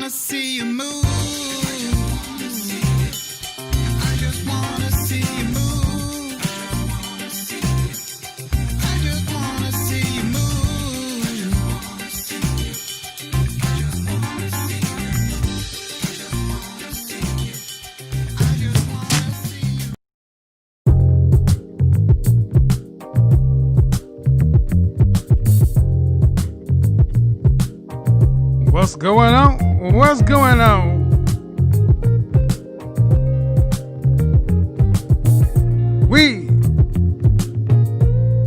wanna see you move. I just wanna see you move. I just wanna see you move. What's going on? What's going on? We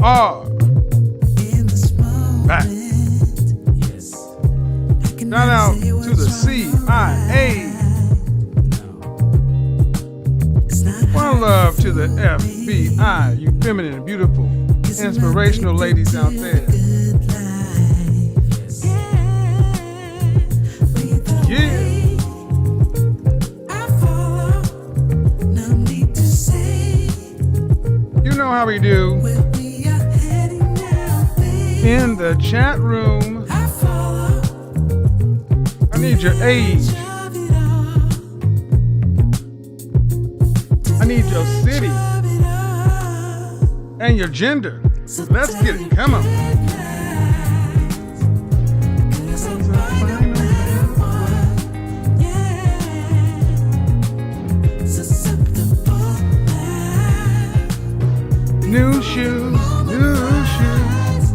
are back. Shout out to the CIA. One love to the FBI, you feminine and beautiful, inspirational ladies out there. Yeah. You know how we do. In the chat room, I need your age. I need your city and your gender. Let's get it. Come on. New shoes, new shoes.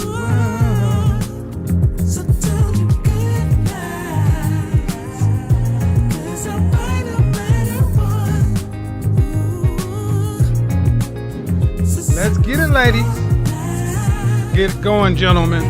Wow. So tell me good night, 'cause I'll find a better one. Let's get it, ladies. Get it going, gentlemen.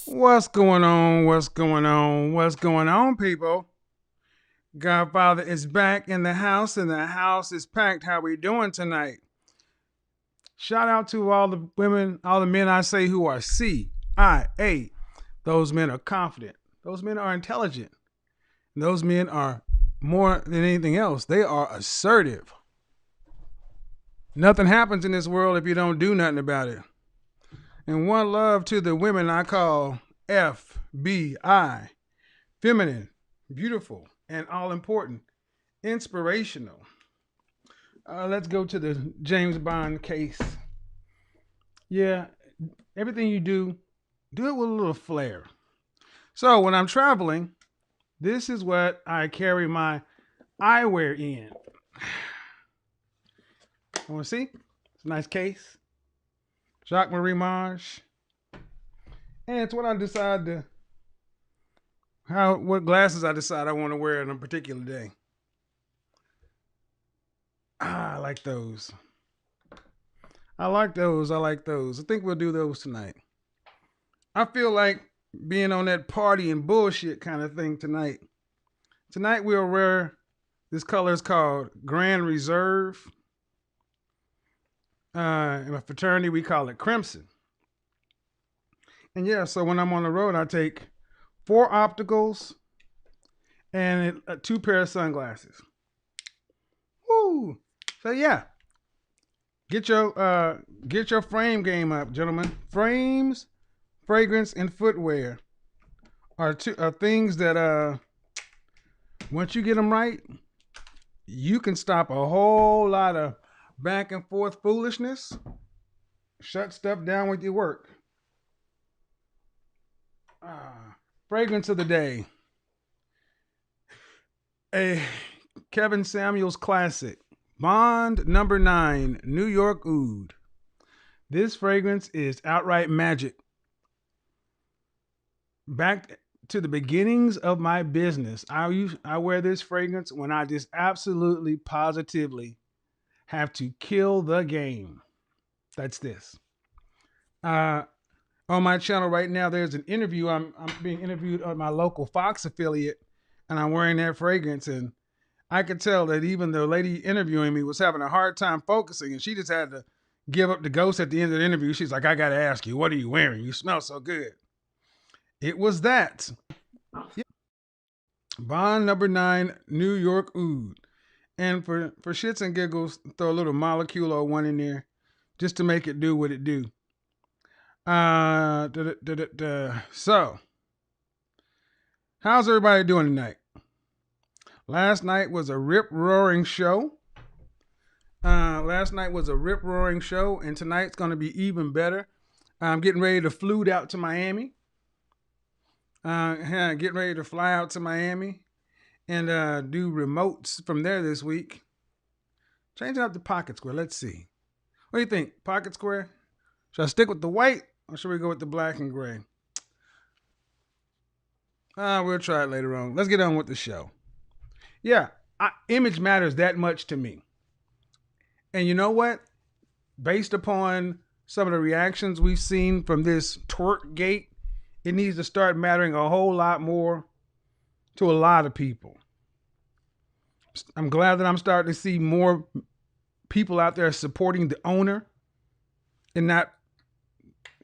What's going on? What's going on? What's going on, people? Godfather is back in the house, and the house is packed. How we doing tonight? Shout out to all the women, all the men I say who are CIA. Those men are confident. Those men are intelligent. Those men are more than anything else. They are assertive. Nothing happens in this world if you don't do nothing about it. And one love to the women I call FBI, feminine, beautiful, and all important, inspirational. Let's go to the James Bond case. Yeah, everything you do it with a little flair. So when I'm traveling, this is what I carry my eyewear in. You want to see? It's a nice case. Jacques Marie Marge. And it's what I decide what glasses I decide I want to wear on a particular day. I like those. I like those. I think we'll do those tonight. I feel like being on that party and bullshit kind of thing tonight. Tonight we'll wear, this color is called Grand Reserve. In my fraternity, we call it Crimson. And yeah, so when I'm on the road, I take 4 opticals and 2 pair of sunglasses. Woo! So yeah, get your frame game up, gentlemen. Frames, fragrance, and footwear are things that once you get them right, you can stop a whole lot of back and forth foolishness. Shut stuff down with your work. Fragrance of the day. A Kevin Samuels classic. Bond number 9, New York Oud. This fragrance is outright magic. Back to the beginnings of my business, I wear this fragrance when I just absolutely positively have to kill the game. That's this. On my channel right now, there's an interview. I'm being interviewed on my local Fox affiliate, and I'm wearing that fragrance. And I could tell that even the lady interviewing me was having a hard time focusing, and she just had to give up the ghost at the end of the interview. She's like, I got to ask you, what are you wearing? You smell so good. It was that. Yeah. Bond number 9, New York Oud. And for shits and giggles, throw a little molecule or one in there just to make it do what it do. So, how's everybody doing tonight? Last night was a rip-roaring show. And tonight's going to be even better. I'm getting ready to flute out to Miami. Getting ready to fly out to Miami and do remotes from there this week. Changing up the pocket square. Let's see. What do you think? Pocket square? Should I stick with the white or should we go with the black and gray? We'll try it later on. Let's get on with the show. Yeah, image matters that much to me. And you know what? Based upon some of the reactions we've seen from this twerk gate, it needs to start mattering a whole lot more to a lot of people. I'm glad that I'm starting to see more people out there supporting the owner and not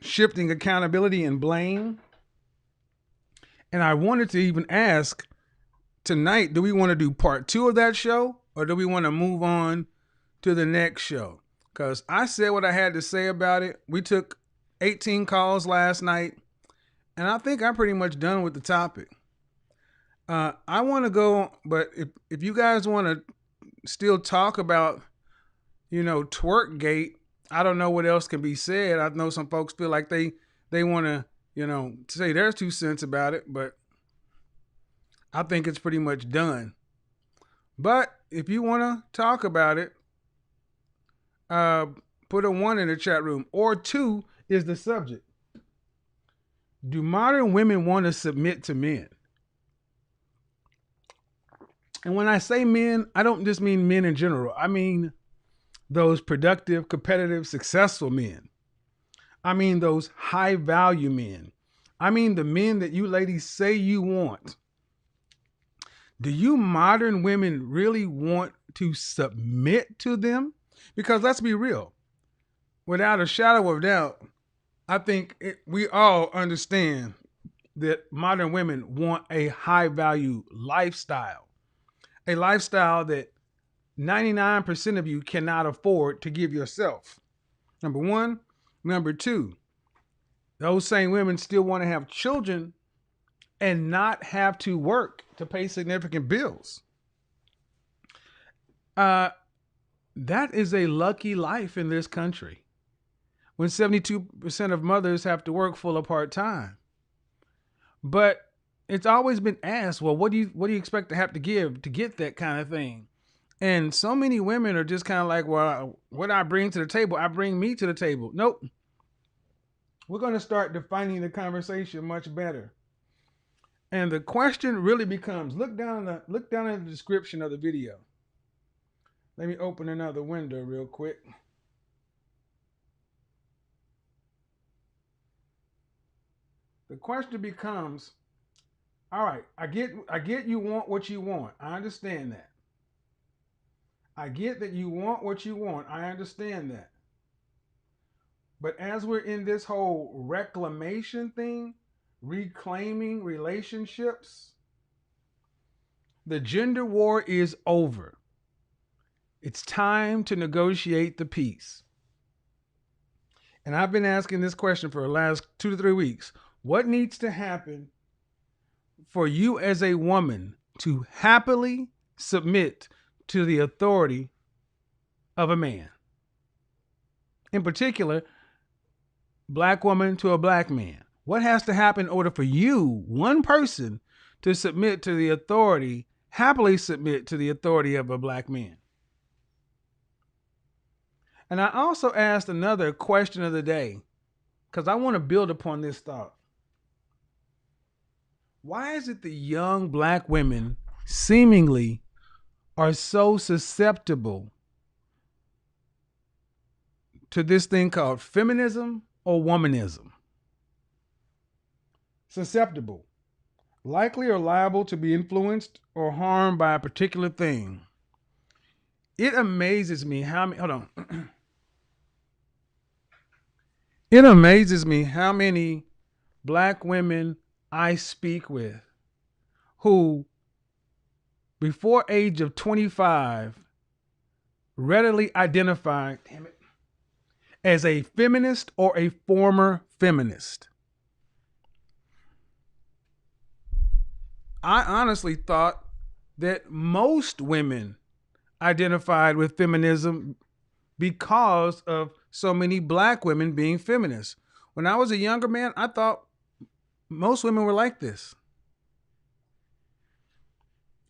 shifting accountability and blame. And I wanted to even ask tonight, do we want to do part 2 of that show or do we want to move on to the next show? Because I said what I had to say about it. We took 18 calls last night, and I think I'm pretty much done with the topic. I want to go, but if you guys want to still talk about, Twerkgate, I don't know what else can be said. I know some folks feel like they want to, say their 2 cents about it, but I think it's pretty much done. But if you want to talk about it, put a 1 in the chat room, or 2 is the subject. Do modern women want to submit to men? And when I say men, I don't just mean men in general. I mean those productive, competitive, successful men. I mean those high value men. I mean the men that you ladies say you want. Do you modern women really want to submit to them? Because let's be real, without a shadow of doubt, I think we all understand that modern women want a high value lifestyle, a lifestyle that 99% of you cannot afford to give yourself. Number 1. Number 2, those same women still want to have children and not have to work to pay significant bills. That is a lucky life in this country when 72% of mothers have to work full or part-time. But it's always been asked, well, what do you expect to have to give to get that kind of thing? And so many women are just kind of like, well, what I bring to the table, I bring me to the table. Nope. We're going to start defining the conversation much better. And the question really becomes, look down in the description of the video. Let me open another window real quick. The question becomes, all right, I get you want what you want. I understand that. I get that you want what you want. I understand that. But as we're in this whole reclamation thing, reclaiming relationships, The gender war is over. It's time to negotiate the peace. And I've been asking this question for the last 2 to 3 weeks. What needs to happen for you as a woman to happily submit to the authority of a man? In particular, black woman to a black man. What has to happen in order for you, one person, to submit to the authority, happily submit to the authority of a black man? And I also asked another question of the day because I want to build upon this thought. Why is it the young black women seemingly are so susceptible to this thing called feminism or womanism? Susceptible, likely or liable to be influenced or harmed by a particular thing. It amazes me how many, hold on. It amazes me how many black women I speak with who, before age of 25, readily identify as a feminist or a former feminist. I honestly thought that most women identified with feminism because of so many black women being feminists. When I was a younger man, I thought most women were like this.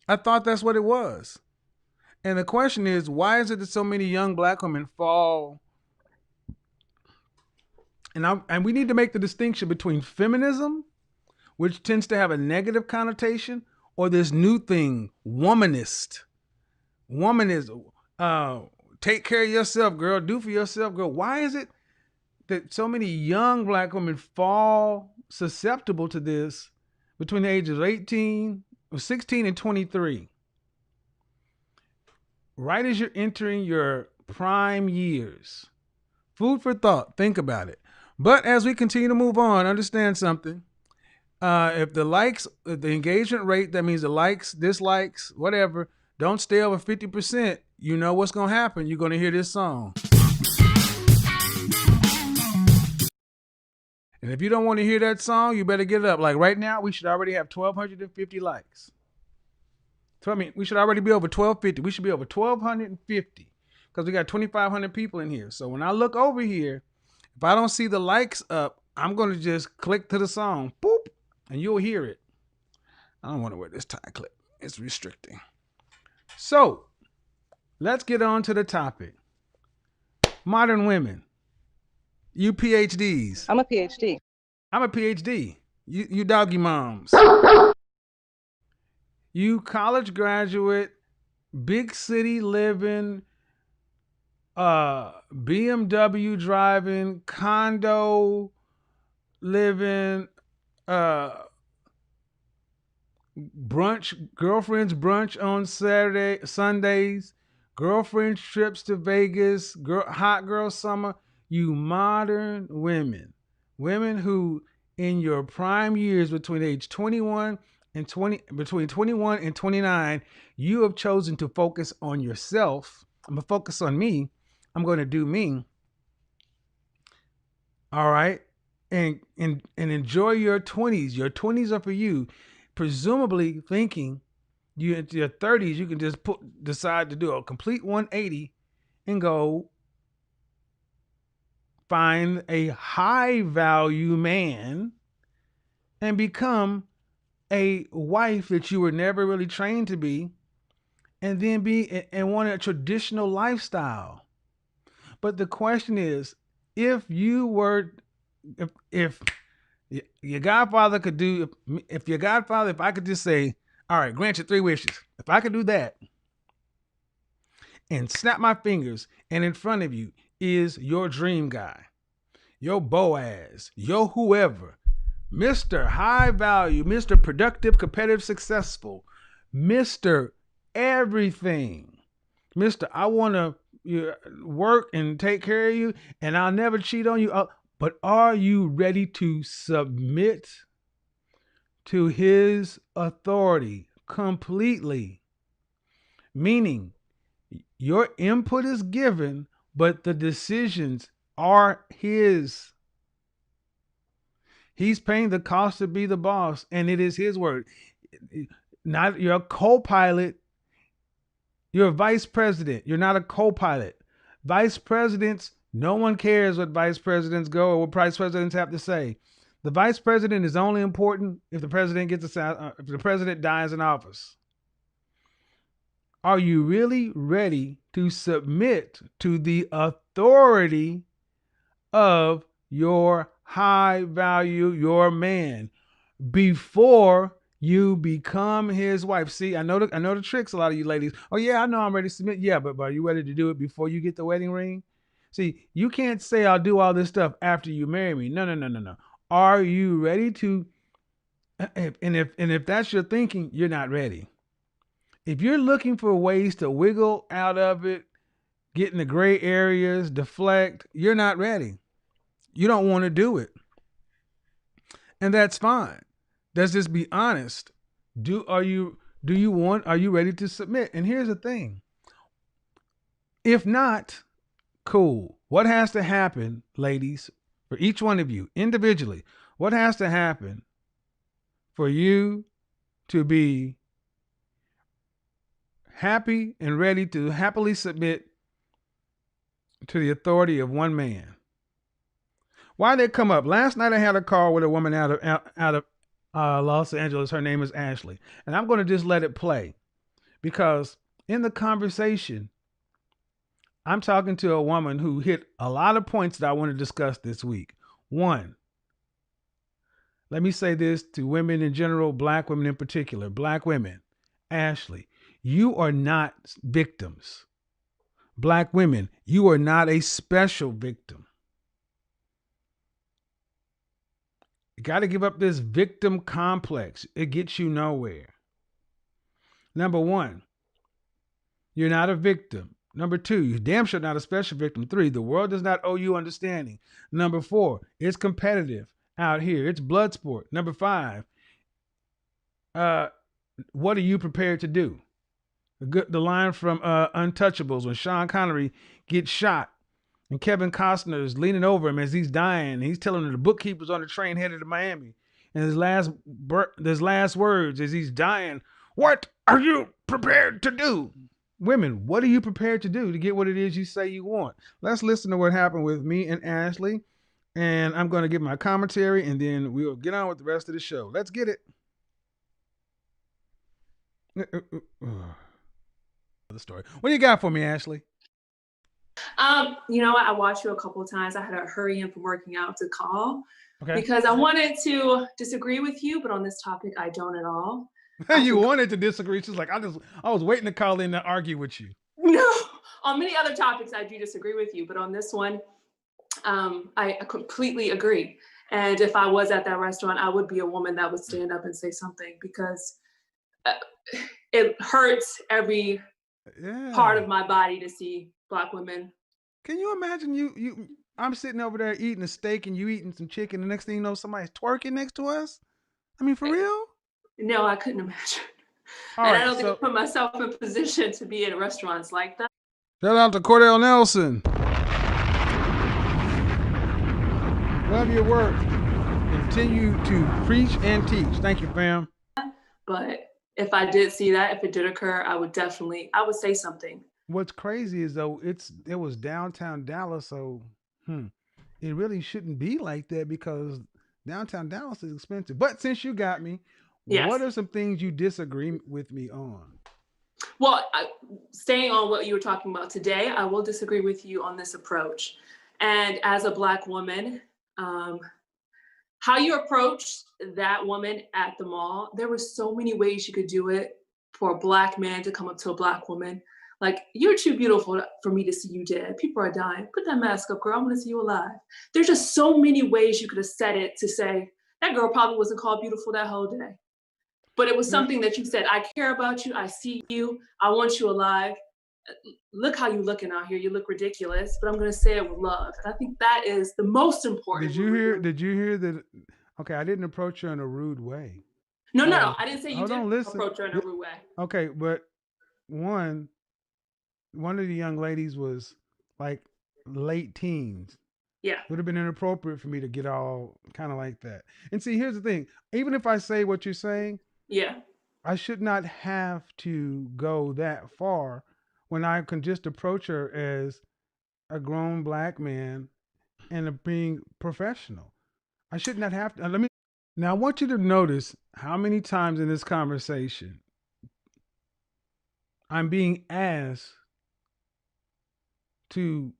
I thought that's what it was. And the question is, why is it that so many young black women fall? And we need to make the distinction between feminism, which tends to have a negative connotation, or this new thing, womanist. Womanism. Take care of yourself, girl. Do for yourself, girl. Why is it that so many young black women fall susceptible to this between the ages of 16 and 23? Right as you're entering your prime years. Food for thought. Think about it. But as we continue to move on, understand something. If the engagement rate, that means the likes, dislikes, whatever, don't stay over 50%, you know what's going to happen. You're going to hear this song. And if you don't want to hear that song, you better get it up. Like right now, we should already have 1,250 likes. So, I mean, we should already be over 1,250. We should be over 1,250 because we got 2,500 people in here. So when I look over here, if I don't see the likes up, I'm going to just click to the song. Boop. And you'll hear it. I don't want to wear this tie clip. It's restricting. So let's get on to the topic. Modern women. You PhDs. I'm a PhD. I'm a PhD. You doggy moms. You college graduate, big city living, BMW driving, condo living, girlfriends brunch on Sundays, girlfriends trips to Vegas, hot girl summer. You modern women who in your prime years between age 21 and 29, you have chosen to focus on yourself. I'm gonna focus on me. I'm gonna do me. All right. And enjoy your 20s. Your 20s are for you. Presumably thinking you into your 30s, you can just decide to do a complete 180 and go find a high value man and become a wife that you were never really trained to be, and then want a traditional lifestyle. But the question is, if your Godfather could do, if I could just say, all right, grant you 3 wishes. If I could do that and snap my fingers, and in front of you is your dream guy, your Boaz, your whoever, Mr. High Value, Mr. Productive, Competitive, Successful, Mr. Everything, Mr. I want to work and take care of you, and I'll never cheat on you. But are you ready to submit to his authority, completely. Meaning, your input is given, but the decisions are his. He's paying the cost to be the boss, and it is his word. Not you're a co-pilot. You're a vice president. You're not a co-pilot. Vice presidents, no one cares what vice presidents go or what vice presidents have to say. The vice president is only important if the president if the president dies in office. Are you really ready to submit to the authority of your high value, your man, before you become his wife? See, I know the tricks, a lot of you ladies. Oh yeah, I know I'm ready to submit. Yeah, but are you ready to do it before you get the wedding ring? See, you can't say I'll do all this stuff after you marry me. No. Are you ready to? And if that's your thinking, you're not ready. If you're looking for ways to wiggle out of it, get in the gray areas, deflect, you're not ready. You don't want to do it. And that's fine. Let's just be honest. Are you ready to submit? And here's the thing. If not, cool. What has to happen, ladies, for each one of you individually? What has to happen for you to be happy and ready to happily submit to the authority of one man? Why did it come up? Last night I had a call with a woman out of Los Angeles. Her name is Ashley. And I'm going to just let it play because in the conversation, I'm talking to a woman who hit a lot of points that I want to discuss this week. One, let me say this to women in general, black women in particular. Black women, Ashley, you are not victims. Black women, you are not a special victim. You got to give up this victim complex. It gets you nowhere. Number one, you're not a victim. Number two, you're damn sure not a special victim. Three, the world does not owe you understanding. Number four, it's competitive out here. It's blood sport. Number five, what are you prepared to do? The line from Untouchables when Sean Connery gets shot and Kevin Costner is leaning over him as he's dying. He's telling him the bookkeeper's on the train headed to Miami. And his last words as he's dying, what are you prepared to do? Women, what are you prepared to do to get what it is you say you want? Let's listen to what happened with me and Ashley. And I'm going to give my commentary and then we'll get on with the rest of the show. Let's get it. The story. What do you got for me, Ashley? You know what? I watched you a couple of times. I had to hurry in from working out to call Okay. because I wanted to disagree with you, but on this topic, I don't at all. You wanted to disagree. She's like, I was waiting to call in to argue with you. No, on many other topics, I do disagree with you, but on this one, I completely agree. And if I was at that restaurant, I would be a woman that would stand up and say something because it hurts every part of my body to see Black women. Can you imagine I'm sitting over there eating a steak and you eating some chicken. The next thing you know, somebody's twerking next to us. I mean, for real? No, I couldn't imagine. All and right, I don't think I put myself in position to be at restaurants like that. Shout out to Cordell Nelson. Love your work. Continue to preach and teach. Thank you, fam. But if I did see that, if it did occur, I would say something. What's crazy is though it was downtown Dallas, so it really shouldn't be like that because downtown Dallas is expensive. But since you got me, yes. What are some things you disagree with me on? Well, staying on what you were talking about today, I will disagree with you on this approach. And as a Black woman, how you approached that woman at the mall, there were so many ways you could do it for a Black man to come up to a Black woman. Like, you're too beautiful for me to see you dead. People are dying. Put that mask up, girl. I want to see you alive. There's just so many ways you could have said it to say, that girl probably wasn't called beautiful that whole day. But it was something that you said, I care about you. I see you. I want you alive. Look how you looking out here. You look ridiculous, but I'm going to say it with love. And I think that is the most important. Did you hear that? Okay, I didn't approach her in a rude way. No. I didn't say you hold on, didn't listen. approach her in a rude way. Okay, but one of the young ladies was like late teens. Yeah. Would have been inappropriate for me to get all kind of like that. And see, here's the thing. Even if I say what you're saying, Yeah. I should not have to go that far when I can just approach her as a grown black man and being professional. I should not have to. Now, I want you to notice how many times in this conversation I'm being asked to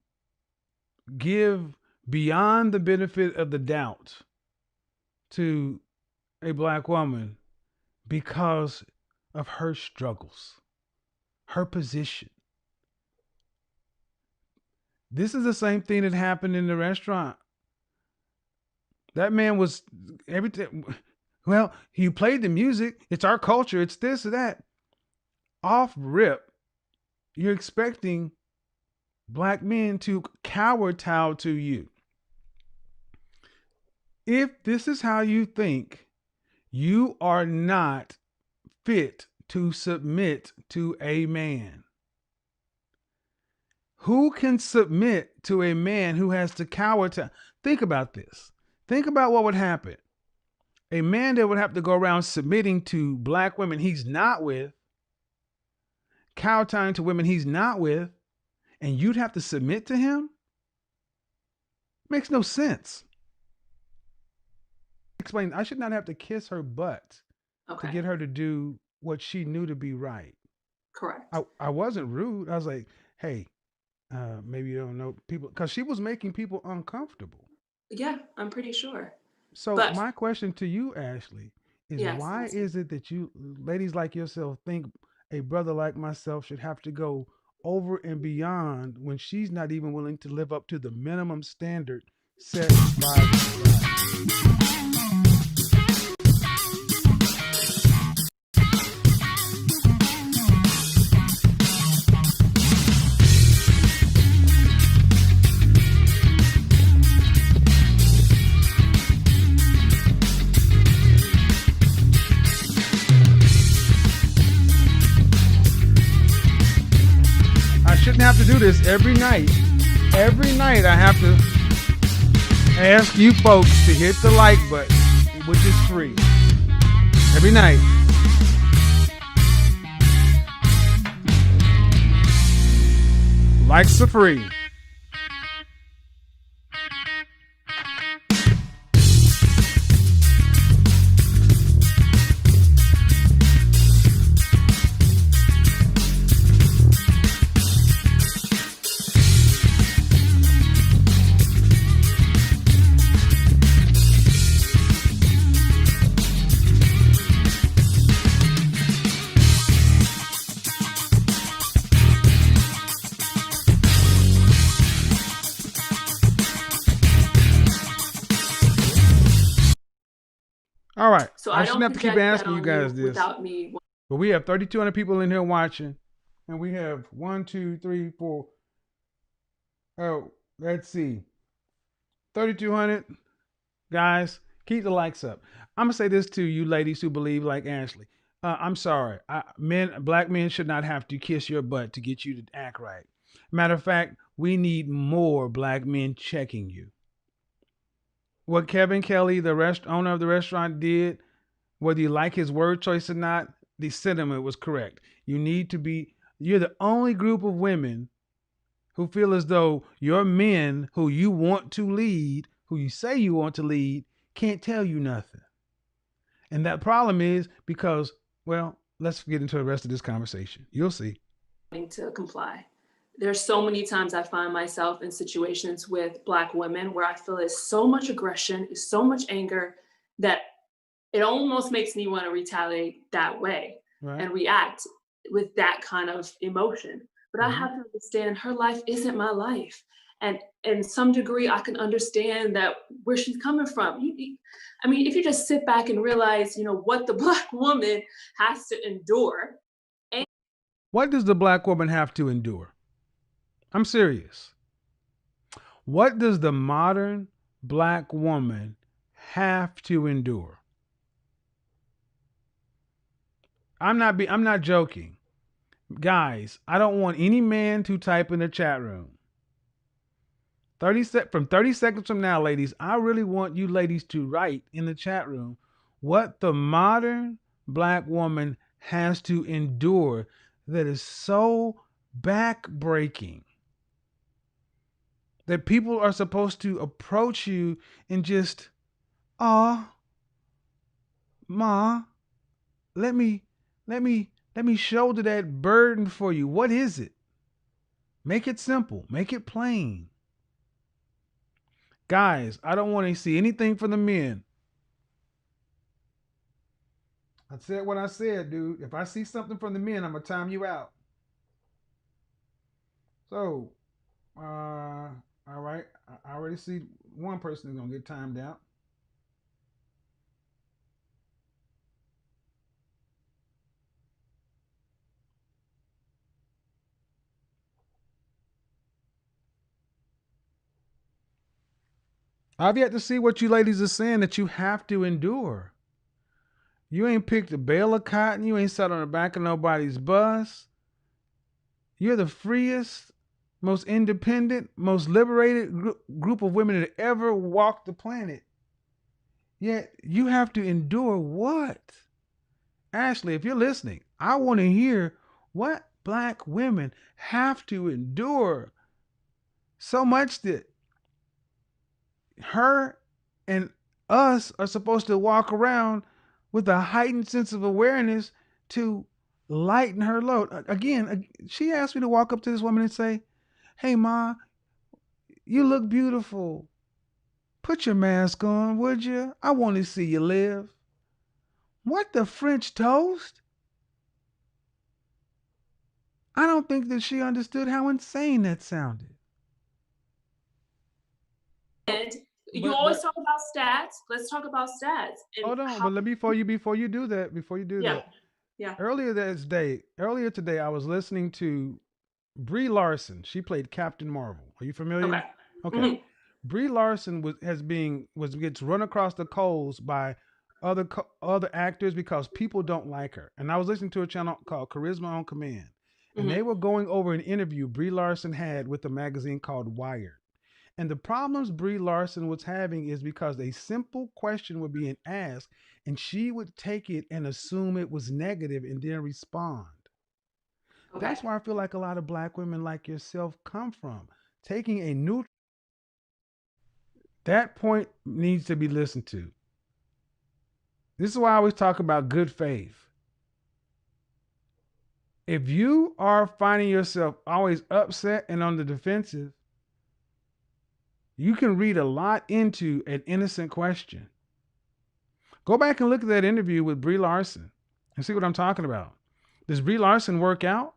give beyond the benefit of the doubt to a black woman because of her struggles, her position. This is the same thing that happened in the restaurant. That man was everything. Well, he played the music. It's our culture. It's this or that. Off rip, you're expecting black men to kowtow to you. If this is how you think, you are not fit to submit to a man. Who can submit to a man who has to kowtow? Think about this. Think about what would happen. A man that would have to go around submitting to black women he's not with, kowtowing to women he's not with, and you'd have to submit to him? Makes no sense. Explain, I should not have to kiss her butt to get her to do what she knew to be right. Correct. I wasn't rude. I was like, hey, maybe you don't know people, because she was making people uncomfortable. Yeah, I'm pretty sure. So But my question to you, Ashley, is yes, why is it that you ladies like yourself think a brother like myself should have to go over and beyond when she's not even willing to live up to the minimum standard set by society? Shouldn't have to do this every night. Every night I have to ask you folks to hit the like button, which is free. Every night. Likes are free. All right. so I I shouldn't don't have to keep project that asking you on guys this. without me. But we have 3,200 people in here watching. And we have 1, 2, 3, 4. Oh, let's see. 3,200 guys, keep the likes up. I'm going to say this to you ladies who believe like Ashley. I'm sorry. Black men should not have to kiss your butt to get you to act right. Matter of fact, we need more black men checking you. What Kevin Kelly, the owner of the restaurant, did, whether you like his word choice or not, the sentiment was correct. You're the only group of women who feel as though your men who you want to lead, who you say you want to lead, can't tell you nothing. And that problem is because, well, let's get into the rest of this conversation. You'll see. To comply. There's so many times I find myself in situations with Black women where I feel there's so much aggression, there's so much anger that it almost makes me want to retaliate that way and react with that kind of emotion. But I have to understand her life isn't my life. And in some degree, I can understand that where she's coming from. I mean, if you just sit back and realize, what the Black woman has to endure. What does the Black woman have to endure? I'm serious. What does the modern Black woman have to endure? I'm not joking. Guys, I don't want any man to type in the chat room. 30 seconds from now, ladies, I really want you ladies to write in the chat room what the modern black woman has to endure that is so backbreaking that people are supposed to approach you and just, oh, ma, let me shoulder that burden for you. What is it? Make it simple. Make it plain. Guys, I don't want to see anything from the men. I said what I said, dude. If I see something from the men, I'm gonna time you out. So, all right. I already see one person is gonna get timed out. I've yet to see what you ladies are saying that you have to endure. You ain't picked a bale of cotton. You ain't sat on the back of nobody's bus. You're the freest, most independent, most liberated group of women that ever walked the planet. Yet you have to endure what? Ashley, if you're listening, I want to hear what black women have to endure so much that her and us are supposed to walk around with a heightened sense of awareness to lighten her load. Again, she asked me to walk up to this woman and say, "Hey, Ma, you look beautiful. Put your mask on, would you? I want to see you live." What the French toast? I don't think that she understood how insane that sounded. And you But always talk about stats. Let's talk about stats. And hold on, how, but before you do that, yeah, yeah. earlier today, I was listening to Brie Larson. She played Captain Marvel. Are you Okay. familiar? Okay. Mhm. Brie Larson gets run across the coals by other actors because people don't like her. And I was listening to a channel called Charisma on Command, and they Mhm. were going over an interview Brie Larson had with a magazine called Wired. And the problems Brie Larson was having is because a simple question was being asked, and she would take it and assume it was negative and then respond. Okay. That's where I feel like a lot of black women like yourself come from. Taking a neutral, that point needs to be listened to. This is why I always talk about good faith. If you are finding yourself always upset and on the defensive, you can read a lot into an innocent question. Go back and look at that interview with Brie Larson and see what I'm talking about. Does Brie Larson work out?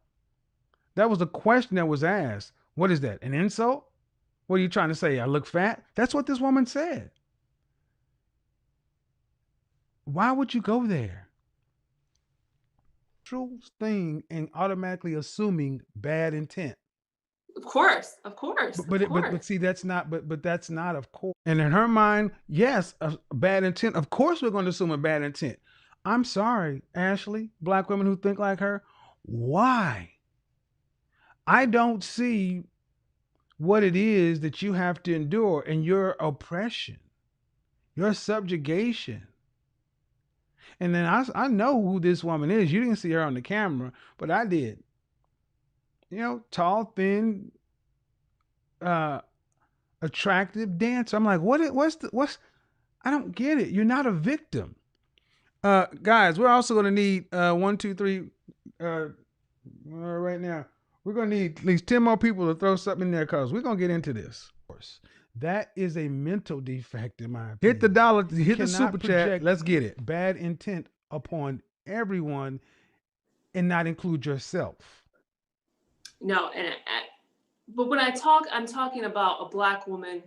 That was the question that was asked. What is that? An insult? What are you trying to say? I look fat? That's what this woman said. Why would you go there? True thing and automatically assuming bad intent. Of course. Of course. Of But course. see that's not but that's not of course. And in her mind, yes, a bad intent. Of course we're going to assume a bad intent. I'm sorry, Ashley, black women who think like her. Why? I don't see what it is that you have to endure and your oppression, your subjugation. And then I know who this woman is. You didn't see her on the camera, but I did. You know, tall, thin, uh, attractive dancer. I'm like, what's I don't get it. You're not a victim. Guys, we're also gonna need 1, 2, 3 right now. We're gonna need at least 10 more people to throw something in there because we're gonna get into this. Of course. That is a mental defect in my opinion. Hit the dollar, hit the super chat. Let's get it. Bad intent upon everyone and not include yourself. No, but when I'm talking about a black woman.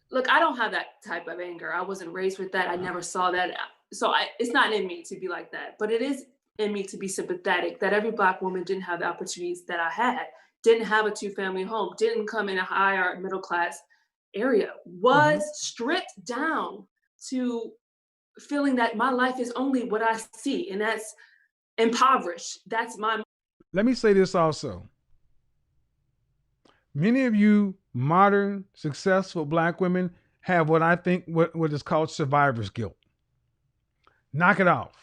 Look, I don't have that type of anger. I wasn't raised with that. I never saw that. So it's not in me to be like that. But it is in me to be sympathetic that every black woman didn't have the opportunities that I had, didn't have a two-family home, didn't come in a higher middle class area, was stripped down to feeling that my life is only what I see, and that's impoverished. That's my. Let me say this also. Many of you modern, successful Black women have what I think what is called survivor's guilt. Knock it off.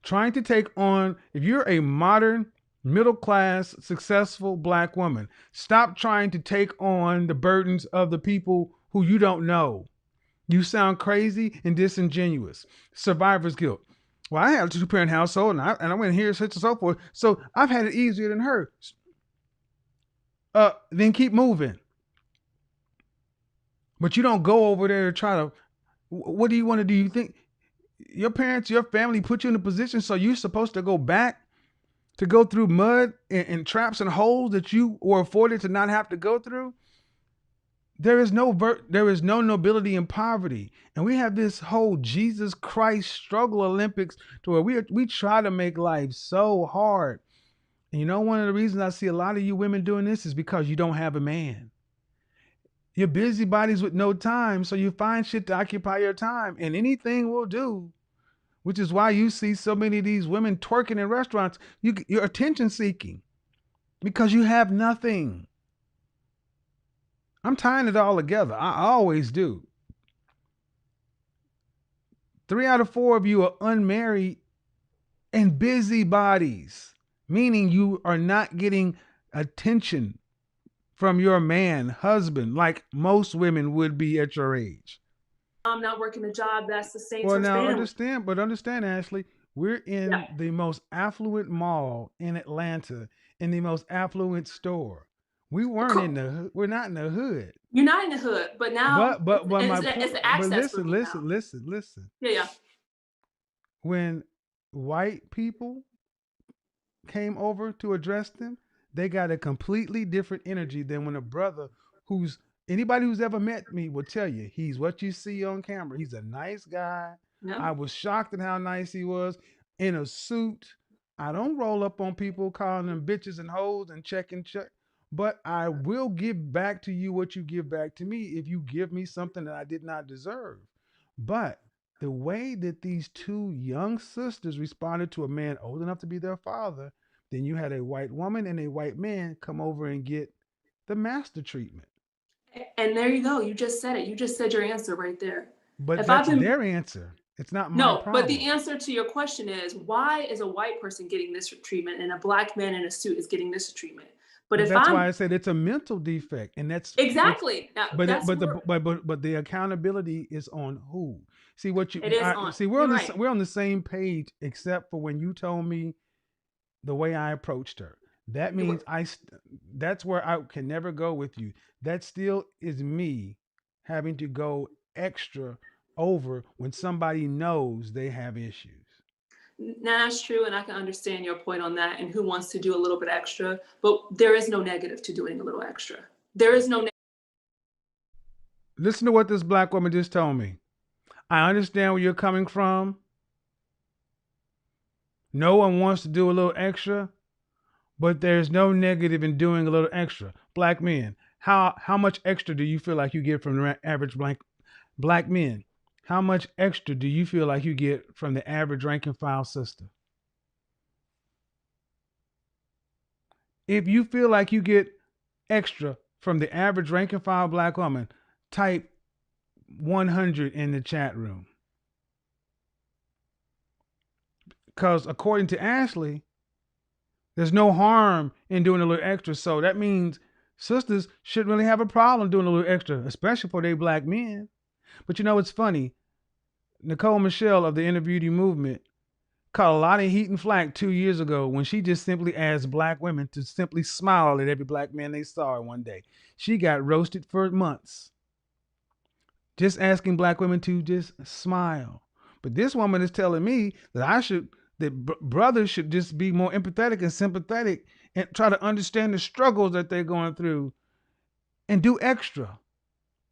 Trying to take on, if you're a modern, middle class, successful Black woman, stop trying to take on the burdens of the people who you don't know. You sound crazy and disingenuous. Survivor's guilt. Well, I had a two-parent household, and I went here, such and so forth. So I've had it easier than her. Then keep moving. But you don't go over there to try to. What do you want to do? You think your parents, your family put you in a position so you're supposed to go back to go through mud and traps and holes that you were afforded to not have to go through? There is no nobility in poverty. And we have this whole Jesus Christ struggle Olympics to where we try to make life so hard. And you know, one of the reasons I see a lot of you women doing this is because you don't have a man. You're busybodies with no time, so you find shit to occupy your time, and anything will do. Which is why you see so many of these women twerking in restaurants. You're attention seeking because you have nothing. I'm tying it all together. I always do. 3 out of 4 of you are unmarried and busybodies, meaning you are not getting attention from your man, husband, like most women would be at your age. I'm not working a job that's the same. Well, now understand, Ashley, we're in the most affluent mall in Atlanta, in the most affluent store. We weren't we're not in the hood. You're not in the hood, but now But my point, it's the access. but listen. Yeah. When white people came over to address them, they got a completely different energy than when a brother anybody who's ever met me will tell you, he's what you see on camera. He's a nice guy. Yeah. I was shocked at how nice he was in a suit. I don't roll up on people calling them bitches and hoes and check. But I will give back to you what you give back to me if you give me something that I did not deserve. But the way that these 2 young sisters responded to a man old enough to be their father, then you had a white woman and a white man come over and get the master treatment. And there you go. You just said it. You just said your answer right there. But that's their answer. It's not my problem. But the answer to your question is, why is a white person getting this treatment and a Black man in a suit is getting this treatment? But that's why I said it's a mental defect, and that's exactly. But the accountability is on who? See what you? It is on. See, we're on the same page, except for when you told me the way I approached her. That means that's where I can never go with you. That still is me having to go extra over when somebody knows they have issues. Now that's true, and I can understand your point on that and who wants to do a little bit extra, but there is no negative to doing a little extra. There is no. Listen to what this Black woman just told me. I understand where you're coming from. No one wants to do a little extra, but there's no negative in doing a little extra. Black men, how much extra do you feel like you get from the average Black men? How much extra do you feel like you get from the average rank and file sister? If you feel like you get extra from the average rank and file Black woman, type 100 in the chat room. Because according to Ashley, there's no harm in doing a little extra. So that means sisters shouldn't really have a problem doing a little extra, especially for their Black men. But you know, it's funny. Nicole Michelle of the Inner Beauty Movement caught a lot of heat and flack 2 years ago when she just simply asked Black women to simply smile at every Black man they saw one day. She got roasted for months. Just asking Black women to just smile. But this woman is telling me that brothers should just be more empathetic and sympathetic and try to understand the struggles that they're going through and do extra.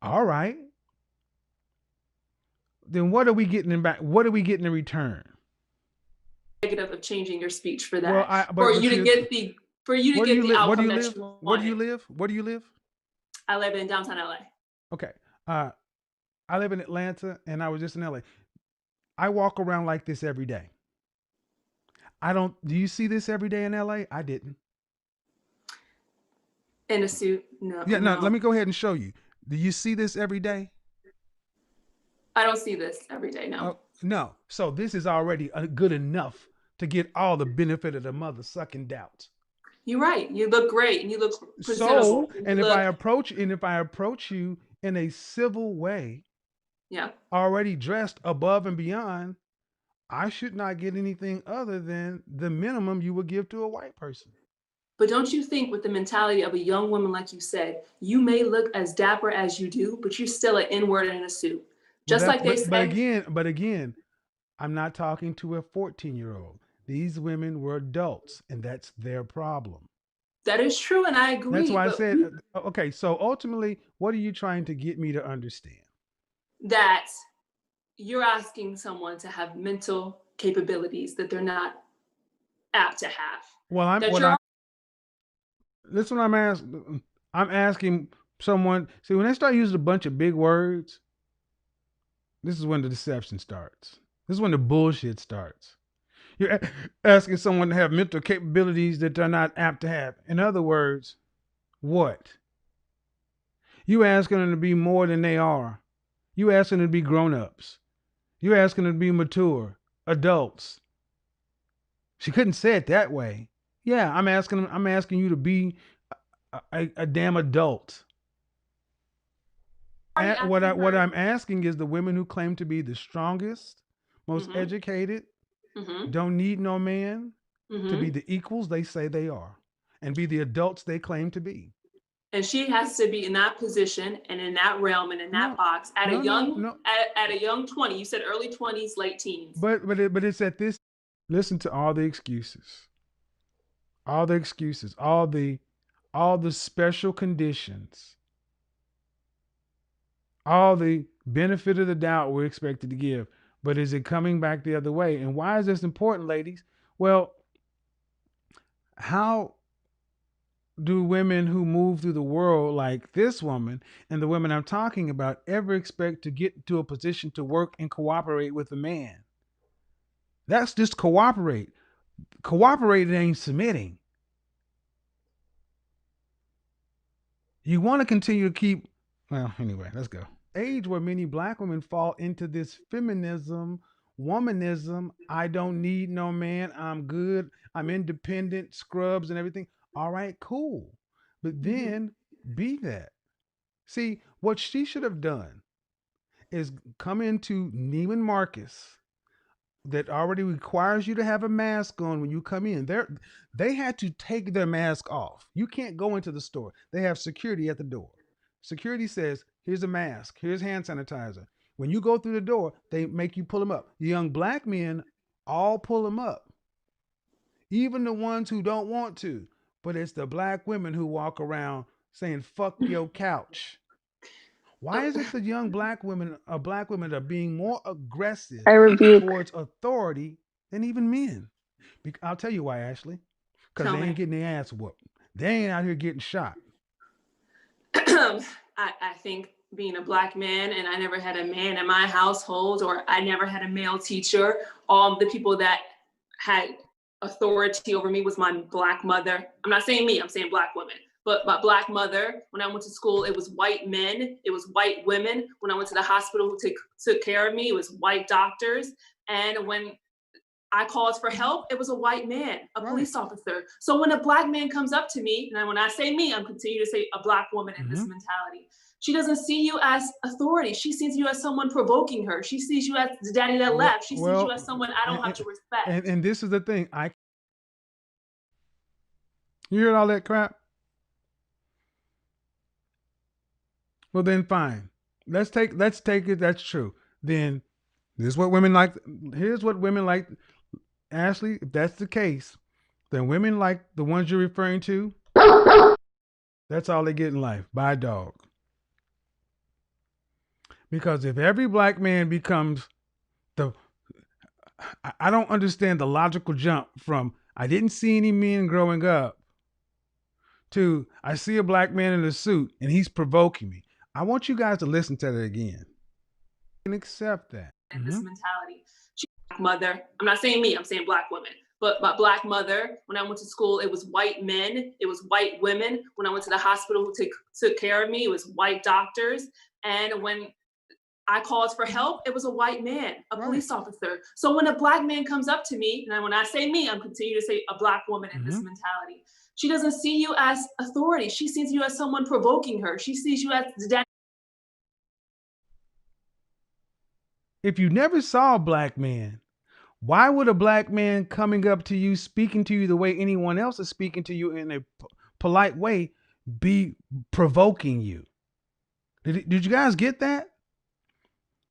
All right. Then what are we getting back? What are we getting in return? Negative of changing your speech for that. For you to get the outcome that you wanted. Where do you live? I live in downtown LA. Okay. I live in Atlanta and I was just in LA. I walk around like this every day. Do you see this every day in LA? I didn't. In a suit? No, Yeah, no, no. let me go ahead and show you. Do you see this every day? I don't see this every day. No. No. So this is already good enough to get all the benefit of the mother sucking doubt. You're right. You look great and you look So, presentable. and if I approach you in a civil way, Yeah. already dressed above and beyond, I should not get anything other than the minimum you would give to a white person. But don't you think with the mentality of a young woman, like you said, you may look as dapper as you do, but you're still an N-word in a suit. Just like they say. But again, I'm not talking to a 14-year-old. These women were adults, and that's their problem. That is true, and I agree. That's why I said, okay, so ultimately, what are you trying to get me to understand? That you're asking someone to have mental capabilities that they're not apt to have. Well, listen, I'm asking. I'm asking someone. See, when they start using a bunch of big words, this is when the deception starts. This is when the bullshit starts. You're asking someone to have mental capabilities that they're not apt to have. In other words, what? You asking them to be more than they are. You asking them to be grown-ups. You asking them to be mature, adults. She couldn't say it that way. Yeah, I'm asking you to be a damn adult. What I'm asking is the women who claim to be the strongest, most educated, don't need no man, to be the equals they say they are, and be the adults they claim to be. And she has to be in that position and in that realm and in that box at a young 20. You said early 20s, late teens. But it's at this. Listen to all the excuses, all the special conditions, all the benefit of the doubt we're expected to give. But is it coming back the other way? And why is this important, ladies? Well, how do women who move through the world like this woman and the women I'm talking about ever expect to get to a position to work and cooperate with a man? That's just cooperate. Cooperating ain't submitting. You want to continue to keep, well, anyway, let's go. Age where many black women fall into this feminism, womanism, I don't need no man, I'm good, I'm independent, scrubs and everything. All right, cool. But then be that. See, what she should have done is come into Neiman Marcus that already requires you to have a mask on when you come in. They had to take their mask off. You can't go into the store. They have security at the door. Security says, here's a mask, here's hand sanitizer. When you go through the door, they make you pull them up. The young black men all pull them up. Even the ones who don't want to. But it's the black women who walk around saying, fuck your couch. Why is it the young black women are being more aggressive towards authority than even men? I'll tell you why, Ashley. Because they ain't getting their ass whooped. They ain't out here getting shot. I think being a black man, and I never had a man in my household, or I never had a male teacher. All the people that had authority over me was my black mother. I'm not saying me, I'm saying black women. But my black mother, when I went to school, it was white men, it was white women. When I went to the hospital who took care of me, it was white doctors. And when I called for help, it was a white man, a police officer. So when a black man comes up to me, and when I say me, I'm continuing to say a black woman in this mentality. She doesn't see you as authority. She sees you as someone provoking her. She sees you as the daddy that left. She sees you as someone I don't have to respect. And this is the thing. You heard all that crap? Well, then fine. Let's take it. That's true. Then this is what women like. Here's what women like. Ashley, if that's the case, then women like the ones you're referring to, that's all they get in life. Buy a dog. Because if every black man becomes I don't understand the logical jump from I didn't see any men growing up to I see a black man in a suit and he's provoking me. I want you guys to listen to that again and accept that. And this mentality. mother. I'm not saying me, I'm saying Black women. But my Black mother, when I went to school, it was white men, it was white women. When I went to the hospital who took care of me, it was white doctors. And when I called for help, it was a white man, a police officer. So when a Black man comes up to me, and when I say me, I'm continuing to say a Black woman in this mentality. She doesn't see you as authority. She sees you as someone provoking her. She sees you as the If you never saw a Black man, why would a Black man coming up to you, speaking to you the way anyone else is speaking to you in a polite way, be provoking you? Did you guys get that?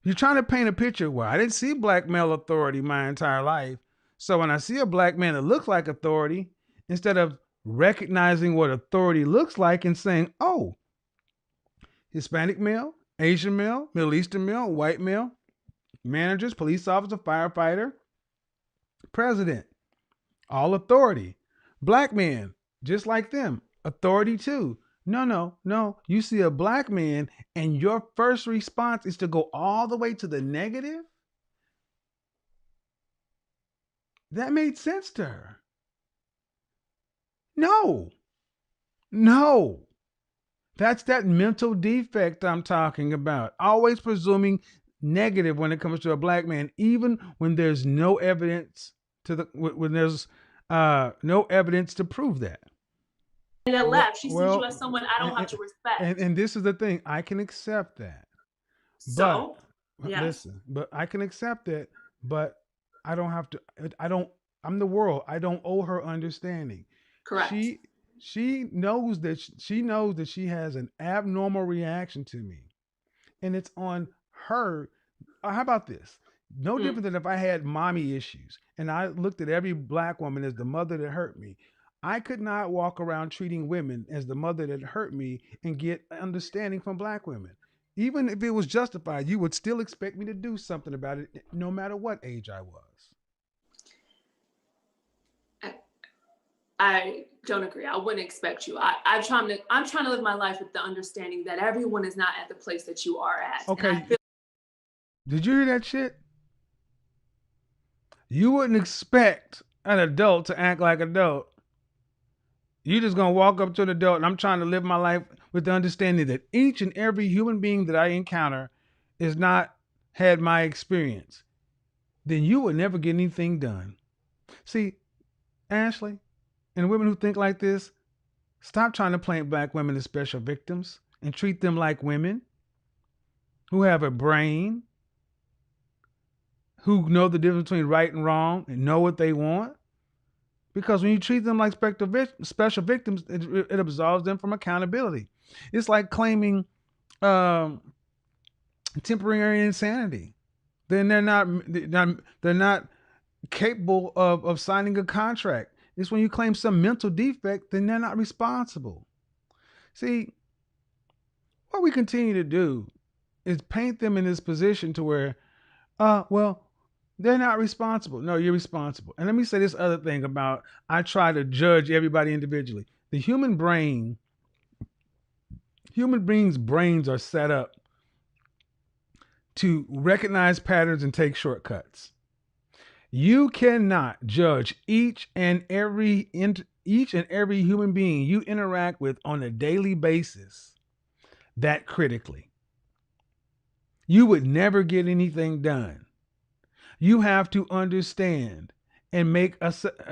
You're trying to paint a picture where I didn't see Black male authority my entire life. So when I see a Black man that looks like authority, instead of recognizing what authority looks like and saying, oh, Hispanic male, Asian male, Middle Eastern male, white male, managers, police officer, firefighter, president, all authority. Black men, just like them, authority too. No. You see a Black man and your first response is to go all the way to the negative? That made sense to her. No. That's that mental defect I'm talking about. Always presuming negative when it comes to a Black man, even when there's no evidence when there's no evidence to prove that. that left. She sees you as someone I don't have to respect. And this is the thing. I can accept that. So, but listen, but I can accept that, but I don't have to. I'm the world. I don't owe her understanding. Correct. She knows that she has an abnormal reaction to me, and it's on her. How about this? No different than if I had mommy issues and I looked at every Black woman as the mother that hurt me. I could not walk around treating women as the mother that hurt me and get understanding from Black women. Even if it was justified, you would still expect me to do something about it, no matter what age I was. I don't agree. I wouldn't expect you. I'm trying to live my life with the understanding that everyone is not at the place that you are at. Okay. Did you hear that shit? You wouldn't expect an adult to act like an adult. You're just going to walk up to an adult, and I'm trying to live my life with the understanding that each and every human being that I encounter is not had my experience. Then you would never get anything done. See, Ashley, and women who think like this, stop trying to paint Black women as special victims and treat them like women who have a brain, who know the difference between right and wrong and know what they want. Because when you treat them like special victims, it absolves them from accountability. It's like claiming temporary insanity. Then they're not capable of signing a contract. It's when you claim some mental defect, then they're not responsible. See, what we continue to do is paint them in this position to where, they're not responsible. No, you're responsible. And let me say this other thing about, I try to judge everybody individually. The human beings' brains are set up to recognize patterns and take shortcuts. You cannot judge each and every human being you interact with on a daily basis that critically. You would never get anything done. You have to understand and make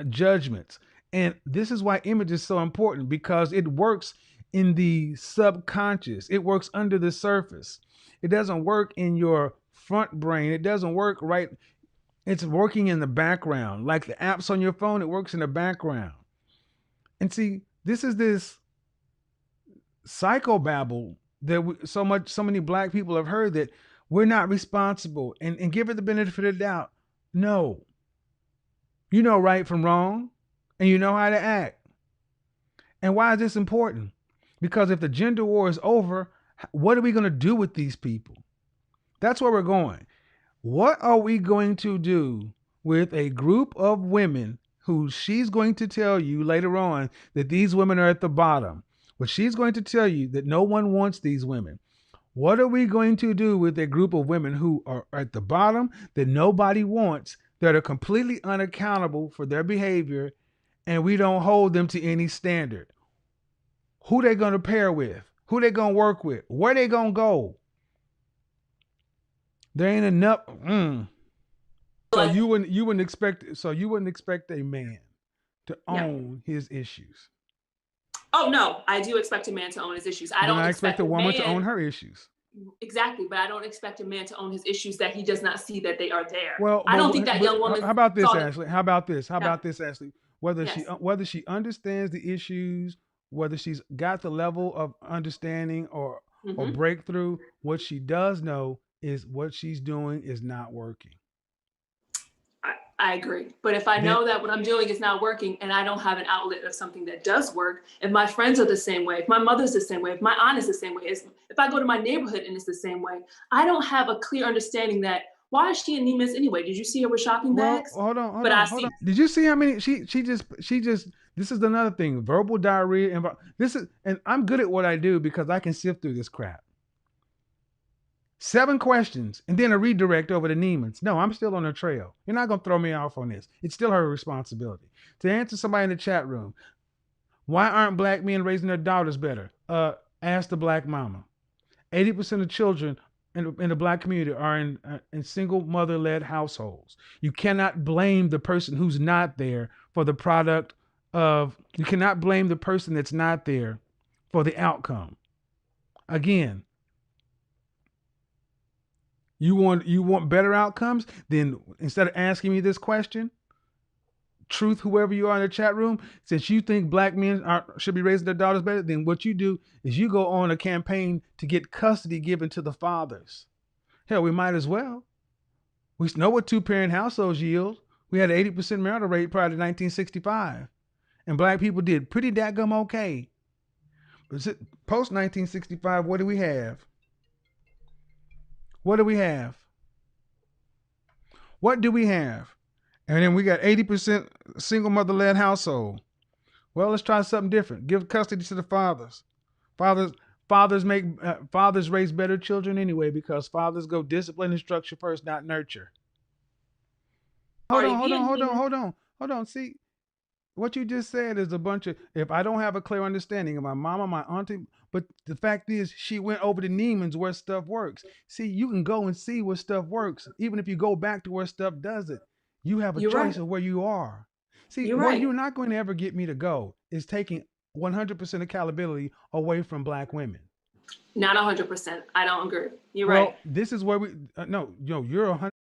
judgments. And this is why image is so important, because it works in the subconscious. It works under the surface. It doesn't work in your front brain. It doesn't work right. It's working in the background. Like the apps on your phone, it works in the background. And see, this is this psychobabble that so many Black people have heard, that we're not responsible and give it the benefit of the doubt. No. You know right from wrong, and you know how to act. And why is this important? Because if the gender war is over, what are we going to do with these people? That's where we're going. What are we going to do with a group of women who she's going to tell you later on that these women are at the bottom? But she's going to tell you that no one wants these women. What are we going to do with a group of women who are at the bottom that nobody wants, that are completely unaccountable for their behavior, and we don't hold them to any standard. Who they gonna pair with? Who they gonna work with? Where they gonna go? There ain't enough. So Like, you wouldn't expect a man to Yeah. own his issues. oh no, I do expect a man to own his issues. I Then don't I expect a woman to own man her issues. exactly, but I don't expect a man to own his issues that he does not see that they are there. Well, I don't think that young woman how about this, saw that. Ashley? How about this? How Yeah. about this, Ashley? Whether Yes. she understands the issues, whether she's got the level of understanding or Mhm. breakthrough, what she does know is what she's doing is not working. I agree. But if I Then- know that what I'm doing is not working and I don't have an outlet of something that does work, if my friends are the same way, if my mother's the same way, if my aunt is the same way, if I go to my neighborhood and it's the same way, I don't have a clear understanding that why is she in Neiman's anyway? Did you see her with shopping bags? Hold on. But I hold see- on. Did you see how many she just this is another thing. Verbal diarrhea and this is, and I'm good at what I do because I can sift through this crap. 7 questions and then a redirect over to Neiman's. No, I'm still on the trail. You're not gonna throw me off on this. It's still her responsibility. To answer somebody in the chat room, why aren't black men raising their daughters better? Ask the black mama. 80% of children in the black community are in single mother-led households. You cannot blame the person who's not there for the product of. You cannot blame the person that's not there for the outcome. Again, you want better outcomes? Then instead of asking me this question, truth, whoever you are in the chat room, since you think black men should be raising their daughters better, then what you do is you go on a campaign to get custody given to the fathers. Hell, we might as well. We know what 2-parent households yield. We had an 80% marital rate prior to 1965. And black people did pretty daggum okay. But post 1965, what do we have? What do we have? What do we have? And then we got 80% single mother-led household. Well, let's try something different. Give custody to the fathers. Fathers raise better children anyway because fathers go discipline and structure first, not nurture. Hold on. See, what you just said is a bunch of, if I don't have a clear understanding of my mama, my auntie, but the fact is she went over to Neiman's where stuff works. See, you can go and see where stuff works. Even if you go back to where stuff doesn't, you have a You're choice right. of where you are. See, You're what right. you're not going to ever get me to go is taking 100% accountability away from black women. Not 100%. I don't agree. You're Well, right. this is where we, you're 100.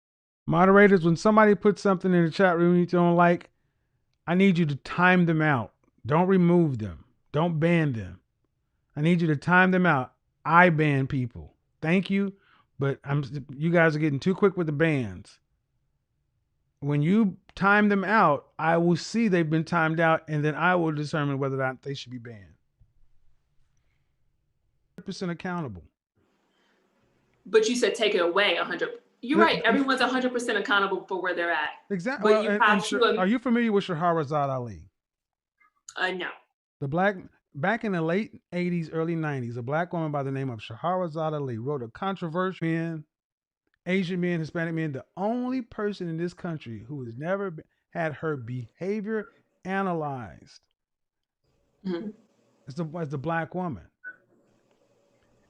Moderators, when somebody puts something in the chat room you don't like, I need you to time them out. Don't remove them. Don't ban them. I need you to time them out. I ban people. Thank you, but you guys are getting too quick with the bans. When you time them out, I will see they've been timed out, and then I will determine whether or not they should be banned. 100% accountable. But you said take it away 100. You're Yeah, right. Everyone's 100% accountable for where they're at. Exactly. But you have to. Are you familiar with Shahrazad Ali? No. Back in the late 80s, early 90s, a black woman by the name of Shahrazad Ali wrote a controversial men, Asian men, Hispanic men, the only person in this country who has never had her behavior analyzed Mhm. is the black woman.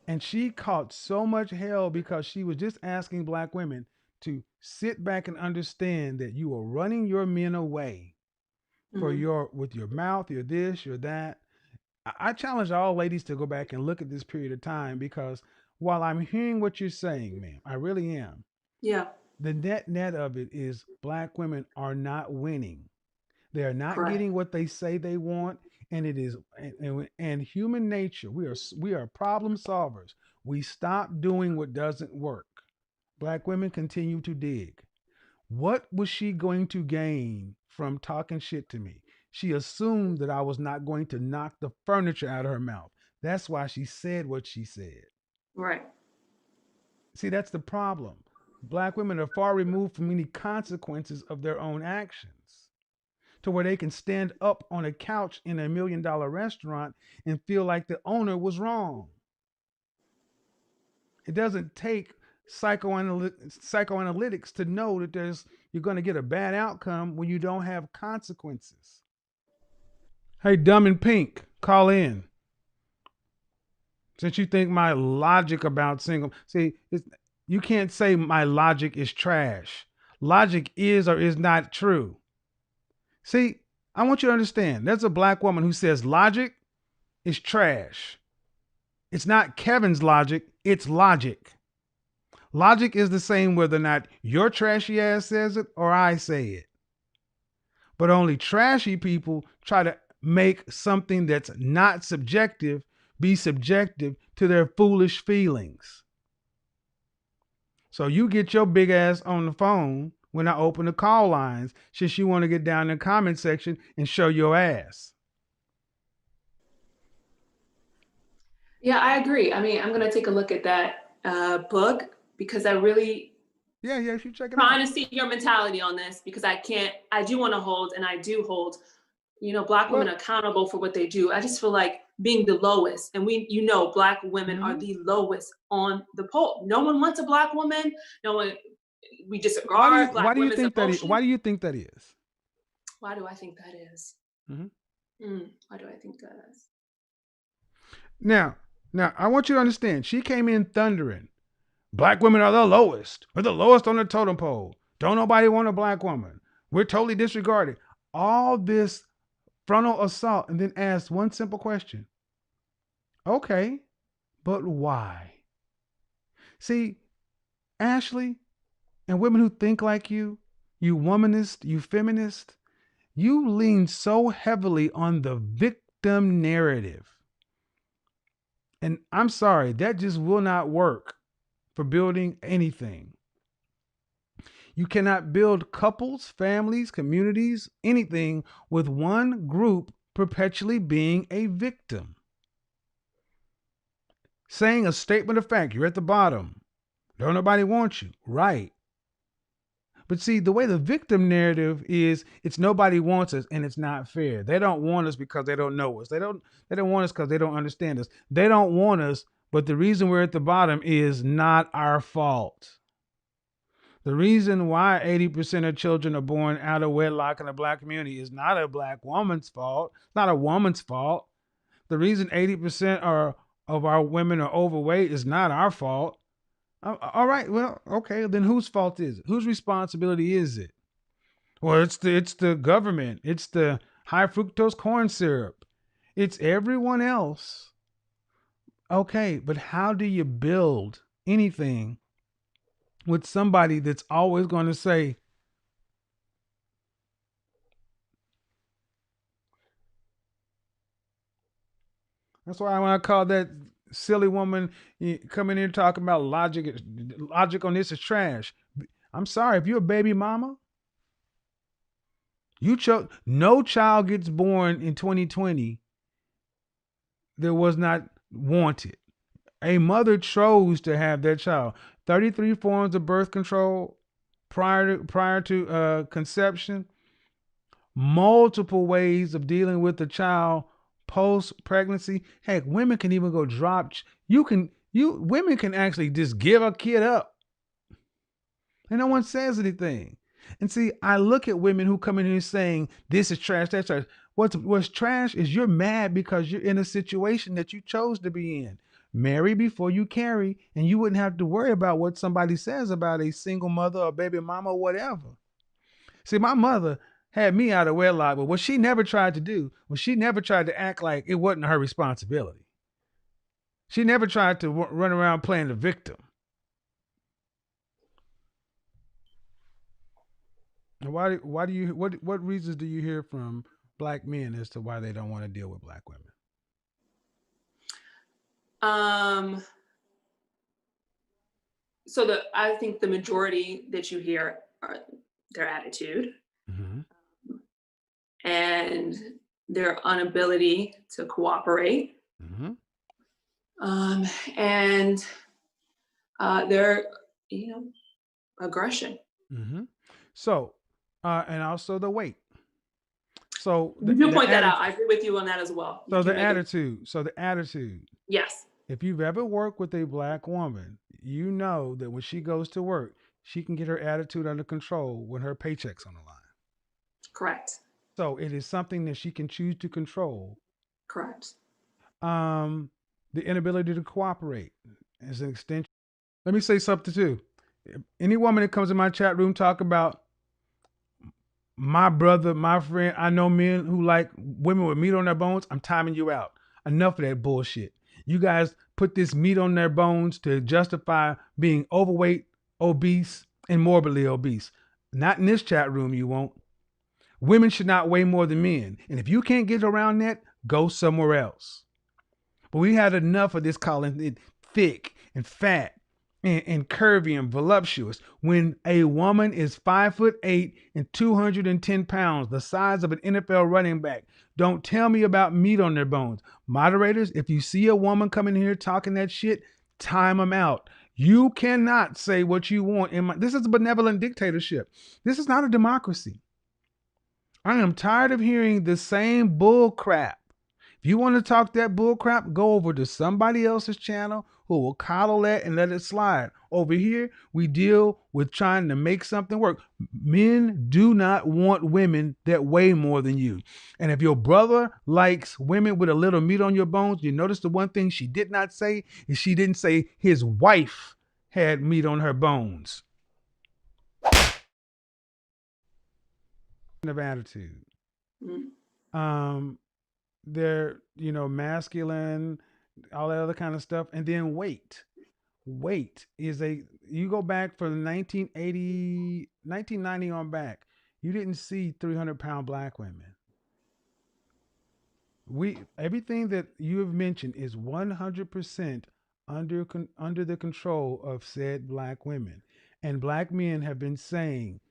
And she caught so much hell because she was just asking black women to sit back and understand that you are running your men away for Mhm. with your mouth, your this, your that. I challenge all ladies to go back and look at this period of time because while I'm hearing what you're saying, ma'am, I really am. Yeah. The net of it is black women are not winning. They are not Correct. getting what they say they want, and it is and human nature. We are problem solvers. We stop doing what doesn't work. Black women continue to dig. What was she going to gain from talking shit to me? She assumed that I was not going to knock the furniture out of her mouth. That's why she said what she said. Right. See, that's the problem. Black women are far removed from any consequences of their own actions to where they can stand up on a couch in $1 million restaurant and feel like the owner was wrong. It doesn't take psychoanalytics to know that there's you're going to get a bad outcome when you don't have consequences. Hey, Dumb and Pink, call in. Since you think my logic about single, see, you can't say my logic is trash. Logic is or is not true. See, I want you to understand there's a black woman who says logic is trash. It's not Kevin's logic, it's logic. Logic is the same whether or not your trashy ass says it or I say it. But only trashy people try to make something that's not subjective be subjective to their foolish feelings. So you get your big ass on the phone when I open the call lines, since you want to get down in the comment section and show your ass. Yeah, I agree. I mean, I'm going to take a look at that book because I really Yeah, you should check it trying out. to see your mentality on this because I do want to hold and I do hold, Black women accountable for what they do. I just feel like being the lowest, and Black women are the lowest on the pole. No one wants a Black woman. No one, we disregard Black women's emotions. Why do you think that is? Why do I think that is? Why do I think that is? Now, I want you to understand, she came in thundering. Black women are the lowest. We're the lowest on the totem pole. Don't nobody want a Black woman. We're totally disregarded. All this frontal assault, and then ask one simple question. Okay, but why? See, Ashley, and women who think like you womanist, you feminist, you lean so heavily on the victim narrative. And I'm sorry, that just will not work for building anything. You cannot build couples, families, communities, anything with one group perpetually being a victim. Saying a statement of fact, you're at the bottom. Don't nobody want you. Right. But see, the way the victim narrative is, it's nobody wants us and it's not fair. They don't want us because they don't know us. They don't want us because they don't understand us. They don't want us, but the reason we're at the bottom is not our fault. The reason why 80% of children are born out of wedlock in the Black community is not a Black woman's fault. It's not a woman's fault. The reason 80% of our women are overweight is not our fault. All right, well, okay, then whose fault is it? Whose responsibility is it? Well, it's the government. It's the high fructose corn syrup. It's everyone else. Okay, but how do you build anything with somebody that's always going to say, that's why when I call that silly woman coming in talking about logic on this is trash. I'm sorry, if you're a baby mama, no child gets born in 2020 that was not wanted. A mother chose to have their child. 33 forms of birth control prior to conception. Multiple ways of dealing with the child post pregnancy. Heck, women can even go drop. Women can actually just give a kid up, and no one says anything. And see, I look at women who come in here saying this is trash, that's trash. What's trash is you're mad because you're in a situation that you chose to be in. Marry before you carry, and you wouldn't have to worry about what somebody says about a single mother or baby mama or whatever. See, my mother had me out of wedlock, but what she never tried to do was she never tried to act like it wasn't her responsibility. She never tried to run around playing the victim. What reasons do you hear from Black men as to why they don't want to deal with Black women? So I think the majority that you hear are their attitude and their inability to cooperate, and their aggression. So, and also the weight. So you do point that out. I agree with you on that as well. So the attitude. Yes. If you've ever worked with a Black woman, you know that when she goes to work, she can get her attitude under control when her paycheck's on the line. Correct. So it is something that she can choose to control. Correct. The inability to cooperate is an extension. Let me say something too. Any woman that comes in my chat room talk about my brother, my friend, I know men who like women with meat on their bones, I'm timing you out. Enough of that bullshit. You guys put this meat on their bones to justify being overweight, obese, and morbidly obese. Not in this chat room, you won't. Women should not weigh more than men. And if you can't get around that, go somewhere else. But we had enough of this calling it thick and fat and curvy and voluptuous. When a woman is 5'8" and 210 pounds, the size of an NFL running back, don't tell me about meat on their bones. Moderators, if you see a woman coming here talking that shit, time them out. You cannot say what you want. This is a benevolent dictatorship. This is not a democracy. I am tired of hearing the same bull crap. If you want to talk that bull crap, go over to somebody else's channel who will coddle that and let it slide. Over here, we deal with trying to make something work. Men do not want women that weigh more than you. And if your brother likes women with a little meat on your bones, you notice the one thing she did not say is she didn't say his wife had meat on her bones. Of attitude. They're, masculine, all that other kind of stuff. And then weight. Weight is you go back from 1990 on back, you didn't see 300-pound black women. Everything that you have mentioned is 100% under the control of said black women. And black men have been saying,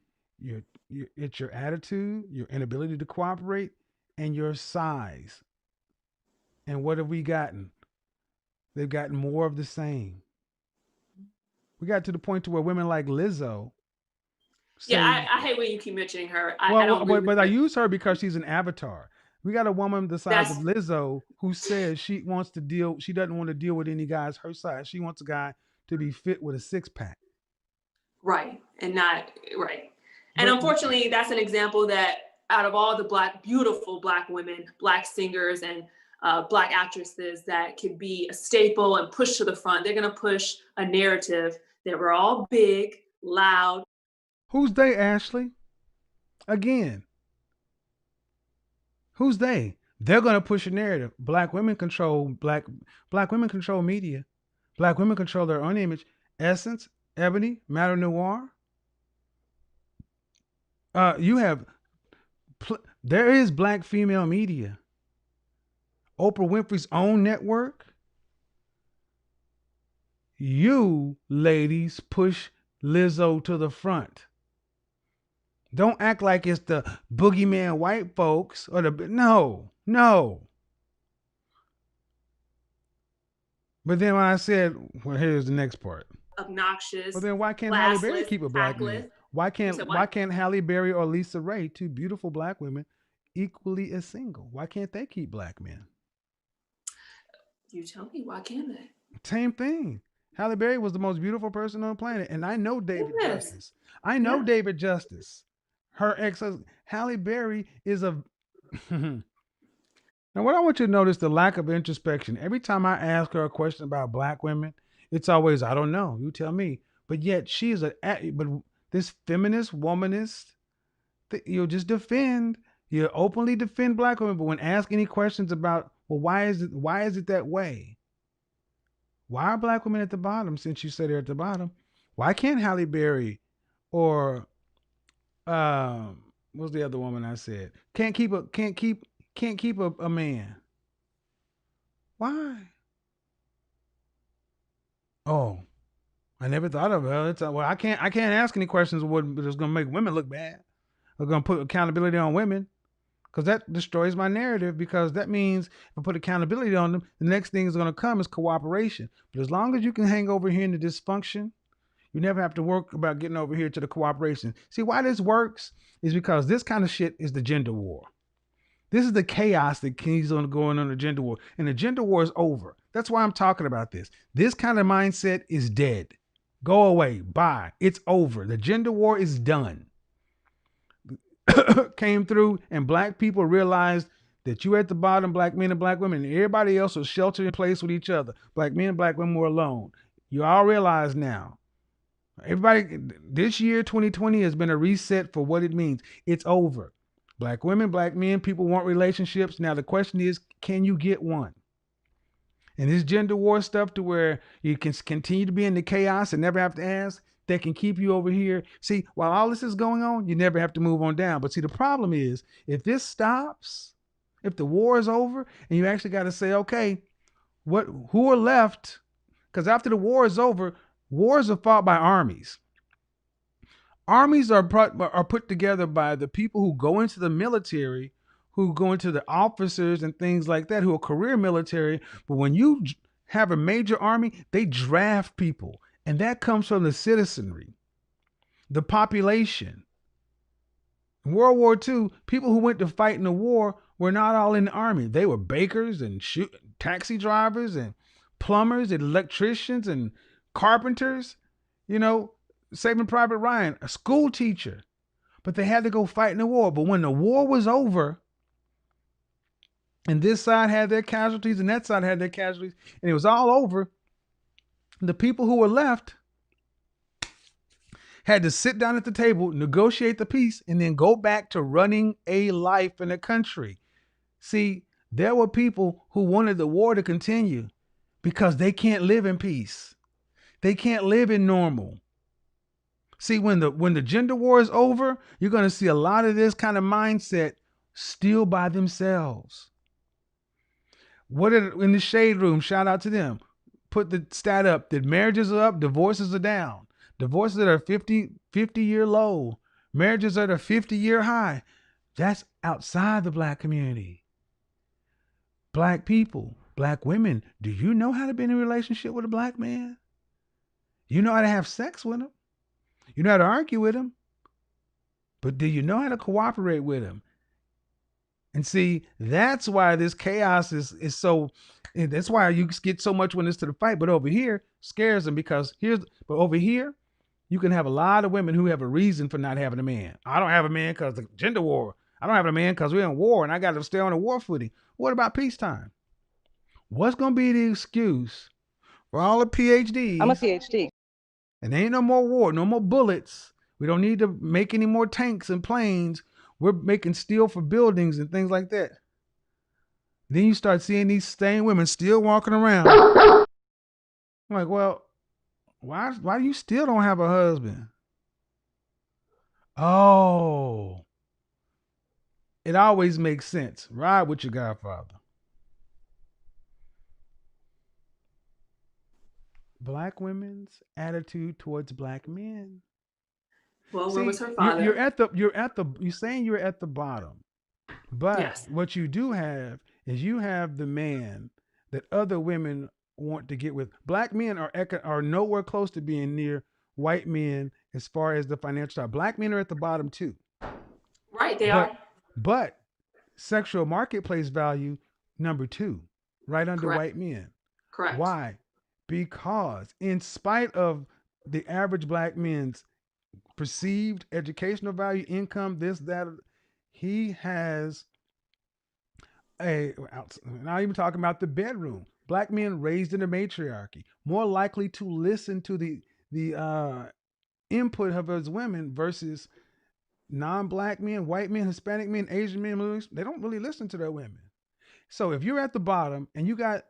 it's your attitude, your inability to cooperate, and your size. And what have we gotten? They've gotten more of the same. We got to the point to where women like Lizzo. I hate when you keep mentioning her. I use her because she's an avatar. We got a woman the size of Lizzo who says she doesn't want to deal with any guys her size. She wants a guy to be fit with a six-pack. Right. And not right. And unfortunately, that's an example that out of all the beautiful black women, black singers, and black actresses that could be a staple and push to the front, they're going to push a narrative that we're all big, loud. Who's they, Ashley? Again. Who's they? They're going to push a narrative. Black women control media. Black women control their own image. Essence, Ebony, Matter Noir. There is black female media. Oprah Winfrey's own network. You ladies push Lizzo to the front. Don't act like it's the boogeyman white folks or no. But then when I said, well, here's the next part. Obnoxious. Well, then why can't Halle Berry keep a black man? Why can't Halle Berry or Lisa Ray, two beautiful black women, equally as single? Why can't they keep black men? You tell me, why can't they? Same thing. Halle Berry was the most beautiful person on the planet. And I know David Justice. David Justice. Her ex-husband. Halle Berry is a... Now, what I want you to notice, the lack of introspection. Every time I ask her a question about black women, it's always, I don't know. You tell me. But yet but this feminist, womanist, you'll just defend. You openly defend black women. But when asked any questions about, well, why is it that way? Why are black women at the bottom? Since you said they're at the bottom, why can't Halle Berry or what's the other woman I said can't keep a man? Why? Oh, I never thought of it. I can't ask any questions that's gonna make women look bad. Or gonna put accountability on women. Because that destroys my narrative, because that means if I put accountability on them, the next thing is going to come is cooperation. But as long as you can hang over here in the dysfunction, you never have to work about getting over here to the cooperation. See, why this works is because this kind of shit is the gender war. This is the chaos that keeps on going on the gender war. And the gender war is over. That's why I'm talking about this. This kind of mindset is dead. Go away. Bye. It's over. The gender war is done. Came through, and black people realized that you at the bottom, black men and black women, and everybody else was sheltered in place with each other. Black men and black women were alone. You all realize now. Everybody, this year, 2020, has been a reset for what it means. It's over. Black women, black men, people want relationships. Now the question is, can you get one? And this gender war stuff to where you can continue to be in the chaos and never have to ask, that can keep you over here. See, while all this is going on, you never have to move on down. But see, the problem is, if this stops, if the war is over, and you actually got to say, okay, who are left? Because after the war is over, wars are fought by armies. Armies are put together by the people who go into the military, who go into the officers and things like that, who are career military. But when you have a major army, they draft people. And that comes from the citizenry, the population. In World War II, people who went to fight in the war were not all in the army. They were bakers and taxi drivers and plumbers and electricians and carpenters, Saving Private Ryan, a school teacher. But they had to go fight in the war. But when the war was over, and this side had their casualties and that side had their casualties, and it was all over, the people who were left had to sit down at the table, negotiate the peace, and then go back to running a life in the country. See, there were people who wanted the war to continue because they can't live in peace. They can't live in normal. See, when the gender war is over, you're going to see a lot of this kind of mindset still by themselves. In the shade room, shout out to them. Put the stat up that marriages are up, divorces are down. Divorces that are 50-year low. Marriages that are 50-year high. That's outside the black community. Black people, black women, do you know how to be in a relationship with a black man? You know how to have sex with him. You know how to argue with him. But do you know how to cooperate with him? And see, that's why this chaos is so, that's why you get so much when it's to the fight. But over here, scares them because over here, you can have a lot of women who have a reason for not having a man. I don't have a man because of the gender war. I don't have a man because we're in war and I got to stay on a war footing. What about peacetime? What's going to be the excuse for all the PhDs? I'm a PhD. And there ain't no more war, no more bullets. We don't need to make any more tanks and planes. We're making steel for buildings and things like that. Then you start seeing these same women still walking around. I'm like, well, why do you still don't have a husband? Oh, it always makes sense. Ride with your Godfather. Black women's attitude towards black men. Well, See, where was her father? You're saying you're at the bottom, but Yes. what you do have is you have the man that other women want to get with. Black men are nowhere close to being near white men as far as the financial side. Black men are at the bottom too. Right, they are. But sexual marketplace value number 2, right under Correct. white men. Correct. Why? Because in spite of the average black man's perceived educational value, income, this, that, he has not even talking about the bedroom. Black men raised in a matriarchy, more likely to listen to the input of his women versus non-black men, white men, Hispanic men, Asian men. They don't really listen to their women. So if you're at the bottom and you got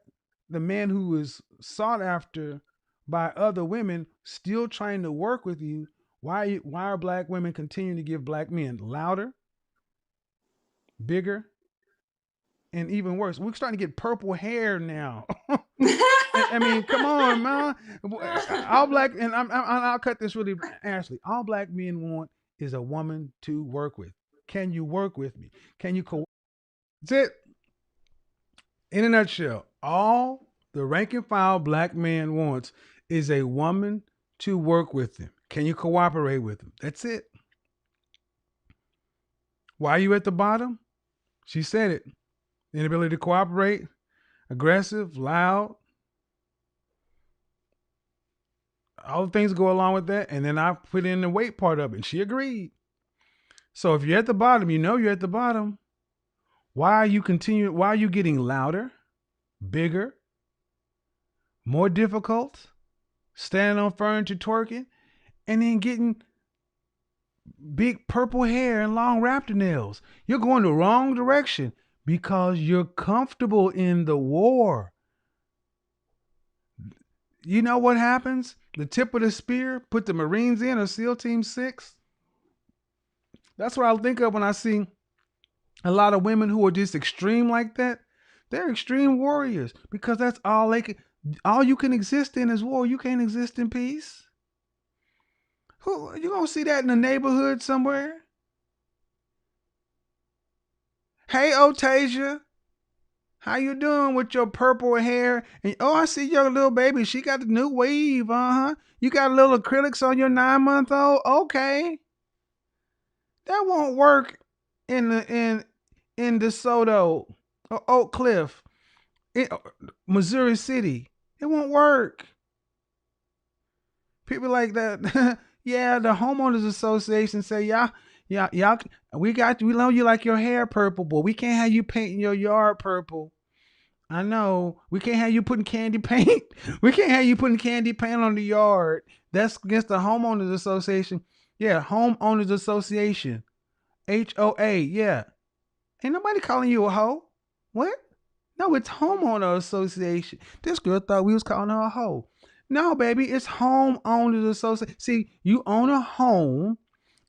the man who is sought after by other women still trying to work with you, why are black women continuing to give black men louder, bigger, and even worse? We're starting to get purple hair now. I mean, come on, man. All black, and I'll cut this really, Ashley. All black men want is a woman to work with. Can you work with me? Can you That's it. In a nutshell, all the rank and file black man wants is a woman to work with him. Can you cooperate with him? That's it. Why are you at the bottom? She said it. Inability to cooperate, aggressive, loud, all the things go along with that. And then I put in the weight part of it, and she agreed. So if you're at the bottom, you know you're at the bottom. Why are you getting louder, bigger, more difficult, standing on furniture twerking, and then getting big purple hair and long raptor nails? You're going the wrong direction because you're comfortable in the war. You know what happens? The tip of the spear, put the Marines in, or SEAL Team 6. That's what I think of when I see a lot of women who are just extreme like that. They're extreme warriors because that's all you can exist in is war. You can't exist in peace. You gonna see that in the neighborhood somewhere? Hey, Otasia, how you doing with your purple hair? And I see your little baby. She got the new weave. You got little acrylics on your 9-month-old. Okay, that won't work in DeSoto or Oak Cliff, Missouri City. It won't work. People like that. Yeah, the homeowners association say, y'all, we know you like your hair purple, but we can't have you painting your yard purple. I know. We can't have you putting candy paint. We can't have you putting candy paint on the yard. That's against the homeowners association. Yeah, homeowners association. HOA, yeah. Ain't nobody calling you a hoe. What? No, it's homeowner association. This girl thought we was calling her a hoe. No, baby, it's homeowners association. See, you own a home,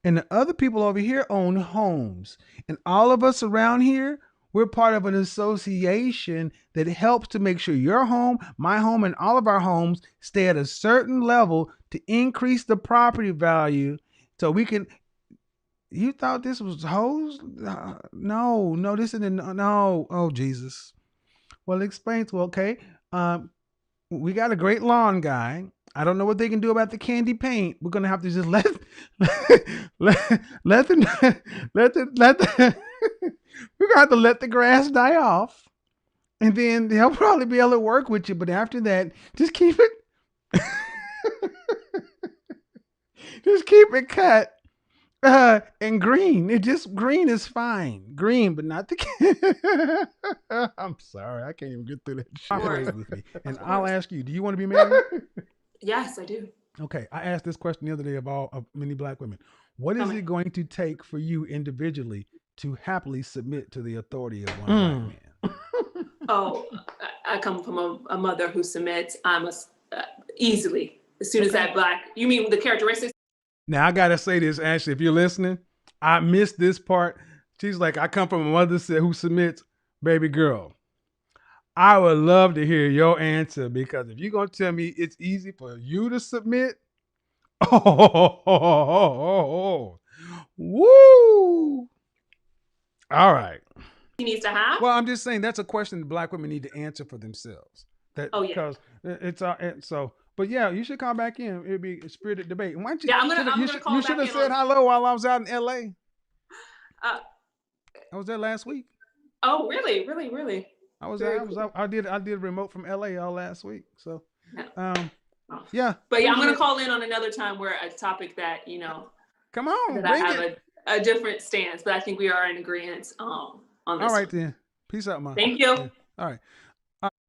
and the other people over here own homes. And all of us around here, we're part of an association that helps to make sure your home, my home, and all of our homes stay at a certain level to increase the property value so we can... You thought this was hoes? No, this isn't. No. Oh, Jesus. Well, explain to, okay. We got a great lawn guy. I don't know what they can do about the candy paint. We're going to have to just let we're going to have to let the grass die off. And then they'll probably be able to work with you. But after that, just keep it, just keep it cut. And green. Green is fine. Green, but not the... I'm sorry. I can't even get through that shit with me. And I'll ask you, do you want to be married? Yes, I do. Okay. I asked this question the other day of many black women. What is it going to take for you individually to happily submit to the authority of one black man? Oh, I come from a mother who submits. I'm easily, as soon as that black... You mean the characteristics? Now, I got to say this, Ashley, if you're listening, I missed this part. She's like, I come from a mother who submits. Baby girl, I would love to hear your answer, because if you're going to tell me it's easy for you to submit, woo. All right. He needs to have? Well, I'm just saying that's a question that black women need to answer for themselves. Because it's so... But yeah, you should call back in. It'd be a spirited debate. Why don't you? Yeah, I'm gonna call you back should have in said hello while I was out in LA. I was there last week. Oh, really? I was there. I did remote from LA all last week. So, yeah. But yeah, I'm gonna call in on another time where a topic that come on, that I have a different stance, but I think we are in agreement on this. All right then. Peace out, man. Thank you. Yeah. All right.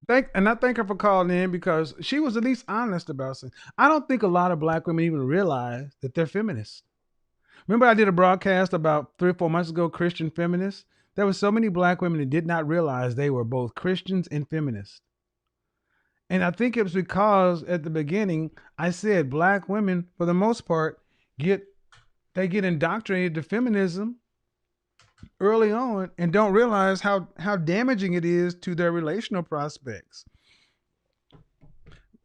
I thank her for calling in, because she was at least honest about it. I don't think a lot of black women even realize that they're feminists. Remember, I did a broadcast about 3 or 4 months ago, Christian feminists. There were so many black women that did not realize they were both Christians and feminists. And I think it was because at the beginning, I said black women, for the most part, get indoctrinated to feminism early on and don't realize how damaging it is to their relational prospects.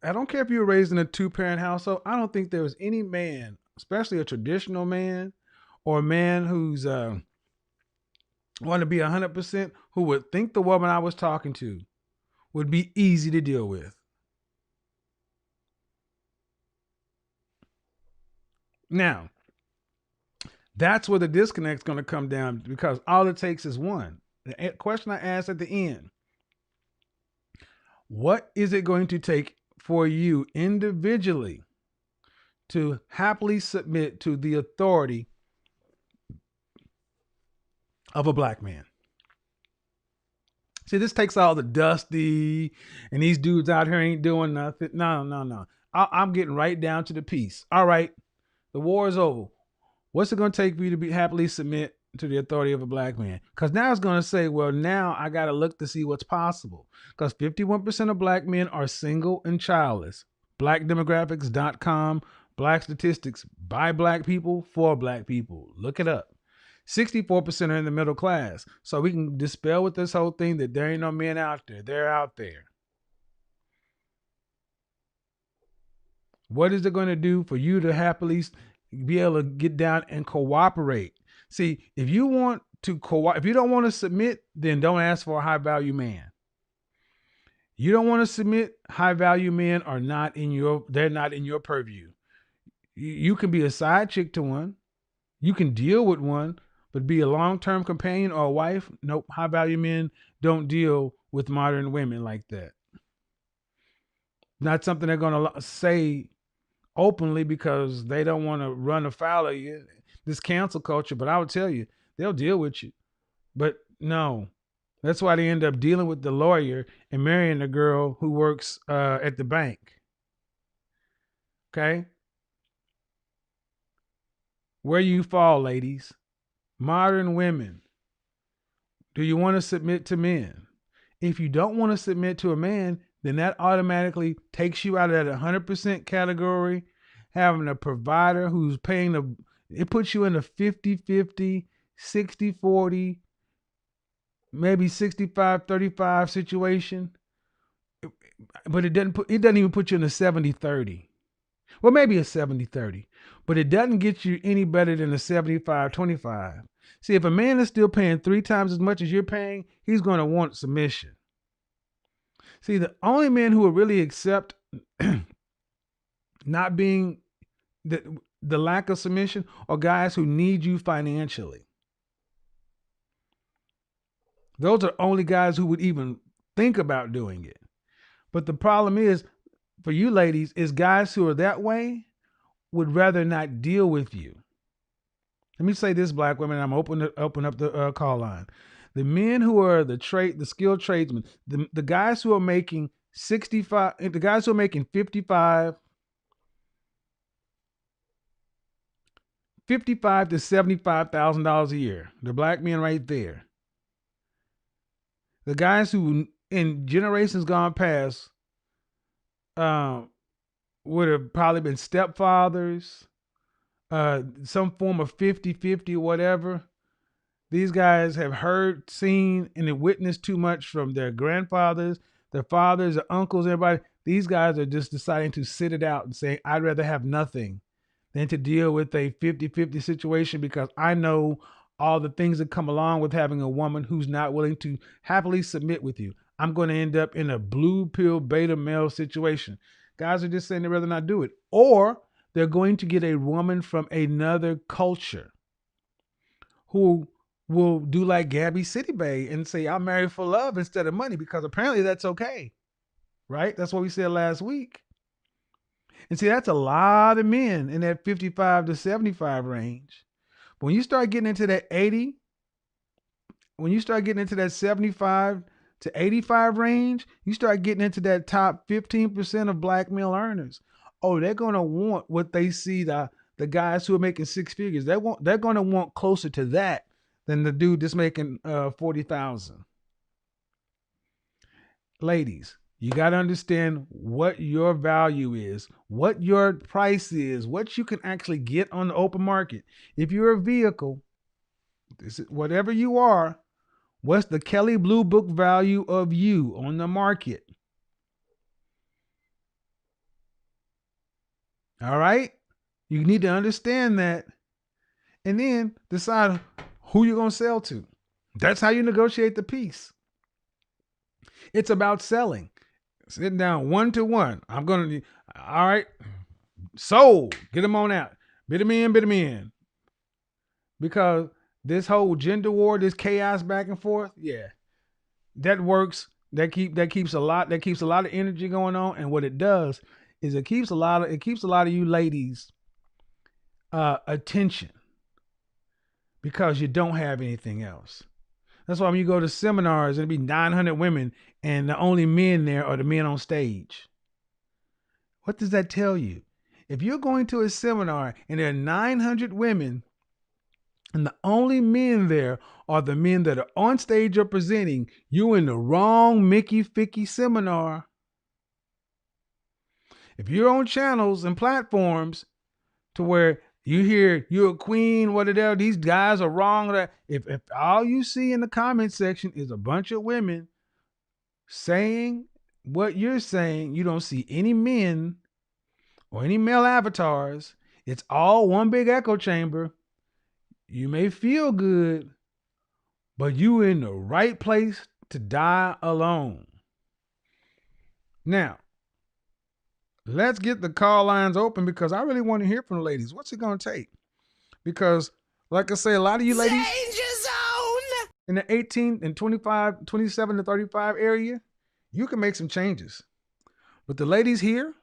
I don't care if you were raised in a 2-parent household. I don't think there was any man, especially a traditional man or a man who's want to be 100%, who would think the woman I was talking to would be easy to deal with. Now, that's where the disconnect's going to come down, because all it takes is one. The question I asked at the end: what is it going to take for you individually to happily submit to the authority of a black man. See, this takes all the dusty and these dudes out here ain't doing nothing. No. I'm getting right down to the piece. All right, the war is over. What's it going to take for you to be happily submit to the authority of a black man? Because now it's going to say, well, now I got to look to see what's possible. Because 51% of black men are single and childless. Blackdemographics.com, black statistics by black people for black people. Look it up. 64% are in the middle class. So we can dispel with this whole thing that there ain't no men out there. They're out there. What is it going to do for you to happily be able to get down and cooperate? See, if you want to if you don't want to submit, then don't ask for a high value man. You don't want to submit, high value men are they're not in your purview. You can be a side chick to one. You can deal with one, but be a long-term companion or a wife. Nope. High value men don't deal with modern women like that. Not something they're going to say openly because they don't want to run afoul of you, this cancel culture. But I would tell you, they'll deal with you. But no, that's why they end up dealing with the lawyer and marrying the girl who works at the bank. Okay? Where you fall, ladies. Modern women. Do you want to submit to men? If you don't want to submit to a man, then that automatically takes you out of that 100% category. Having a provider who's paying it puts you in a 50-50, 60-40, maybe 65-35 situation. But it doesn't even put you in a 70-30. Well, maybe a 70-30, but it doesn't get you any better than a 75-25. See, if a man is still paying 3 times as much as you're paying, he's going to want submission. See, the only men who will really accept not being the lack of submission are guys who need you financially. Those are only guys who would even think about doing it. But the problem is, for you ladies, is guys who are that way would rather not deal with you. Let me say this, black women, I'm open up the call line. The men who are the skilled tradesmen, the guys who are making 65, the guys who are making 55 to $75,000 a year, the black men right there. The guys who in generations gone past would have probably been stepfathers, some form of 50-50 or whatever. These guys have heard, seen, and have witnessed too much from their grandfathers, their fathers, their uncles, everybody. These guys are just deciding to sit it out and say, I'd rather have nothing than to deal with a 50-50 situation because I know all the things that come along with having a woman who's not willing to happily submit with you. I'm going to end up in a blue pill beta male situation. Guys are just saying they'd rather not do it. Or they're going to get a woman from another culture who will do like Gabby City Bay and say, I'll marry for love instead of money, because apparently that's okay. Right? That's what we said last week. And see, that's a lot of men in that 55 to 75 range. But when you start getting into that 80, when you start getting into that 75 to 85 range, you start getting into that top 15% of black male earners. Oh, they're going to want what they see the guys who are making 6 figures. They're going to want closer to that than the dude that's making 40,000. Ladies, you got to understand what your value is, what your price is, what you can actually get on the open market. If you're a vehicle, whatever you are, what's the Kelly Blue Book value of you on the market? All right? You need to understand that and then decide who you're going to sell to. That's how you negotiate the peace. It's about selling. Sitting down 1-to-1. I'm going to, all right, sold. Get them on out. Bid them in. Because this whole gender war, this chaos back and forth, yeah, that works. That keeps a lot of energy going on. And what it does is it keeps a lot of you ladies attention because you don't have anything else. That's why when you go to seminars, it'll be 900 women and the only men there are the men on stage. What does that tell you? If you're going to a seminar and there are 900 women and the only men there are the men that are on stage or presenting, you're in the wrong Mickey Ficky seminar. If you're on channels and platforms to where you hear you're a queen, whatever, these guys are wrong. If all you see in the comment section is a bunch of women saying what you're saying, you don't see any men or any male avatars. It's all one big echo chamber. You may feel good, but you in the right place to die alone. Now, let's get the call lines open because I really want to hear from the ladies. What's it going to take? Because, like I say, a lot of you ladies in the 18 and 25, 27 to 35 area, you can make some changes. But the ladies here,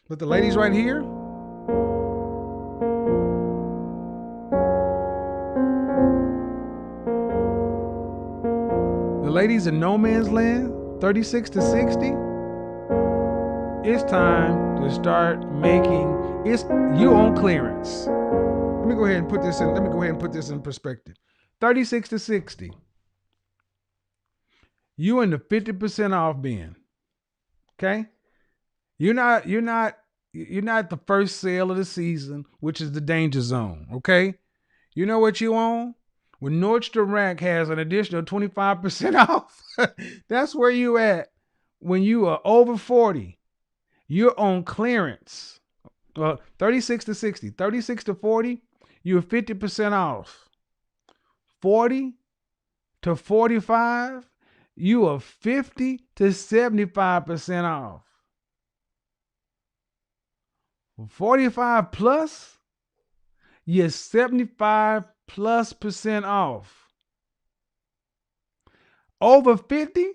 but the ladies right here, the ladies in no man's land, 36 to 60, it's time to start making, you on clearance. Let me go ahead and put this in perspective. 36 to 60. You in the 50% off bin. Okay? You're not the first sale of the season, which is the danger zone. Okay? You know what you own? When Nordstrom Rack has an additional 25% off, that's where you at. When you are over 40, you're on clearance. Well, 36 to 60, 36 to 40, you're 50% off. 40 to 45, you are 50 to 75% off. 45 plus, you're 75+% off. Over 50,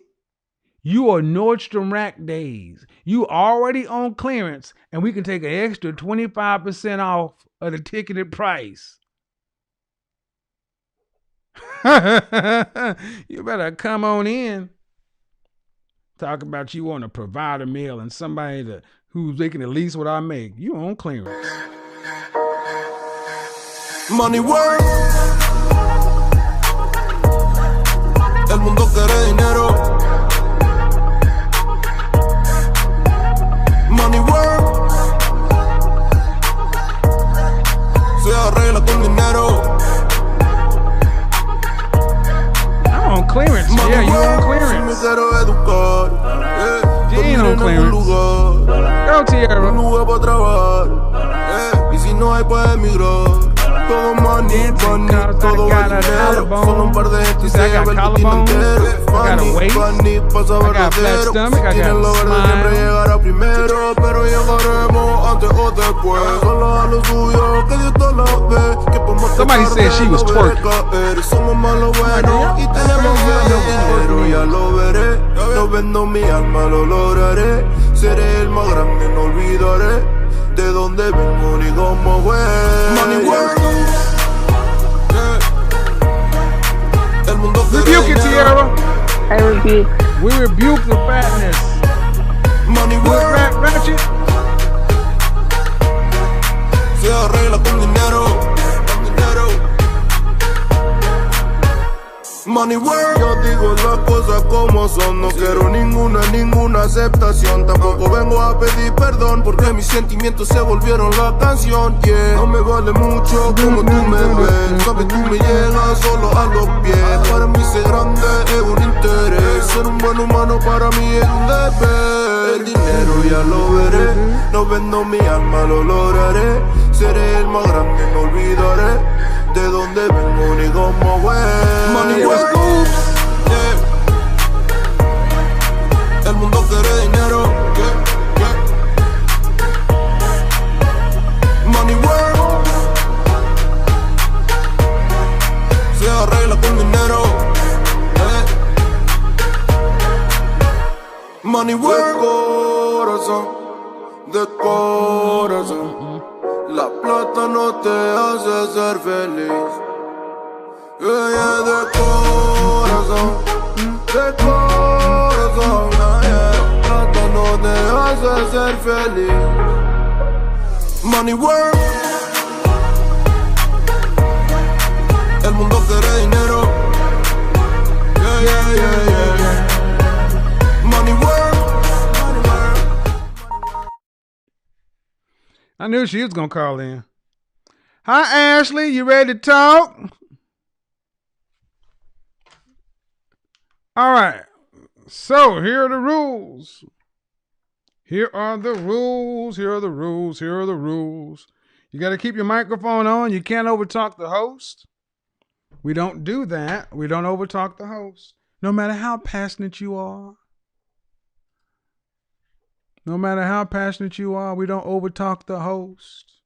you are Nordstrom Rack days. You already on clearance, and we can take an extra 25% off of the ticketed price. You better come on in. Talk about you want a provider meal and somebody who's making at least what I make. You on clearance. Money work. El mundo quiere dinero. Money work. Se arregla con dinero. I'm on clearance. Money Yeah, you on work. clearance. Si me quiero educar. She ain't on clearance. Go, Tierra. Un lugar para trabajar. Y si no hay, pues emigrar. Todo money, money, todo el dinero. Solo un par de gente y se lleva el botín entero. Funny, pasa verdadero. Si tienes lo verde siempre llegará primero. Pero llegaremos antes o después. Solo a lo suyo, que Dios te lo ve. Que por más Somebody said she was twerking. Somos malos buenos y tenemos dinero. Ya lo veré, no vendo mi alma, lo lograré. Seré el más grande, no olvidaré de dónde vengo ni cómo fue. Money work. El mundo Rebuke it, Tierra. I rebuke. We rebuke the fatness. Money work. Ratchet. Se arregla con dinero. Money work. Yo digo las cosas como son. No quiero ninguna aceptación. Tampoco vengo a pedir perdón porque mis sentimientos se volvieron la canción. Yeah. No me vale mucho como tú me ves. Sabes, tú me llegas solo a los pies. Para mí ser grande es un interés. Ser un buen humano para mí es un deber. El dinero ya lo veré. No vendo mi alma, lo lograré. Seré el más grande, no olvidaré de dónde vengo ni cómo fue. Money work. Yeah. El mundo quiere dinero. Yeah. Money work. Se arregla con dinero. Money work. De corazón. La plata no te hace ser feliz. De corazón. De corazón. La plata no te hace ser feliz. Money work. El mundo quiere dinero. Money work. I knew she was gonna call in. Hi, Ashley. You ready to talk? All right. So here are the rules. Here are the rules. Here are the rules. Here are the rules. You got to keep your microphone on. You can't overtalk the host. We don't do that. We don't overtalk the host. No matter how passionate you are. No matter how passionate you are, we don't overtalk the host.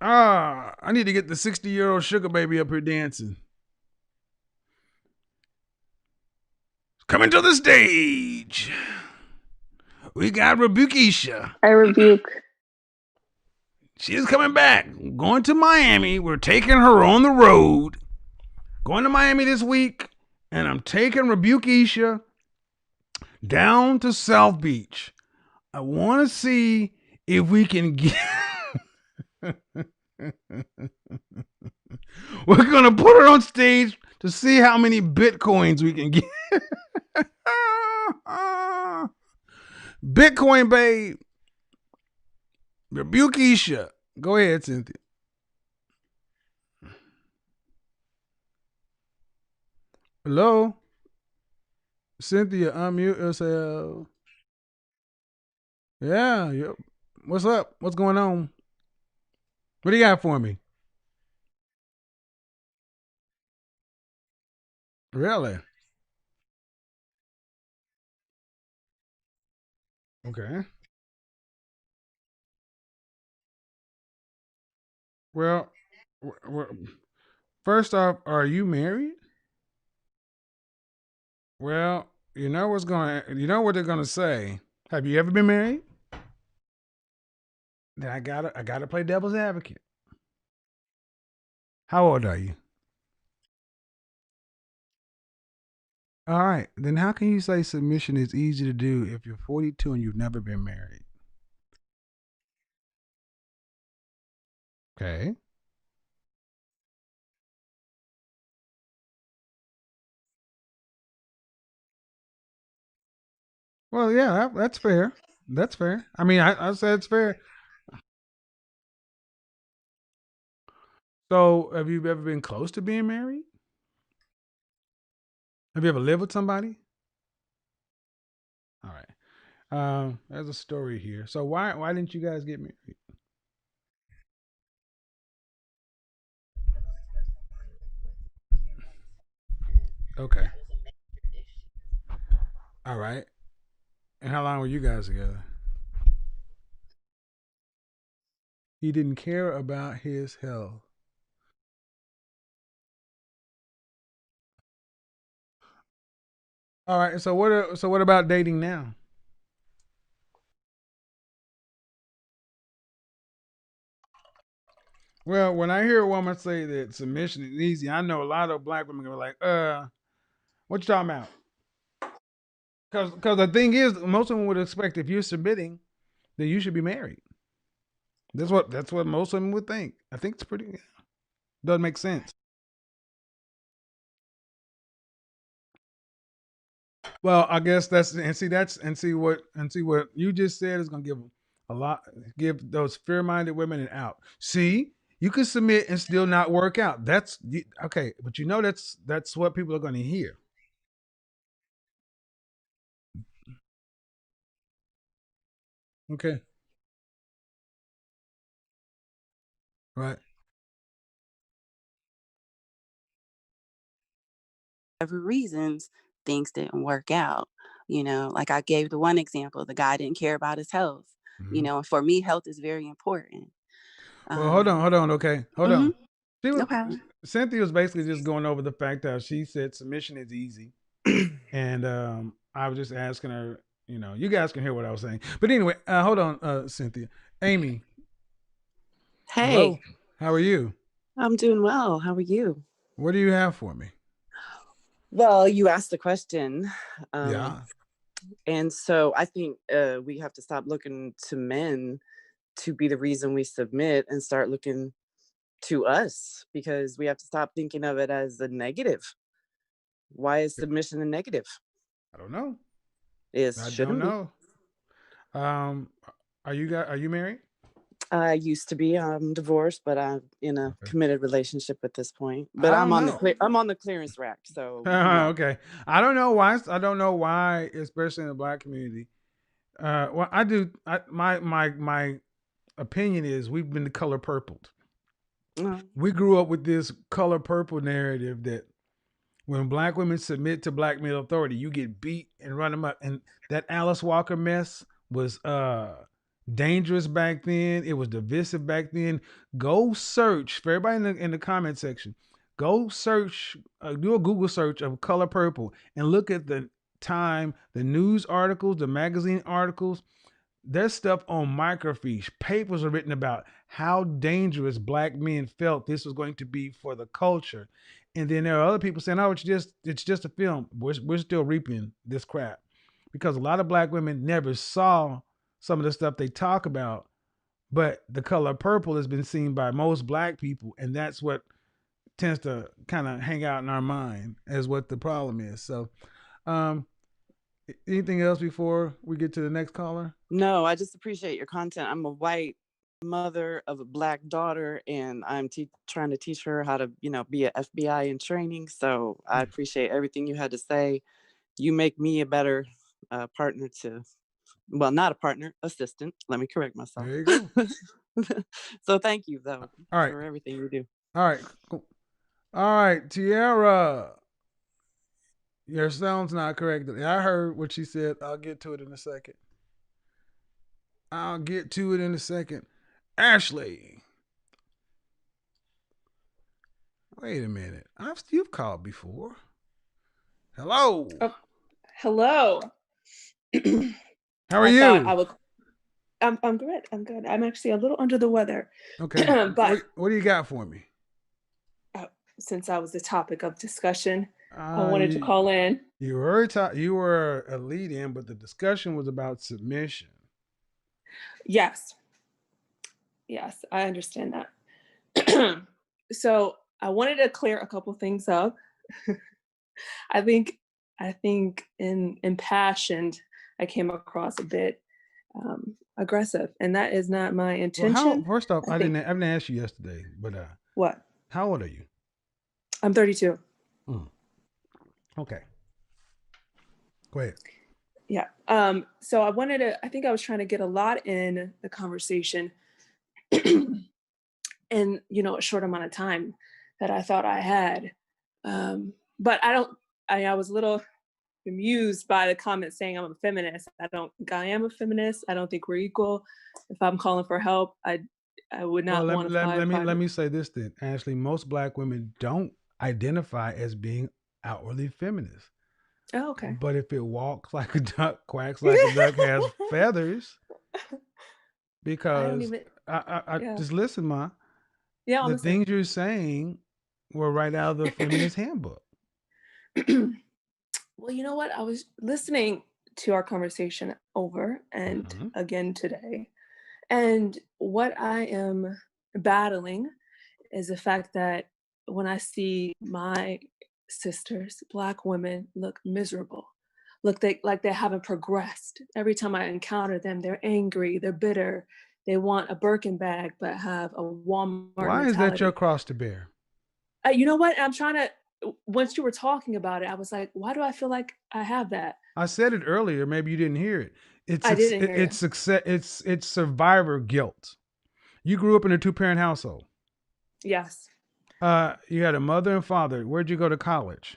I need to get the 60-year-old sugar baby up here dancing. Coming to the stage. We got Rebukisha. I rebuke. She's coming back. Going to Miami. We're taking her on the road. Going to Miami this week. And I'm taking Rebukisha down to South Beach. I want to see if we can get... We're going to put her on stage to see how many Bitcoins we can get. Bitcoin, babe. Rebukisha. Go ahead, Cynthia. Hello? Cynthia, unmute yourself. Yeah. Yep. What's up? What's going on? What do you got for me? Really? Okay. Well, first off, are you married? Well, you know what they're gonna say. Have you ever been married? Then I gotta play devil's advocate. How old are you? All right. Then how can you say submission is easy to do if you're 42 and you've never been married? Okay. Well, yeah, that's fair. That's fair. I mean, I said it's fair. So, have you ever been close to being married? Have you ever lived with somebody? All right. There's a story here. So why didn't you guys get married? Okay. All right. And how long were you guys together? He didn't care about his health. All right. So what about dating now? Well, when I hear a woman say that submission is easy, I know a lot of black women are like, what you talking about? Because the thing is, most women would expect if you're submitting, then you should be married. That's what most women would think. I think it's pretty doesn't make sense. Well, I guess see what you just said is gonna give those fair-minded women an out. See, you can submit and still not work out. That's okay, but that's what people are gonna hear. Okay, right. Whatever reasons, things didn't work out. Like I gave the one example, the guy didn't care about his health. Mhm. And for me, health is very important. Well, hold on. Okay, hold on. She was, No problem. Cynthia was basically just going over the fact that she said submission is easy, And I was just asking her, you guys can hear what I was saying. But anyway, hold on, Cynthia. Amy, hello. Hey, How are you? I'm doing well. How are you? What do you have for me? Well, you asked the question. Yeah. And so I think we have to stop looking to men to be the reason we submit and start looking to us, because we have to stop thinking of it as a negative. Why is submission a negative? I don't know. It I don't shouldn't be. know. Um, are you married? I used to be. I'm divorced, but I'm in a Okay. committed relationship at this point. But I I'm don't on know. I'm on the clearance rack. So no. Okay. I don't know why. I don't know why, especially in the black community. Well, I do. My opinion is we've been the color purpled. No. We grew up with this color purple narrative that when black women submit to black male authority, you get beat and run them up. And that Alice Walker mess was dangerous back then. It was divisive back then. Go search for everybody in the comment section. Go search, do a Google search of color purple and look at the time, the news articles, the magazine articles. There's stuff on microfiche. Papers are written about how dangerous black men felt this was going to be for the culture. And then there are other people saying, "Oh, it's just a film." We're still reaping this crap because a lot of black women never saw some of the stuff they talk about. But the color purple has been seen by most black people, and that's what tends to kind of hang out in our mind as what the problem is. So, um, anything else before we get to the next caller? No, I just appreciate your content. I'm a white mother of a black daughter, and I'm trying to teach her how to, be an FBI in training. So I appreciate everything you had to say. You make me a better partner well, not a partner, assistant. Let me correct myself. There you go. So thank you, though, All right. for everything you do. All right. Cool. All right, Tiara. Your sound's not correct. I heard what she said. I'll get to it in a second. Ashley. Wait a minute. You've called before. Hello. Oh, hello. How are I you? thought I would. I'm good. I'm good. I'm actually a little under the weather. Okay. But what do you got for me? since I was the topic of discussion, I wanted to call in. You were a lead in, but the discussion was about submission. Yes. Yes, I understand that. So I wanted to clear a couple things up. I think in impassioned, I came across a bit aggressive, and that is not my intention. First off, I think- didn't ask you yesterday, but What? how old are you? I'm 32. Okay. Go ahead. Yeah. So I think I was trying to get a lot in the conversation in, a short amount of time that I thought I had. But I was a little amused by the comment saying I'm a feminist. I don't think I am a feminist. I don't think we're equal. If I'm calling for help, I would not want to fight. Let me say this then. Ashley, most black women don't identify as being outwardly feminist. Oh, okay. But if it walks like a duck, quacks like a duck, has feathers, because I just listen, Ma. Yeah, the things you're saying were right out of the feminist handbook. Well, you know what? I was listening to our conversation over and again today. And what I am battling is the fact that when I see my sisters, Black women, look miserable, like they haven't progressed. Every time I encounter them, they're angry, they're bitter, they want a Birkin bag but have a Walmart Why is that your cross to bear? You know what? I'm trying to. Once you were talking about it, I was like, why do I feel like I have that? I said it earlier. Maybe you didn't hear it. I didn't hear it's success. It's survivor guilt. You grew up in a 2-parent household. Yes. You had a mother and father. Where'd you go to college?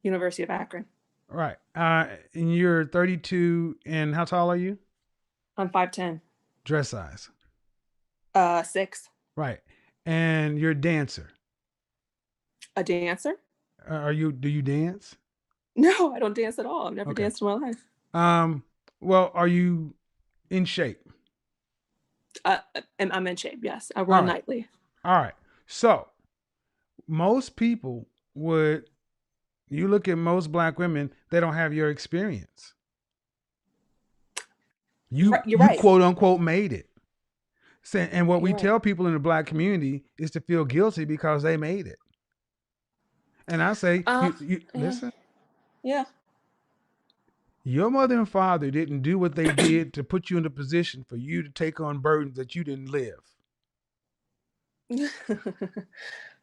University of Akron. Right. And you're 32. And how tall are you? I'm 5'10". Dress size? 6. Right. And you're a dancer. A dancer? Do you dance? No, I don't dance at all. I've never Okay. danced in my life. Well, are you in shape? I'm in shape, yes. I run right. nightly. All right. So most people would, you look at most black women, they don't have your experience. You're You right. quote unquote made it. And what we You're right. tell people in the black community is to feel guilty because they made it. And I say, you Yeah. listen, Yeah. your mother and father didn't do what they did to put you in a position for you to take on burdens that you didn't live.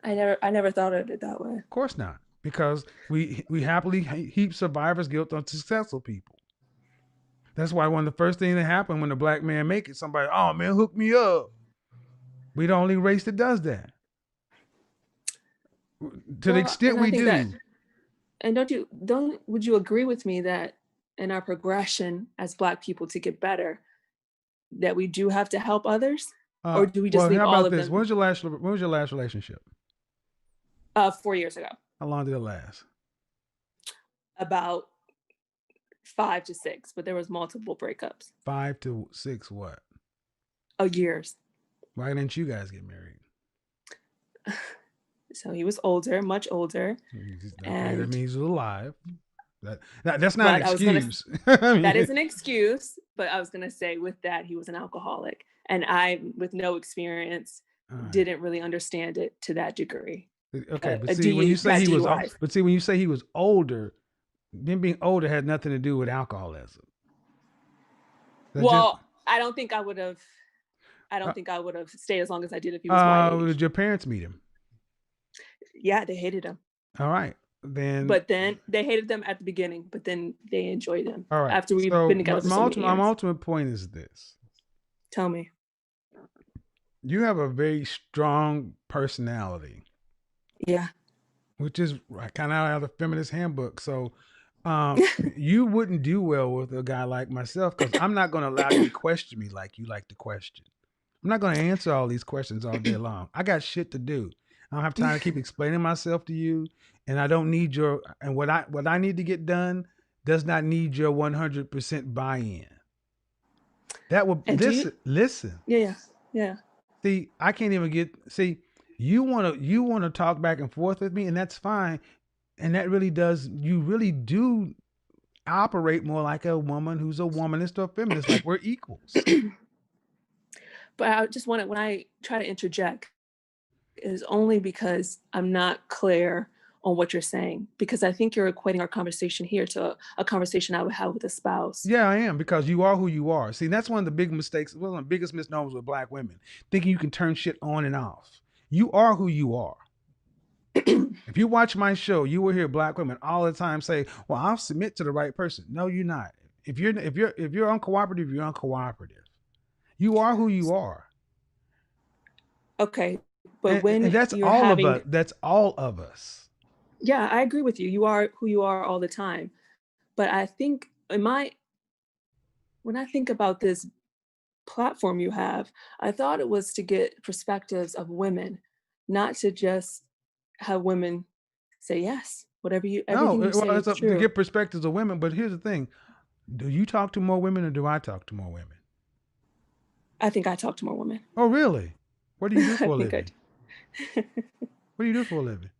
I never thought of it that way. Of course not, because we happily heap survivor's guilt on successful people. That's why one of the first things that happen when a black man make it, somebody, oh man, hook me up. We the only race that does that. To the extent we do. And would you agree with me that in our progression as black people to get better, that we do have to help others? Or do we just leave how all about of this? them? When was your last relationship? 4 years ago. How long did it last? About 5 to 6, but there was multiple breakups. 5 to 6 what? Years. Why didn't you guys get married? So he was older, much older. Okay, that means he was alive. That's not an excuse. That is an excuse, but I was gonna say with that he was an alcoholic, and I, with no experience, didn't really understand it to that degree. Okay, but see, when you say he was older, then being older had nothing to do with alcoholism. I don't think I would have. I don't think I would have stayed as long as I did if he was my age. Did your parents meet him? Yeah, they hated him. All right, then. But then they hated them at the beginning, but then they enjoyed them. All right. After we've been together for so many years. My ultimate point is this. Tell me. You have a very strong personality. Yeah. Which is kind of out of the feminist handbook. So you wouldn't do well with a guy like myself because I'm not going to allow you to question me like you like to question. I'm not going to answer all these questions all day long. I got shit to do. I don't have time to keep explaining myself to you, and I don't need your. And what I need to get done does not need your 100% buy-in. That would listen. Yeah. See, I can't even get. See, you want to talk back and forth with me, and that's fine. And that really does. You really do operate more like a woman who's a womanist or a feminist, like we're equals. But I just want to, when I try to interject, is only because I'm not clear on what you're saying, because I think you're equating our conversation here to a conversation I would have with a spouse. Yeah, I am, because you are who you are. See, that's one of the big mistakes, one of the biggest misnomers with black women, thinking you can turn shit on and off. You are who you are. If you watch my show, you will hear black women all the time say, well, I'll submit to the right person. No, you're not. If you're uncooperative, you're uncooperative. You are who you are. Okay. But when that's all of us. That's all of us. Yeah, I agree with you. You are who you are all the time. But I think when I think about this platform you have, I thought it was to get perspectives of women, not to just have women say yes, everything you say is true. To get perspectives of women. But here's the thing: do you talk to more women, or do I talk to more women? I think I talk to more women. Oh, really? What do you do for a living? What do you do for a living?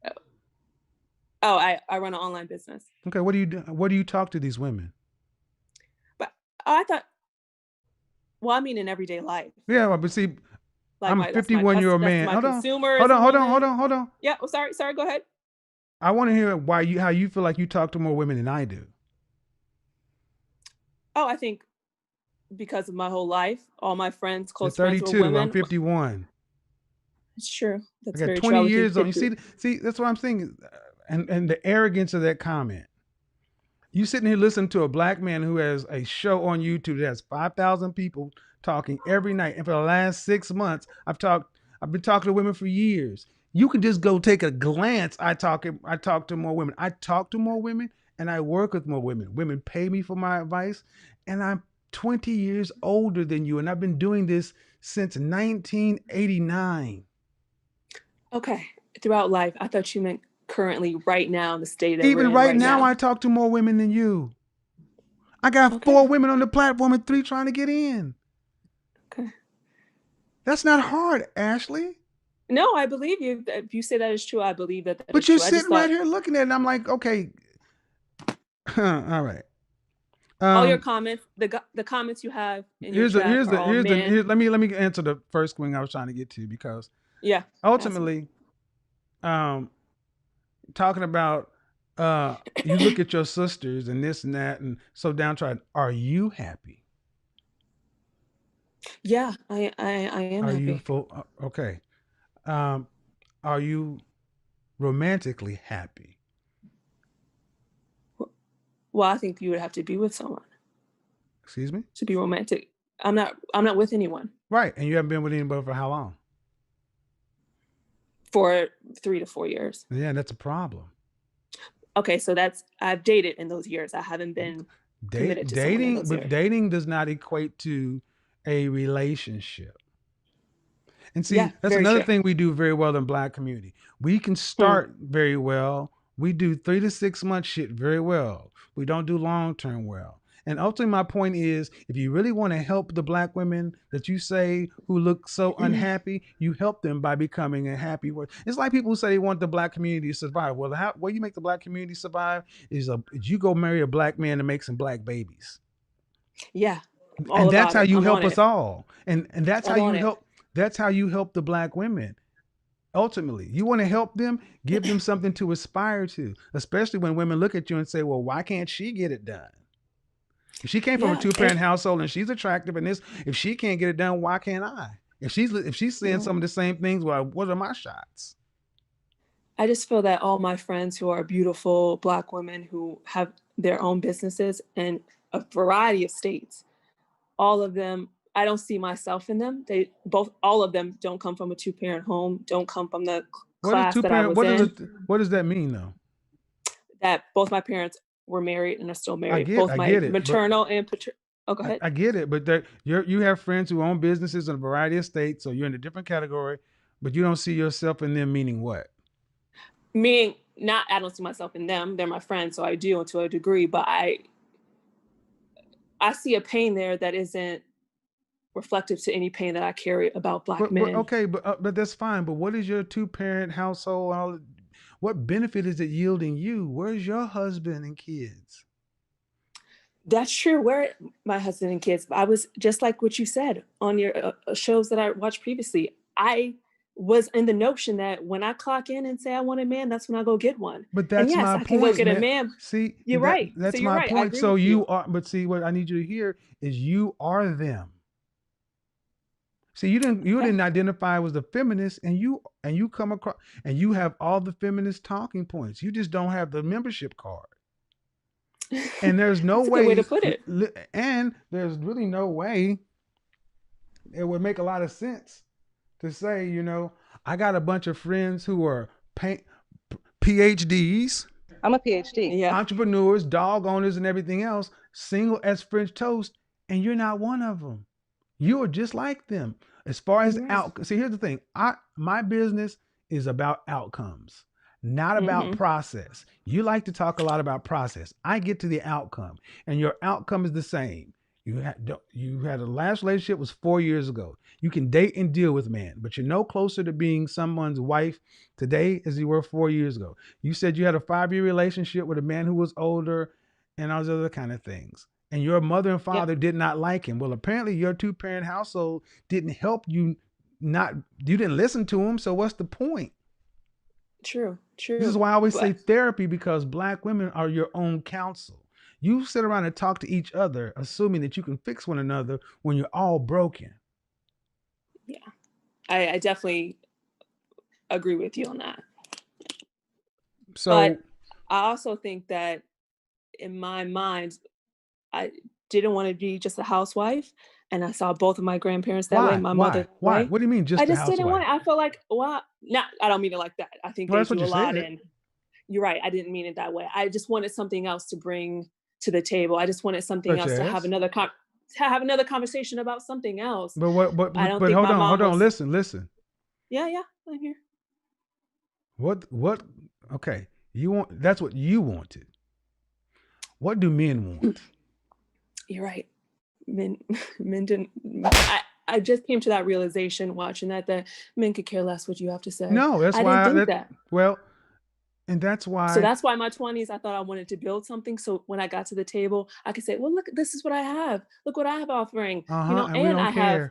Oh, I run an online business. Okay, what do you do? What do you talk to these women? But I thought, well, I mean in everyday life. Yeah, but see, like I'm a 51-year-old man. Hold on. Yeah, well, sorry, go ahead. I want to hear how you feel like you talk to more women than I do. Oh, I think because of my whole life, all my friends, close You're 32, friends were women. I'm 51. It's true. That's I got 20 years on. You see, that's what I'm saying. And the arrogance of that comment. You sitting here listening to a black man who has a show on YouTube that has 5,000 people talking every night. And for the last 6 months, I've been talking to women for years. You can just go take a glance. I talk to more women. I talk to more women, and I work with more women. Women pay me for my advice, and I'm 20 years older than you, and I've been doing this since 1989. Okay. Throughout life, I thought you meant currently right now in the state that Even we're in right now, now. I talk to more women than you. I got 4 women on the platform and 3 trying to get in. Okay. That's not hard, Ashley. No, I believe you. If you say that is true, I believe that But is you're true. I just sitting right thought here looking at it, and I'm like, okay, all right. all your comments, the comments you have in your chat are all men. Let me answer the first thing I was trying to get to, because Yeah. ultimately, talking about you look at your sisters and this and that and so downtrodden. Are you happy? Yeah, I am Are happy. you full? Okay. Are you romantically happy? Well, I think you would have to be with someone Excuse me? to be romantic. I'm not with anyone Right. And you haven't been with anybody for how long? for 3 to 4 years. Yeah, that's a problem. Okay, so I've dated in those years. I haven't been committed to someone in those years. Dating does not equate to a relationship. And see, Yeah, that's very another true. thing we do very well in the Black community. We can start very well. We do 3 to 6 month shit very well. We don't do long-term well. And ultimately, my point is, if you really want to help the Black women that you say who look so unhappy, you help them by becoming a happy word. It's like people who say they want the Black community to survive. Well, how you make the Black community survive is you go marry a Black man and make some Black babies. Yeah. And that's how you I'm help on us it. all. And that's how I'm you on it. help. That's how you help the Black women. Ultimately, you want to help them, give them something to aspire to, especially when women look at you and say, well, why can't she get it done? If she came from a Yeah, 2-parent household and she's attractive and this, if she can't get it done, why can't I? If she's saying some of the same things, well, what are my shots? I just feel that all my friends who are beautiful Black women who have their own businesses in a variety of states, all of them, I don't see myself in them. All of them don't come from a 2-parent home, don't come from the class that I was in. What does that mean though? That both my parents were married and are still married. I Both my get it, maternal and paternal. Oh, go ahead. I get it, but you have friends who own businesses in a variety of states, so you're in a different category, but you don't see yourself in them, meaning what? Meaning, I don't see myself in them. They're my friends, so I do to a degree, but I see a pain there that isn't reflective to any pain that I carry about Black men. Okay, but that's fine. But what is your 2-parent household? What benefit is it yielding you? Where's your husband and kids? That's true. Where my husband and kids, I was just like what you said on your shows that I watched previously. I was in the notion that when I clock in and say I want a man, that's when I go get one. But that's and yes, my I point. can go get man. a man. See, you're right. That's so you're my right. point. I agree So with you are. But see, what I need you to hear is you are them. See, you didn't identify as the feminist, and you come across and you have all the feminist talking points. You just don't have the membership card. And there's no That's way, a good way to put it. And there's really no way it would make a lot of sense to say, I got a bunch of friends who are PhDs. I'm a PhD. Yeah. Entrepreneurs, dog owners, and everything else, single as French toast, and you're not one of them. You are just like them. As far as see, here's the thing. My business is about outcomes, not about process. You like to talk a lot about process. I get to the outcome, and your outcome is the same. You had a last relationship was 4 years ago. You can date and deal with man, but you're no closer to being someone's wife today as you were 4 years ago. You said you had a 5-year relationship with a man who was older and all those other kind of things. And your mother and father did not like him. Well, apparently your 2-parent household didn't help you. You didn't listen to him. So what's the point? True. This is why I always say therapy, because Black women are your own counsel. You sit around and talk to each other, assuming that you can fix one another when you're all broken. Yeah, I definitely agree with you on that. So, but I also think that in my mind, I didn't want to be just a housewife, and I saw both of my grandparents that way. My mother. Why? What do you mean just a housewife? I just didn't want it. I felt like, I don't mean it like that. I think they do a lot, and you're right. I didn't mean it that way. I just wanted something else to bring to the table. I just wanted something else to have another conversation about something else. But hold on. Listen. Yeah, I'm here. What Okay, that's what you wanted. What do men want? You're right. Men didn't. I just came to that realization watching that men could care less what you have to say. No, that's I why didn't think that. well, and that's why So that's why in my 20s, I thought I wanted to build something. So when I got to the table, I could say, well, look, this is what I have. Look what I have offering, and we and don't I have care.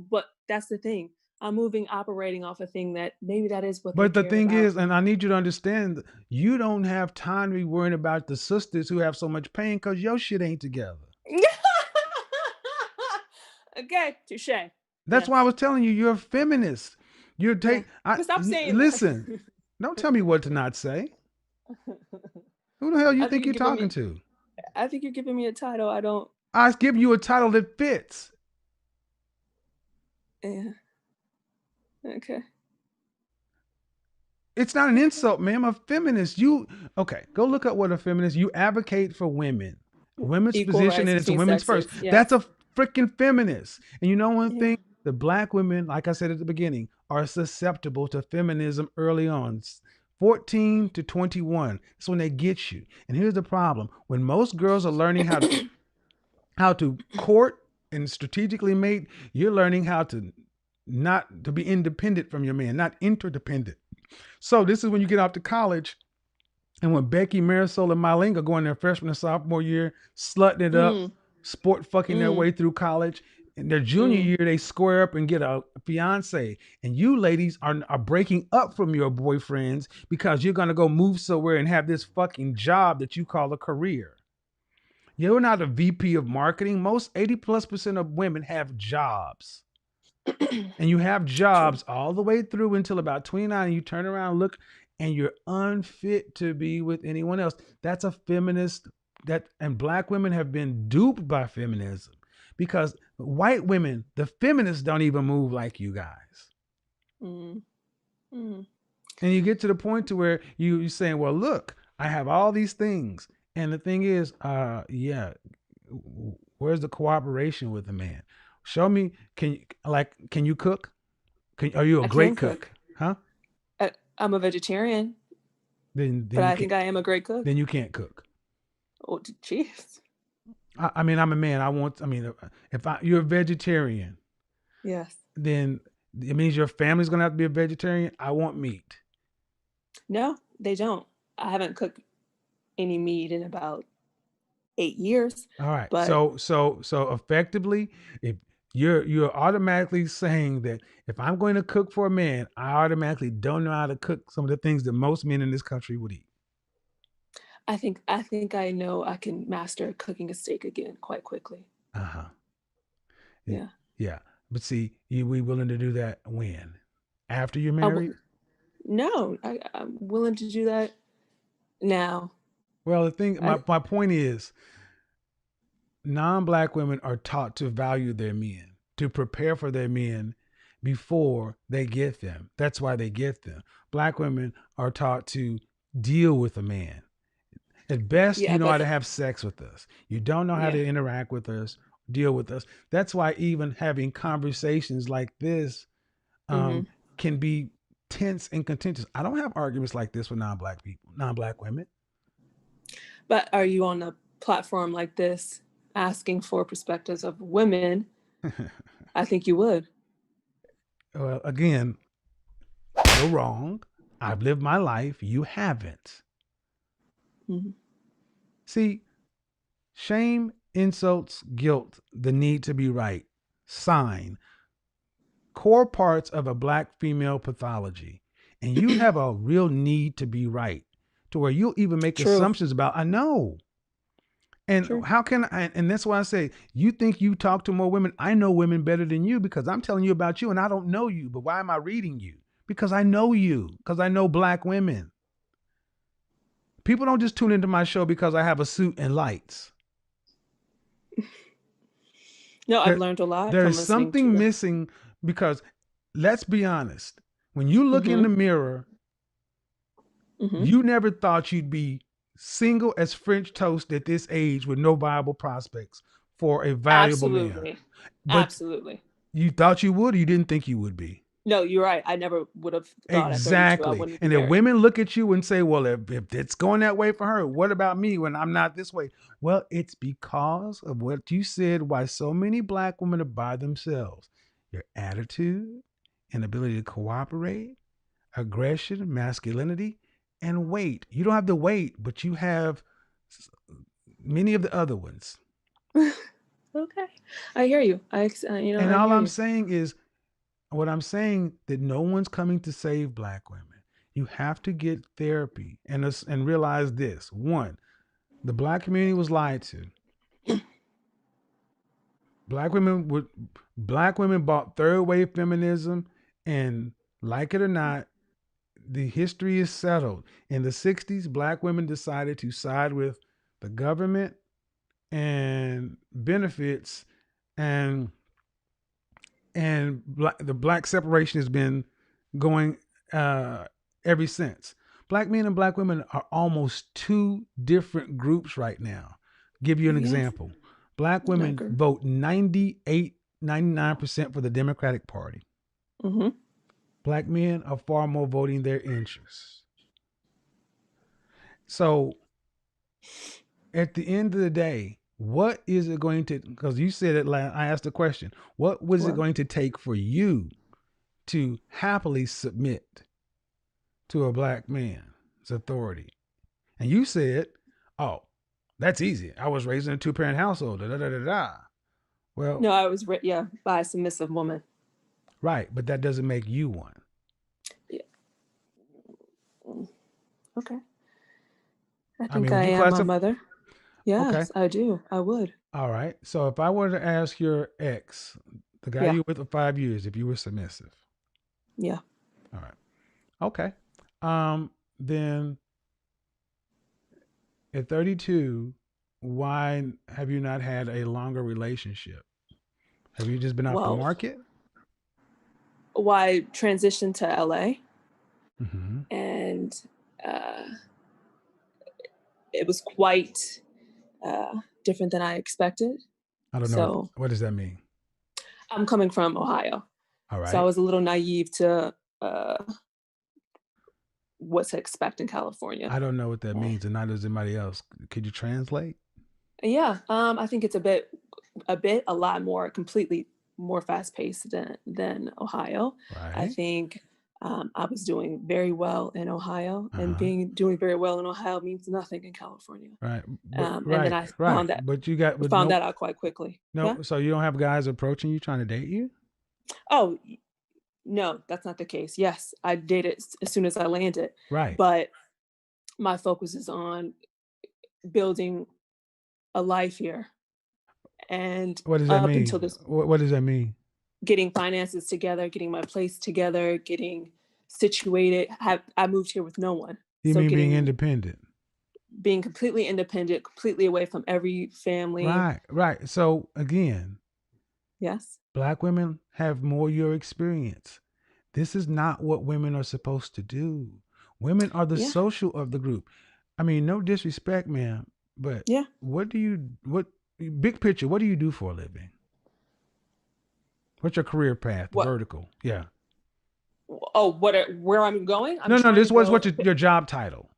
but that's the thing. I'm operating off a thing that maybe that is what they But the cared thing about. is, and I need you to understand, you don't have time to be worrying about the sisters who have so much pain because your shit ain't together. Okay, touche. That's why I was telling you, you're a feminist. You're Stop saying listen. that. Don't tell me what to not say. Who the hell you I think you're you're giving talking me. to? I think you're giving me a title. I don't. I give you a title that fits. Yeah. Okay. It's not an insult, ma'am. A feminist. Okay? Go look up what a feminist. You advocate for women, women's Equal position, rights and it's a between women's sexes. first. Yeah. That's a freaking feminist. And you know one Yeah. thing? The black women, like I said at the beginning, are susceptible to feminism early on. 14 to 21. That's when they get you. And here's the problem: when most girls are learning how to court and strategically mate, you're learning how to not to be independent from your man, not interdependent. So this is when you get off to college, and when Becky, Marisol, and Mylene are going their freshman and sophomore year, slutting it up, sport fucking their way through college. In their junior year, they square up and get a fiance. And you ladies are breaking up from your boyfriends because you're going to go move somewhere and have this fucking job that you call a career. You're not a VP of marketing. Most 80+% of women have jobs. And you have jobs all the way through until about 29, and you turn around, look, and you're unfit to be with anyone else. That's a feminist. And black women have been duped by feminism because white women, the feminists, don't even move like you guys. And you get to the point to where you're saying, well, look, I have all these things. And the thing is, where's the cooperation with the man? Show me, can you cook? Are you a great cook? Huh? I'm a vegetarian, but I think I am a great cook. Then you can't cook. Oh, jeez. I mean, I'm a man. If you're a vegetarian, Yes. then it means your family's going to have to be a vegetarian. I want meat. No, they don't. I haven't cooked any meat in about 8 years. All right. But So effectively, if you're automatically saying that if I'm going to cook for a man, I automatically don't know how to cook some of the things that most men in this country would eat. I think I know I can master cooking a steak again quite quickly. Uh-huh. Yeah. Yeah. But see, we willing to do that when? After you're married? No, I'm willing to do that now. Well, the thing, my point is, non-black women are taught to value their men, to prepare for their men before they get them. That's why they get them. Black women are taught to deal with a man. At best, you know how to have sex with us. You don't know how to interact with us, deal with us. That's why even having conversations like this can be tense and contentious. I don't have arguments like this with non-black people, non-black women. But are you on a platform like this asking for perspectives of women? I think you would. Well, again, you're wrong. I've lived my life. You haven't. See, shame, insults, guilt, the need to be right, sign, core parts of a black female pathology. And you have a real need to be right to where you'll even make assumptions about, I know. And how can I, and that's why I say, you think you talk to more women. I know women better than you because I'm telling you about you and I don't know you. But why am I reading you? Because I know you, because I know black women. People don't just tune into my show because I have a suit and lights. No, I've learned a lot. There's something missing because let's be honest. When you look in the mirror, you never thought you'd be single as French toast at this age with no viable prospects for a valuable man. Absolutely. You thought you would, or you didn't think you would be? No, you're right. I never would have thought at 32 I Exactly. wouldn't be And if married. women look at you and say, well, if it's going that way for her, what about me when I'm not this way? Well, it's because of what you said, why so many Black women are by themselves. Your attitude, inability to cooperate, aggression, masculinity, and weight. You don't have the weight, but you have many of the other ones. Okay, I hear you. And I all hear I'm you. saying is, what I'm saying that no one's coming to save Black women. You have to get therapy and realize this. One, the Black community was lied to. Black women bought third wave feminism, and like it or not, the history is settled. In the 60s, Black women decided to side with the government and benefits, and the Black separation has been going ever since. Black men and Black women are almost two different groups right now. Give you an Yes. example. Black women agree. vote 98, 99% for the Democratic Party. Mm-hmm. Black men are far more voting their interests. So at the end of the day, what is it going to, because you said it last, I asked the question, what was it going to take for you to happily submit to a Black man's authority? And you said, oh, that's easy. I was raised in a 2-parent household. Da, da, da, da, da. Well, No, I was by a submissive woman. right, but that doesn't make you one. Yeah. Okay. I I think mean, I would you am a classify? mother. Yes, Okay. I do. I would. All right. So if I were to ask your ex, the guy Yeah. you were with for 5 years, if you were submissive. Yeah. All right. Okay. Then at 32, why have you not had a longer relationship? Have you just been off the Well, market? why transition to LA, Mm-hmm. and it was quite different than I expected. I don't know. So What does that mean? I'm coming from Ohio. All right. So I was a little naive to what to expect in California. I don't know what that means, and neither does anybody else. Could you translate? Yeah, I think it's a lot more, completely more fast paced than Ohio. I Right. think I was doing very well in Ohio, and Uh-huh. doing very well in Ohio means nothing in California. Right. And then I Right. But you got, but found no, that out quite quickly. no. Yeah. So you don't have guys approaching you trying to date you? Oh, no, that's not the case. Yes, I dated as soon as I landed, Right. but my focus is on building a life here. And What does that up mean? until this, What does that mean? getting finances together, getting my place together, getting situated. I moved here with no one. You So mean being independent? being completely independent, completely away from every family. Right. Right. So again, Yes. Black women have more your experience. This is not what women are supposed to do. Women are the Yeah. social of the group. I mean, no disrespect, ma'am, but Yeah. what big picture, what do you do for a living? What's your career path? What? Vertical. Yeah. Oh, where I'm going? I'm No, trying this to was go. what's your job title?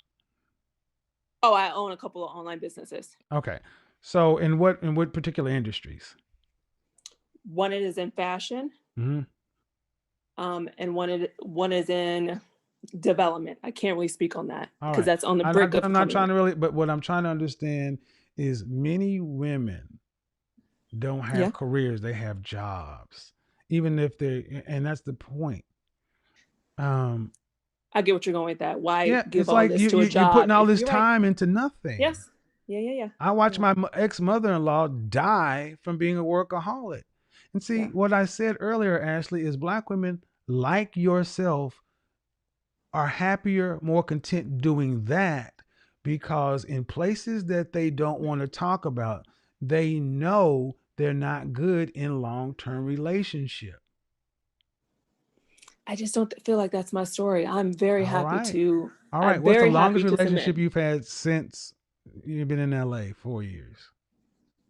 Oh, I own a couple of online businesses. Okay. So in what particular industries? One is in fashion, Mm-hmm. and one is in development. I can't really speak on that All because right. that's on the brink of I'm not coming. trying to really, but what I'm trying to understand is many women don't have Yeah. careers; they have jobs, even if and that's the point. I get what you're going with that. Why Yeah, give it's all like this to a you're job? putting all if this you're right. time into nothing. Yes. Yeah. I watched Yeah. my ex-mother-in-law die from being a workaholic. And see, Yeah. what I said earlier, Ashley, is Black women like yourself are happier, more content doing that because in places that they don't want to talk about, they know they're not good in long-term relationship. I just don't feel like that's my story. I'm very All happy right. to. All I'm right. What's the very happy longest to relationship submit. you've had since you've been in LA? 4 years.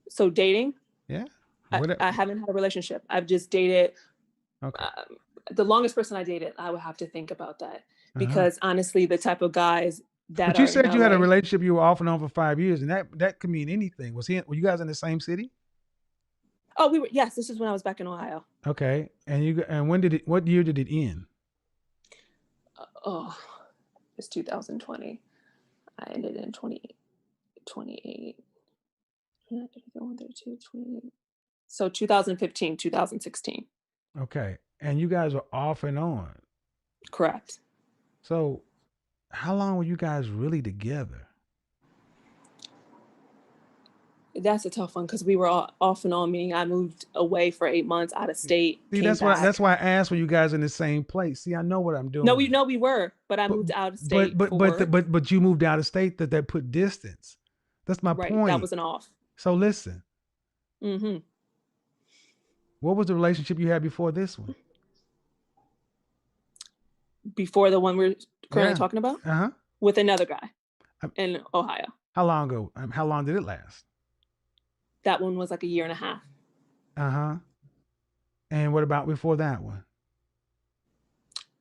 So dating, Yeah. I haven't had a relationship. I've just dated Okay. The longest person I dated, I would have to think about that Uh-huh. because honestly, the type of guys that But you are said in you had a LA. relationship you were off and on for 5 years, and that could mean anything. Were you guys in the same city? Oh, we were. Yes, this is when I was back in Ohio. Okay. And what year did it end? Oh, it's 2020. I ended in 28. Yeah, 31, 32, 28. So 2015, 2016. Okay. And you guys were off and on. Correct. So how long were you guys really together? That's a tough one because we were all off and on, meaning I moved away for 8 months out of state, See, came back. that's why I asked were you guys in the same place. See, I know what I'm doing. No, we were, but I moved out of state for work. But you moved out of state that put distance. That's my Right, point. that was an off. So listen, Mm-hmm. what was the relationship you had before this one? Before the one we're currently Yeah. talking about, Uh-huh. with another guy Um, in Ohio. How long ago? How long did it last? That one was like a year and a half. Uh-huh. And what about before that one?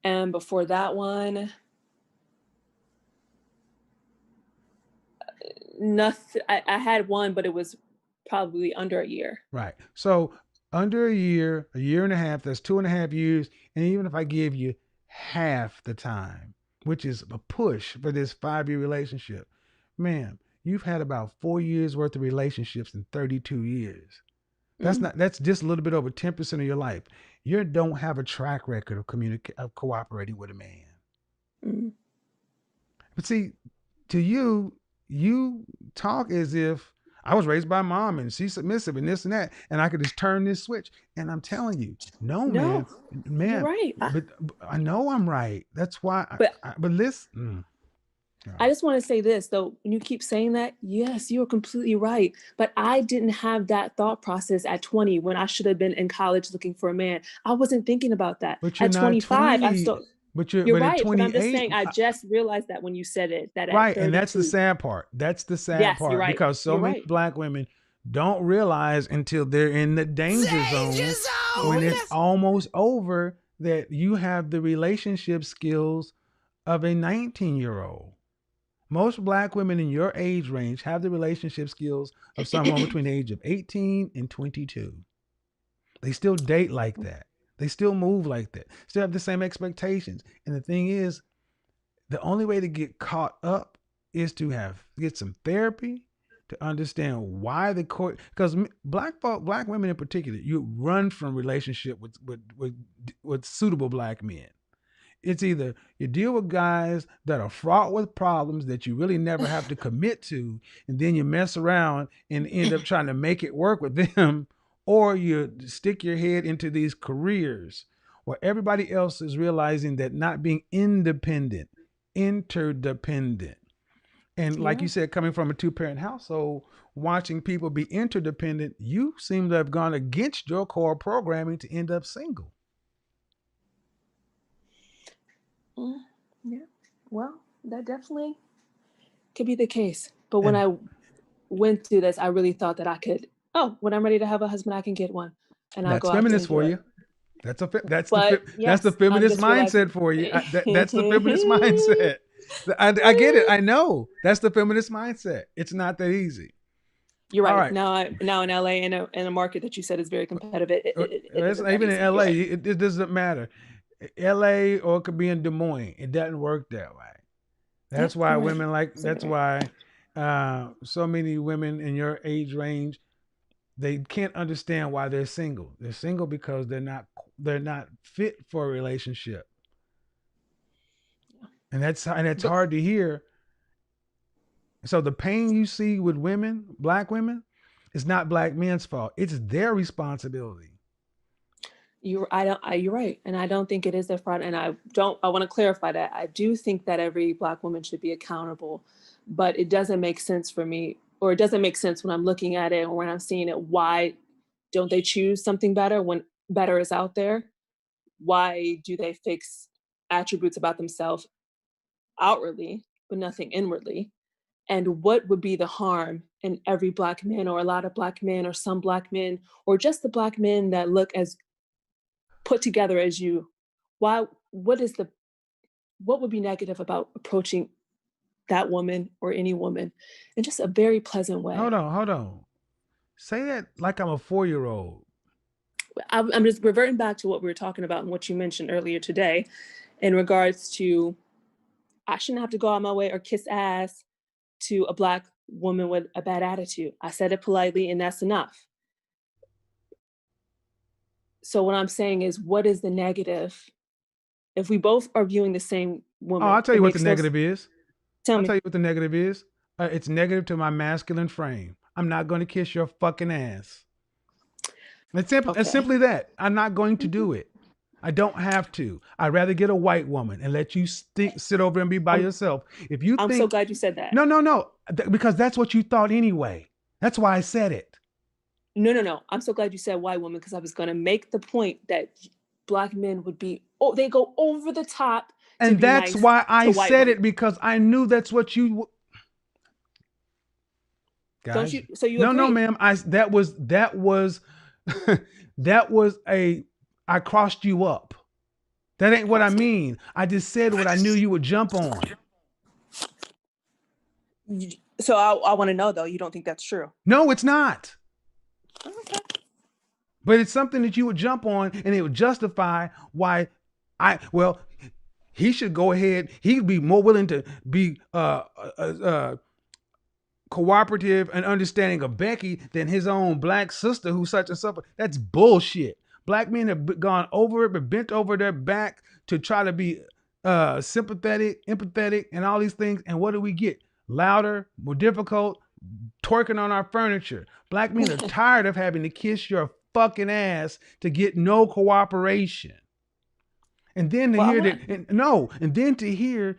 And before that one, nothing. I had one, but it was probably under a year. Right. So under a year and a half, that's 2.5 years. And even if I give you half the time, which is a push for this 5-year relationship, ma'am, you've had about 4 years worth of relationships in 32 years. That's just a little bit over 10% of your life. You don't have a track record of cooperating with a man. Mm-hmm. But see, to you talk as if I was raised by mom and she's submissive and this and that, and I could just turn this switch. And I'm telling you, no, man, you're right. But I know I'm right. That's why. But listen. I just want to say this though. When you keep saying that, yes, you're completely right. But I didn't have that thought process at 20 when I should have been in college looking for a man. I wasn't thinking about that. But you're at not 25, 20. I'm still. You're right, but I'm just saying. I just realized that when you said it. That at right, 32, and that's the sad part. That's the sad yes, part you're right. because so you're many right. Black women don't realize until they're in the danger zone when it's almost over that you have the relationship skills of a 19-year-old. Most Black women in your age range have the relationship skills of someone between the age of 18 and 22. They still date like that. They still move like that. Still have the same expectations. And the thing is, the only way to get caught up is to get some therapy to understand why the court, because black women in particular, you run from relationship with suitable Black men. It's either you deal with guys that are fraught with problems that you really never have to commit to, and then you mess around and end up trying to make it work with them, or you stick your head into these careers where everybody else is realizing that not being independent, interdependent. And like you said, coming from a 2-parent household, watching people be interdependent, you seem to have gone against your core programming to end up single. Yeah, well, that definitely could be the case. But when I went through this, I really thought that I could. Oh, when I'm ready to have a husband, I can get one, and I'll go out feminist there and for do you. it. That's the feminist mindset for you. That's the feminist mindset. I get it. I know that's the feminist mindset. It's not that easy. You're right. Now in LA, in a market that you said is very competitive. Even in LA, it doesn't matter. LA or it could be in Des Moines. It doesn't work that way. That's why women that's why so many women in your age range, they can't understand why they're single. They're single because they're not fit for a relationship. And that's hard to hear. So the pain you see with women, Black women, is not Black men's fault. It's their responsibility. You're right, and I don't think it is their fault. And I want to clarify that I do think that every Black woman should be accountable, but it doesn't make sense for me, or it doesn't make sense when I'm looking at it or when I'm seeing it. Why don't they choose something better when better is out there? Why do they fix attributes about themselves outwardly but nothing inwardly? And what would be the harm in every Black man, or a lot of Black men, or some Black men, or just the Black men that look as put together as you. What would be negative about approaching that woman or any woman in just a very pleasant way? Hold on. Say that like I'm a 4-year-old. I'm just reverting back to what we were talking about and what you mentioned earlier today in regards to I shouldn't have to go out my way or kiss ass to a Black woman with a bad attitude. I said it politely and that's enough. So what I'm saying is, what is the negative? If we both are viewing the same woman. Oh, I'll tell you what the makes no negative is. Tell I'll me. tell you what the negative is. It's negative to my masculine frame. I'm not going to kiss your fucking ass. It's simple. It's Okay. simply that. I'm not going to do it. I don't have to. I'd rather get a white woman and let you sit over and be by yourself. If you I'm think, so glad you said that. no, because that's what you thought anyway. That's why I said it. No. I'm so glad you said white woman because I was going to make the point that Black men would be, they go over the top. And that's nice why I white said women. it, because I knew that's what you. Guys, Don't you? So you no, agree? ma'am. That was that was I crossed you up. That ain't what I mean. I just said what I knew you would jump on. So I want to know though. You don't think that's true? No, it's not. Okay. But it's something that you would jump on, and it would justify why he should go ahead. He'd be more willing to be cooperative and understanding of Becky than his own Black sister who's such and such. That's bullshit. Black men have gone over it, but bent over their back to try to be sympathetic, empathetic, and all these things. And what do we get? Louder, more difficult, twerking on our furniture. Black men are tired of having to kiss your fucking ass to get no cooperation. And then to hear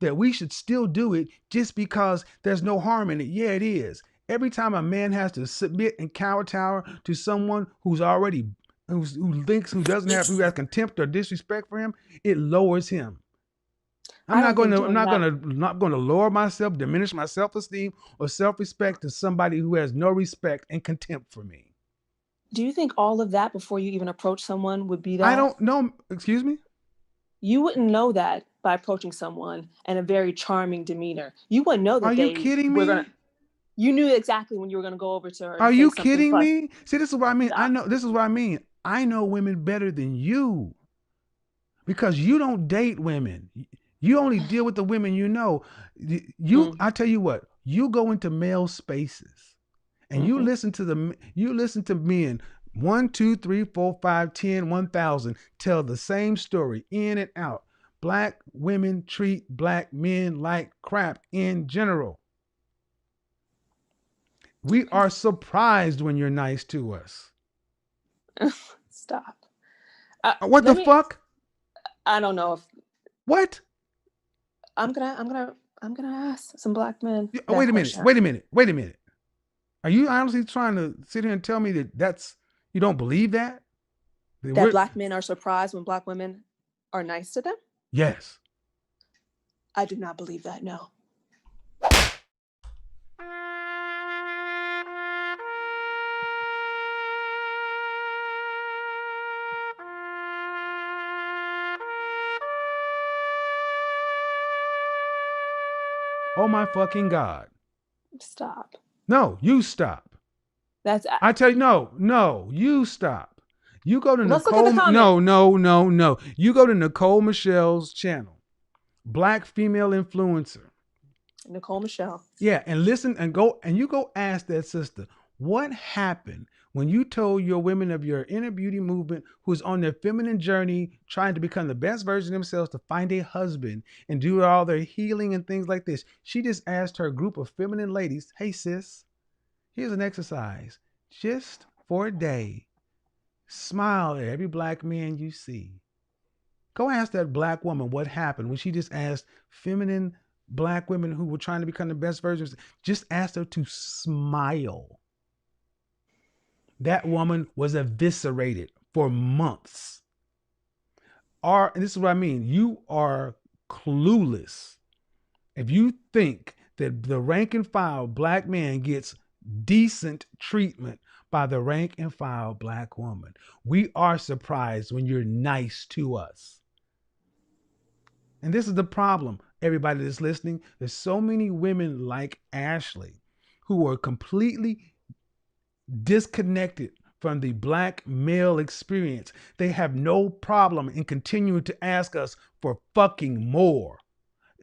that we should still do it just because there's no harm in it. Yeah, it is. Every time a man has to submit and kowtow to someone who has contempt or disrespect for him, it lowers him. I'm not going to lower myself, diminish my self-esteem or self-respect to somebody who has no respect and contempt for me. Do you think all of that before you even approach someone would be that? I don't know. Excuse me? You wouldn't know that by approaching someone in a very charming demeanor. You wouldn't know that. Are you kidding me? You knew exactly when you were going to go over to her. Are you kidding me? See, this is what I mean. This is what I mean. I know women better than you because you don't date women. You only deal with the women you know. I tell you what, you go into male spaces and you listen to men 1, 2, 3, 4, 5, 10, 1,000 tell the same story in and out. Black women treat Black men like crap in general. We are surprised when you're nice to us. Stop. What the fuck? I don't know if. What? I'm gonna ask some Black men. Wait a minute. Are you honestly trying to sit here and tell me that you don't believe that? That Black men are surprised when Black women are nice to them? Yes. I do not believe that, no. Oh my fucking God. Stop. No, you stop. I tell you, no, you stop. You go to Nicole. No. You go to Nicole Michelle's channel, Black female influencer. Nicole Michelle. Yeah, and listen and go ask that sister, what happened when you told your women of your inner beauty movement who's on their feminine journey, trying to become the best version of themselves to find a husband and do all their healing and things like this. She just asked her group of feminine ladies, hey sis, here's an exercise just for a day. Smile at every Black man you see. Go ask that Black woman what happened when she just asked feminine Black women who were trying to become the best versions, just asked her to smile. That woman was eviscerated for months. And this is what I mean. You are clueless if you think that the rank and file Black man gets decent treatment by the rank and file black woman. We are surprised when you're nice to us. And this is the problem, everybody that's listening. There's so many women like Ashley who are completely disconnected from the black male experience. They have no problem in continuing to ask us for fucking more.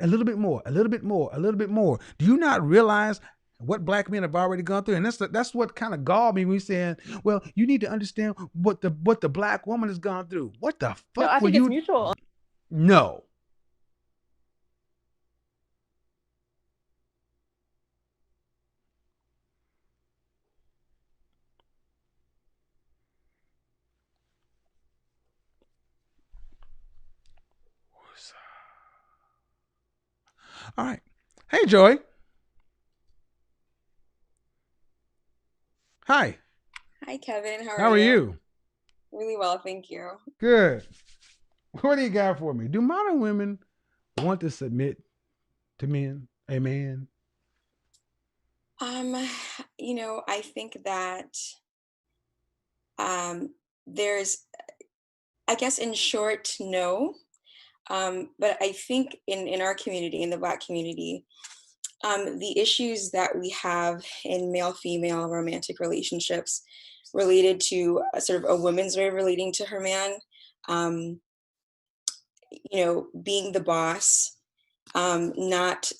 A little bit more, a little bit more, a little bit more. Do you not realize what black men have already gone through? And that's what kind of galled me when we saying, well, you need to understand what the black woman has gone through. What the fuck No, I were think it's you? mutual. No. All right. Hey, Joy. Hi. Hi, Kevin. How are you? Really well, thank you. Good. What do you got for me? Do modern women want to submit to men? A man? I think that there's, I guess, in short, no. But I think in our community, in the Black community, the issues that we have in male-female romantic relationships related to a sort of a woman's way of relating to her man, um, being the boss, not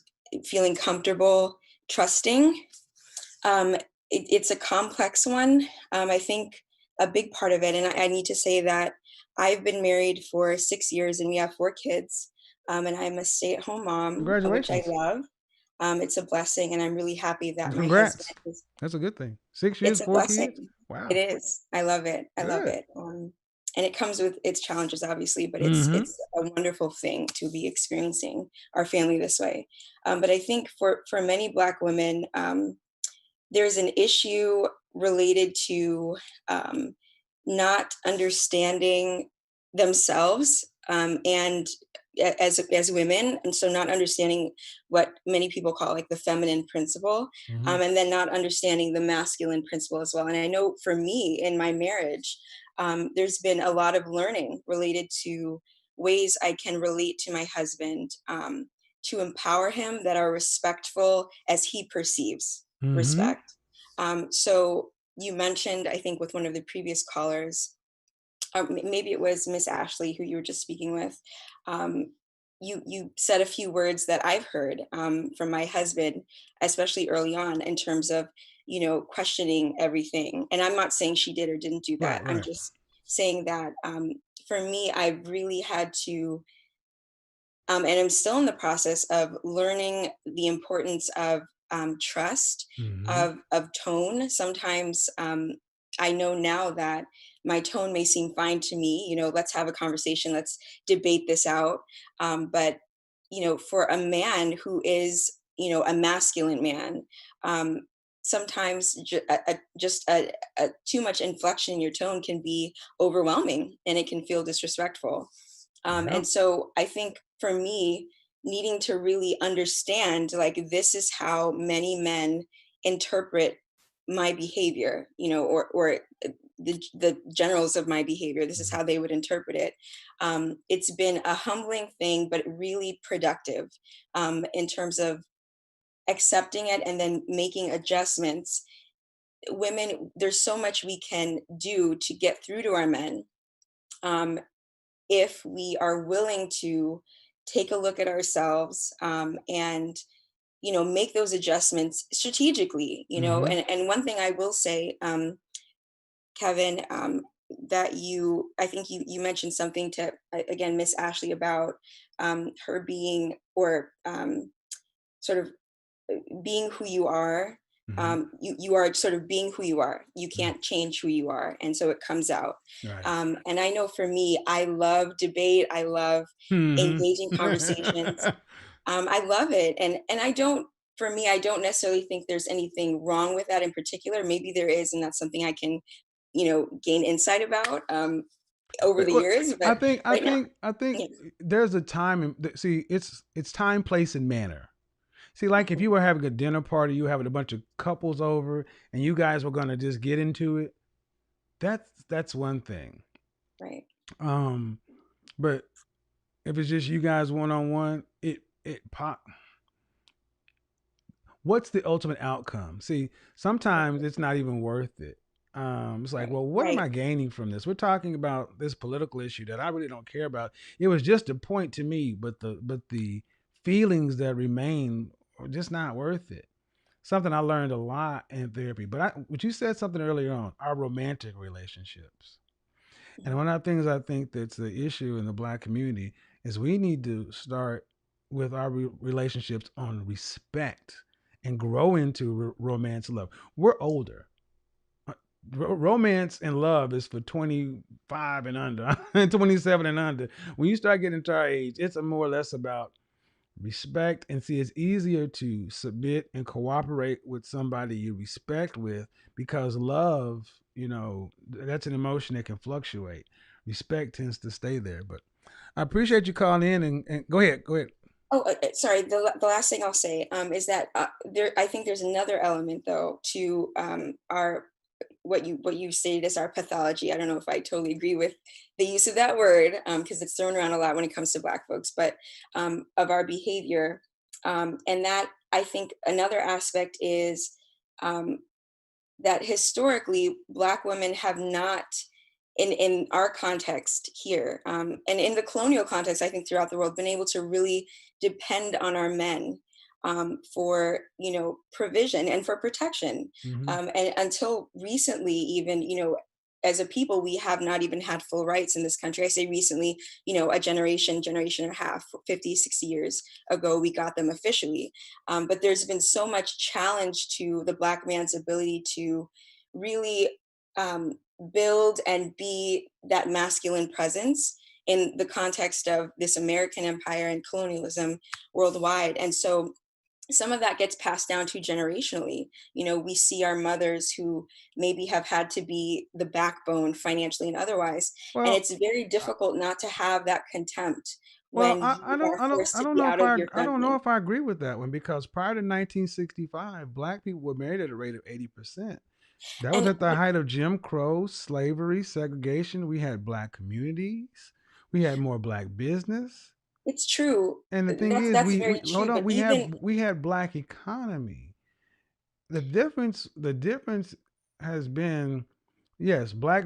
feeling comfortable, trusting. It's a complex one. I think a big part of it, and I need to say that I've been married for 6 years and we have 4 kids, and I'm a stay-at-home mom, which I Congratulations. love. It's a blessing, and I'm really happy that my husband Congrats. is. That's a good thing. 6 years, It's a 4 kids? blessing. Wow. It is. I love it. I love Good. it. And it comes with its challenges, obviously, but Mhm. it's a wonderful thing to be experiencing our family this way. But I think for many Black women, there's an issue related to not understanding themselves, and as women, and so not understanding what many people call like the feminine principle, Mhm. and then not understanding the masculine principle as well. And I know for me in my marriage, there's been a lot of learning related to ways I can relate to my husband, to empower him, that are respectful as he perceives Mhm. respect. So you mentioned, I think, with one of the previous callers, or maybe it was Miss Ashley who you were just speaking with. Um, you said a few words that I've heard from my husband, especially early on, in terms of questioning everything. And I'm not saying she did or didn't do that. Right, I'm right. just saying that for me, I really had to, and I'm still in the process of learning the importance of trust, Mhm. of tone. Sometimes I know now that my tone may seem fine to me. Let's have a conversation. Let's debate this out. But for a man who is a masculine man, um, sometimes just a too much inflection in your tone can be overwhelming, and it can feel disrespectful. Yeah. And so I think for me, needing to really understand, like, this is how many men interpret my behavior, or the generals of my behavior. This is Mhm. how they would interpret it. It's been a humbling thing, but really productive, in terms of accepting it and then making adjustments. Women, there's so much we can do to get through to our men, um, if we are willing to take a look at ourselves, and make those adjustments strategically. Mhm. And one thing I will say, Kevin, that I think you mentioned something to, again, Miss Ashley, about her being, or sort of being who you are. Mhm. You are sort of being who you are. You Mhm. can't change who you are, and so it comes out. Right. And I know for me, I love debate. I love Mhm. engaging conversations. I love it, and I don't. For me, I don't necessarily think there's anything wrong with that in particular. Maybe there is, and that's something I can, gain insight about over the Well, years. I But think right now, I think yeah. there's a time see it's time, place, and manner. See, like if you were having a dinner party, you were having a bunch of couples over, and you guys were gonna just get into it. That's one thing. Right. Um, but if it's just you guys one on one, it pop. What's the ultimate outcome? See, sometimes it's not even worth it. It's like, Right. well, what am Right. I gaining from this? We're talking about this political issue that I really don't care about. It was just a point to me, but the feelings that remain are just not worth it. Something I learned a lot in therapy. But you said something earlier on, our romantic relationships. And Mhm. one of the things I think that's the issue in the black community is we need to start with our relationships on respect and grow into romance and love. We're older. Uh, Romance and love is for 25 and under, 27 and under. When you start getting to our age, it's more or less about respect. And see, it's easier to submit and cooperate with somebody you respect with, because love, that's an emotion that can fluctuate. Respect tends to stay there. But I appreciate you calling in, and go ahead. Oh, sorry. The last thing I'll say is that there. I think there's another element though to our what you stated as our pathology. I don't know if I totally agree with the use of that word because it's thrown around a lot when it comes to Black folks, but of our behavior, and that I think another aspect is um, that historically Black women have not, in our context here, and in the colonial context, I think throughout the world, been able to really depend on our men for provision and for protection. Hmm. And until recently, even as a people, we have not even had full rights in this country. I say recently, a generation and a half, 50, 60 years ago, we got them officially. But there's been so much challenge to the Black man's ability to really um, build and be that masculine presence in the context of this American empire and colonialism worldwide. And so some of that gets passed down to generationally. We see our mothers who maybe have had to be the backbone financially and otherwise. And Well, it's very I, difficult not to have that contempt well, when I, you I don't, are I don't, forced I to don't be know if out of I, your I don't know dungeon. if I agree with that one, because prior to 1965, black people were married at a rate of 80%. That was And at the height of Jim Crow, slavery, segregation. We had black communities. We had more black business. it's true. And the thing is, That's we very hold true. on. But We even have we had black economy. The difference has been, yes, black.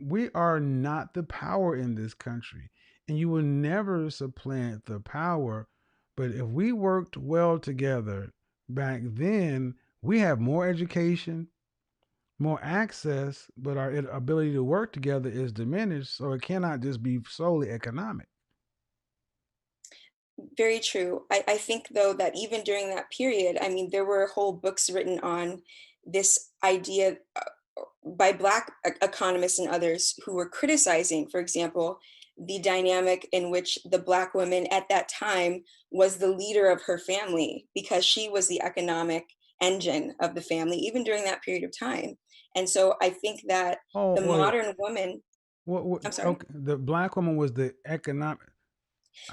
We are not the power in this country, and you will never supplant the power. But if we worked well together back then, we have more education, more access, but our ability to work together is diminished. So it cannot just be solely economic. very true. I think though that even during that period, I mean, there were whole books written on this idea by Black economists and others who were criticizing, for example, the dynamic in which the Black woman at that time was the leader of her family because she was the economic engine of the family, even during that period of time. And so I think that Oh, the wait. modern woman, What? I'm sorry. Okay, the black woman was the economic.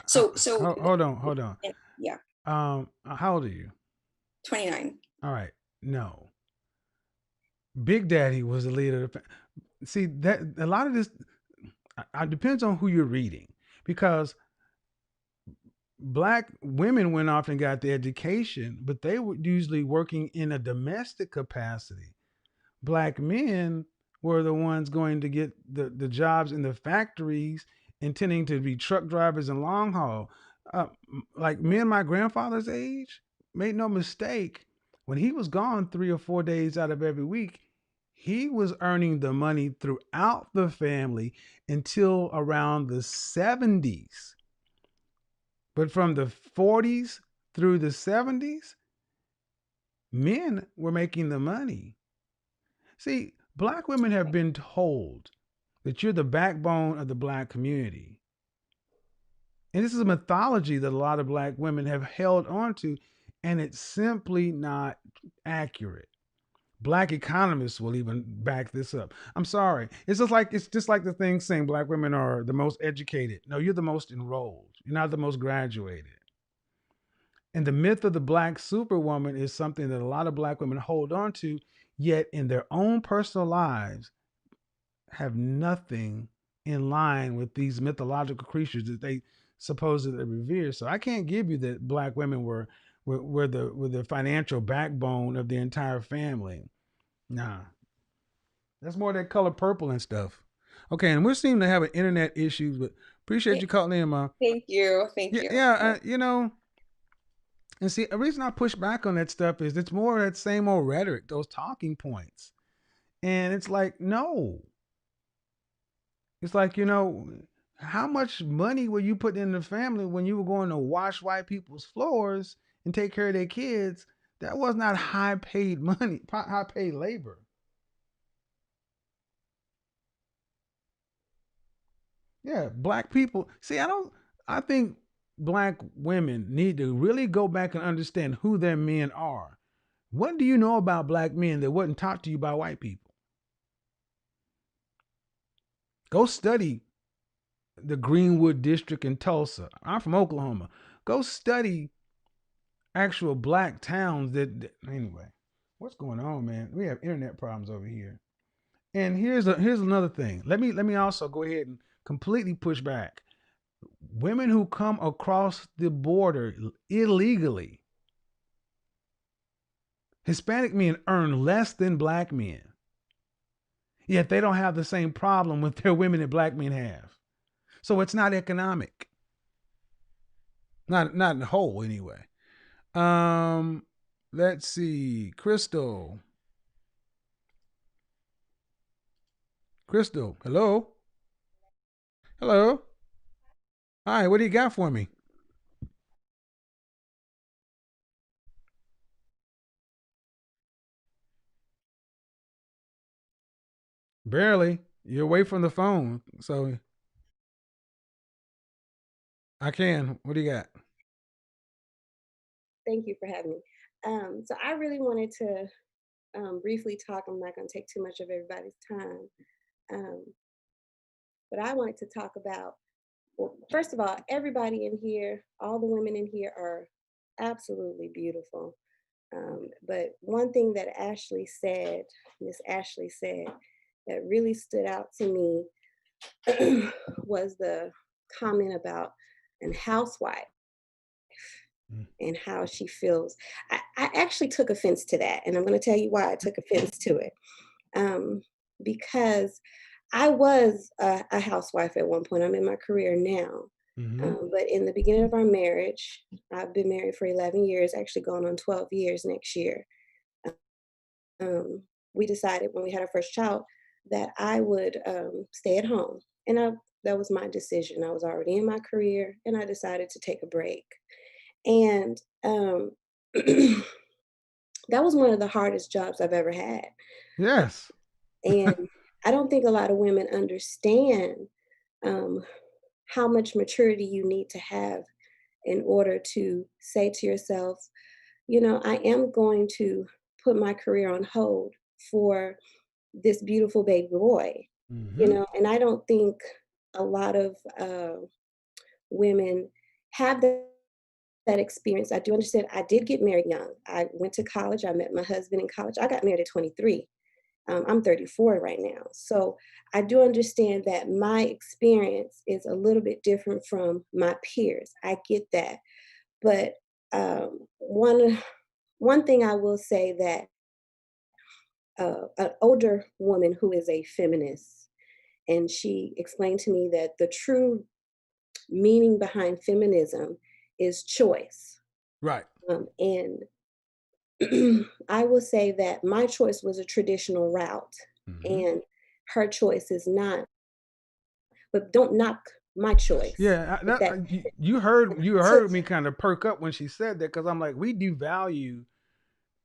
So Hold on. yeah, How old are you? 29. All right. No, Big Daddy was the leader of the. See that a lot of this depends on who you're reading, because black women went off and got the education, but they were usually working in a domestic capacity. Black men were the ones going to get the jobs in the factories, intending to be truck drivers and long haul. Like me and my grandfather's age, made no mistake, when he was gone 3 or 4 days out of every week, he was earning the money throughout the family until around the 70s. But from the 40s through the 70s, men were making the money. See, black women have been told that you're the backbone of the black community. And this is a mythology that a lot of black women have held on to, and it's simply not accurate. Black economists will even back this up. I'm sorry. It's just like the thing saying black women are the most educated. No, you're the most enrolled. You're not the most graduated. And the myth of the black superwoman is something that a lot of black women hold on to, yet in their own personal lives have nothing in line with these mythological creatures that they supposedly revere. So I can't give you that black women were the financial backbone of the entire family. Nah, that's more that color purple and stuff. Okay, and we seem to have an internet issues, but appreciate you calling in, Ma. Thank you. Thank Yeah, you. yeah, and see, the reason I push back on that stuff is it's more of that same old rhetoric, those talking points. And it's like, no. It's like, how much money were you putting in the family when you were going to wash white people's floors and take care of their kids? That was not high paid money, high paid labor. Yeah, black people. See, I think black women need to really go back and understand who their men are. What do you know about black men that wasn't taught to you by white people? Go study the Greenwood District in Tulsa. I'm from Oklahoma. Go study actual black towns anyway. What's going on, man? We have internet problems over here. And here's another thing. Let me also go ahead and completely push back. Women who come across the border illegally, Hispanic men earn less than black men. Yet they don't have the same problem with their women that black men have. So it's not economic. Not in the whole anyway. Let's see. Crystal, hello. Hello. Hi, what do you got for me? Barely. You're away from the phone. So I can. What do you got? Thank you for having me. So I really wanted to briefly talk. I'm not going to take too much of everybody's time, um, but I wanted to talk about. Well, first of all, everybody in here, all the women in here are absolutely beautiful. But one thing that Miss Ashley said, that really stood out to me was the comment about an housewife and how she feels. I actually took offense to that, and I'm going to tell you why I took offense to it. Um, because I was a housewife at one point. I'm in my career now. Mm-hmm. But in the beginning of our marriage, I've been married for 11 years, actually going on 12 years next year. We decided when we had our first child that I would stay at home. And that was my decision. I was already in my career and I decided to take a break. And that was one of the hardest jobs I've ever had. Yes. And I don't think a lot of women understand um, how much maturity you need to have in order to say to yourself, I am going to put my career on hold for this beautiful baby boy, Mm-hmm. and I don't think a lot of women have that experience. I do understand. I did get married young. I went to college. I met my husband in college. I got married at 23. I'm 34 right now. So I do understand that my experience is a little bit different from my peers. I get that. But one thing I will say that an older woman who is a feminist, and she explained to me that the true meaning behind feminism is choice. Right. And I will say that my choice was a traditional route, Mm-hmm. and her choice is not. But don't knock my choice. Yeah, But that you heard took me kind of perk up when she said that because I'm like, we devalue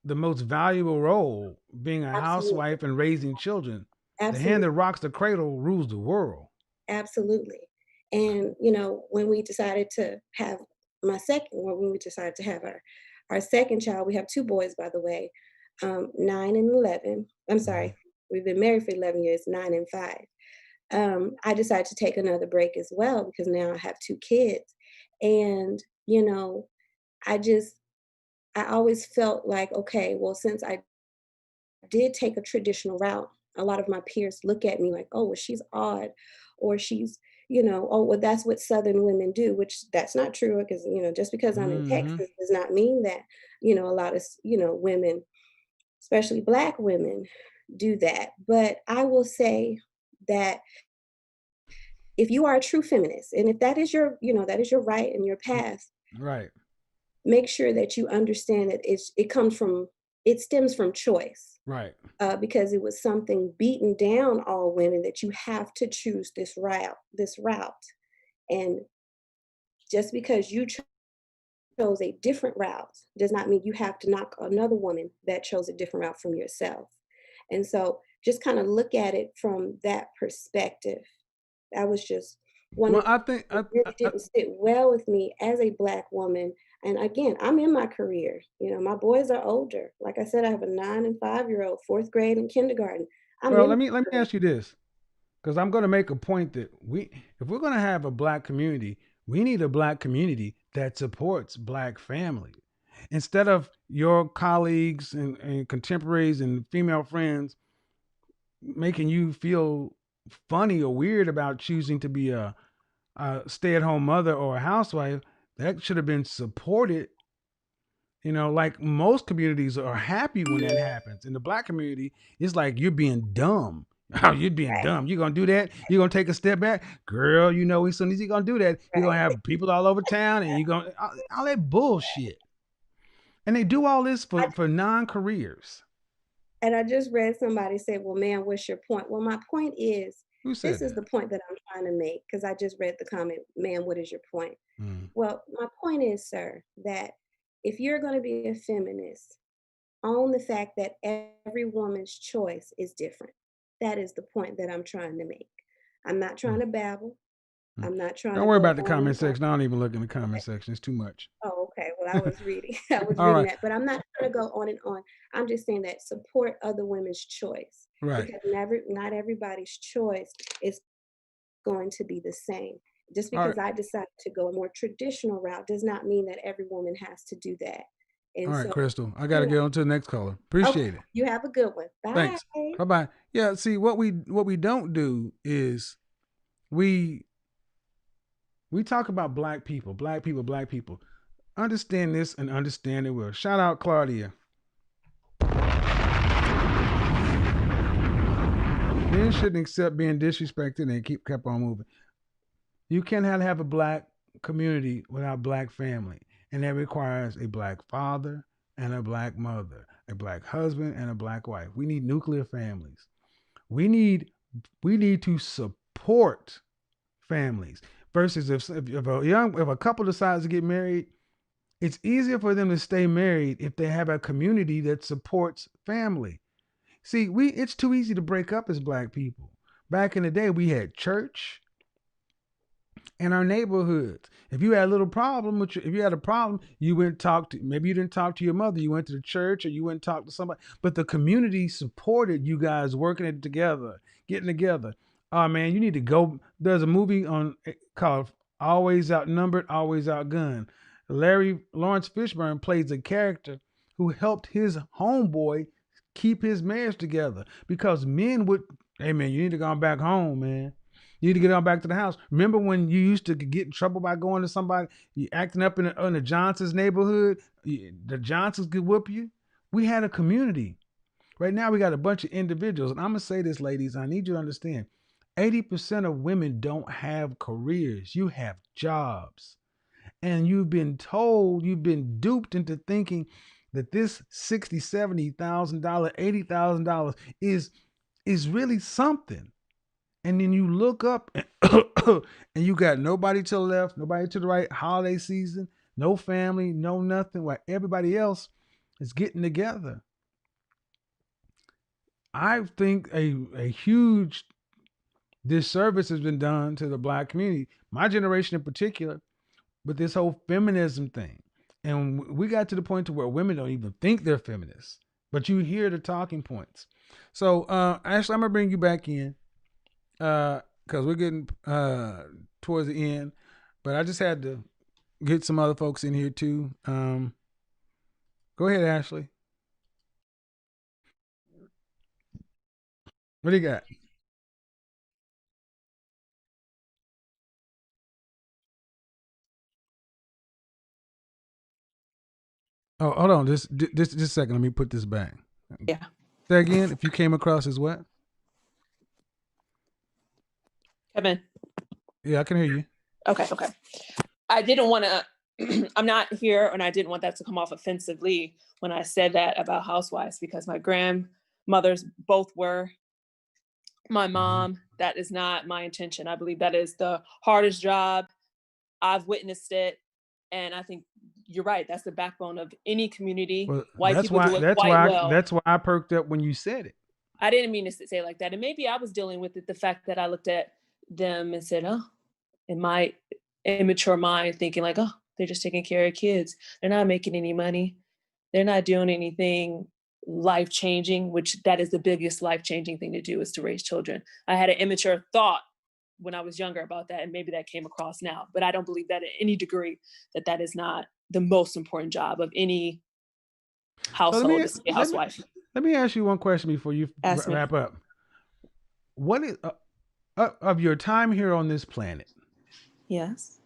the most valuable role being a absolutely, housewife and raising children. The hand absolutely, that rocks the cradle rules the world. absolutely. And when we decided to have when we decided to have our second child, we have two boys, by the way, 9 and 11. I'm Mm-hmm. sorry, we've been married for 11 years, 9 and 5. I decided to take another break as well because now I have two kids. And, I always felt like, okay, well, since I did take a traditional route, a lot of my peers look at me like, oh, well, she's odd, or she's, oh, well, that's what Southern women do, which that's not true because, just because I'm in Mm-hmm. Texas does not mean that, a lot of, women, especially Black women, do that. But I will say that if you are a true feminist, and if that is your, that is your right and your path, Right. make sure that you understand that it stems from choice. Right. Because it was something beaten down all women that you have to choose this route. And just because you chose a different route does not mean you have to knock another woman that chose a different route from yourself. And so just kind of look at it from that perspective. That was just one Well, of I think it really didn't sit well with me as a Black woman. And again, I'm in my career. My boys are older. Like I said, I have a 9 and 5-year-old, fourth grade and kindergarten. I'm well, in let my me career. ask you this, because I'm going to make a point that if we're going to have a Black community, we need a Black community that supports Black families. Instead of your colleagues and contemporaries and female friends making you feel funny or weird about choosing to be a stay-at-home mother or a housewife, that should have been supported. Like most communities are happy when that happens. In the Black community, it's like you're being dumb. Oh, you're being Right, dumb. You're gonna do that. You're gonna take a step back, girl. As soon as you're gonna do that, you're gonna right. have people all over town, and you're gonna all that bullshit. And they do all this I, for non-careers. and I just read somebody say, well, man, what's your point? Well, my point is, Who this said is that? the point that I'm trying to make because I just read the comment, man, what is your point? Mm. Well, my point is, sir, that if you're going to be a feminist, own the fact that every woman's choice is different. That is the point that I'm trying to make. I'm not trying Mm. to babble. Mm. I'm not trying Don't to worry go about the on and comment on. section. I don't even look in the comment Okay. section. It's too much. Oh, okay. Well, I was reading. I was All reading right. that, but I'm not trying to go on and on. I'm just saying that support other women's choice Right. because not everybody's choice is going to be the same. Just All right. because I decided to go a more traditional route does not mean that every woman has to do that. All And right, so, Crystal. I got you to know, get on to the next caller. okay, Appreciate it. you have a good one. Bye. Thanks. Bye bye. Yeah. See, what we don't do is we talk about Black people, Black people, Black people. Understand this and understand it well. Shout out Claudia. Men shouldn't accept being disrespected and kept on moving. You cannot have a Black community without Black family, and that requires a Black father and a Black mother, a Black husband and a Black wife. We need nuclear families. We need to support families versus if a couple decides to get married, it's easier for them to stay married if they have a community that supports family. See, it's too easy to break up as Black people. Back in the day, we had church and our neighborhoods. If you had a little problem if you had a problem, you went and talked to, maybe you didn't talk to your mother, you went to the church or you went and talked to somebody, but the community supported you guys working it together, getting together. Oh man, you need to go. There's a movie called Always Outnumbered, Always Outgunned. Lawrence Fishburne plays a character who helped his homeboy keep his marriage together because men would, hey man, you need to go back home, man. You need to get on back to the house. Remember when you used to get in trouble by going to somebody, you acting up in the Johnson's neighborhood? The Johnsons could whoop you. We had a community. Right now, we got a bunch of individuals. And I'm going to say this, ladies. I need you to understand 80% of women don't have careers. You have jobs. And you've been duped into thinking that this $60,000, $70,000, $80,000 is really something. And then you look up and you got nobody to the left, nobody to the right, holiday season, no family, no nothing, while everybody else is getting together. I think a huge disservice has been done to the Black community, my generation in particular, with this whole feminism thing. And we got to the point to where women don't even think they're feminists, but you hear the talking points. So, Ashley, I'm going to bring you back in. Because we're getting towards the end, but I just had to get some other folks in here too. Go ahead, Ashley. What do you got? Oh, hold on. Just a second. Let me put this back. Yeah. Say again. If you came across as what? Kevin. Yeah, I can hear you. Okay. I didn't want to, I'm not here, and I didn't want that to come off offensively when I said that about housewives, because my grandmothers both were. My mom, that is not my intention. I believe that is the hardest job. I've witnessed it. And I think you're right. That's the backbone of any community. Well, White people do it quite well. That's why I perked up when you said it. I didn't mean to say it like that. And maybe I was dealing with it, the fact that I looked at them and said, oh, in my immature mind, thinking like, oh, they're just taking care of kids. They're not making any money. They're not doing anything life-changing, which that is the biggest life-changing thing to do, is to raise children. I had an immature thought when I was younger about that, and maybe that came across now, but I don't believe that at any degree that is not the most important job of any household, is to be a housewife. Let me ask you one question before you wrap up. What is of your time here on this planet? Yes.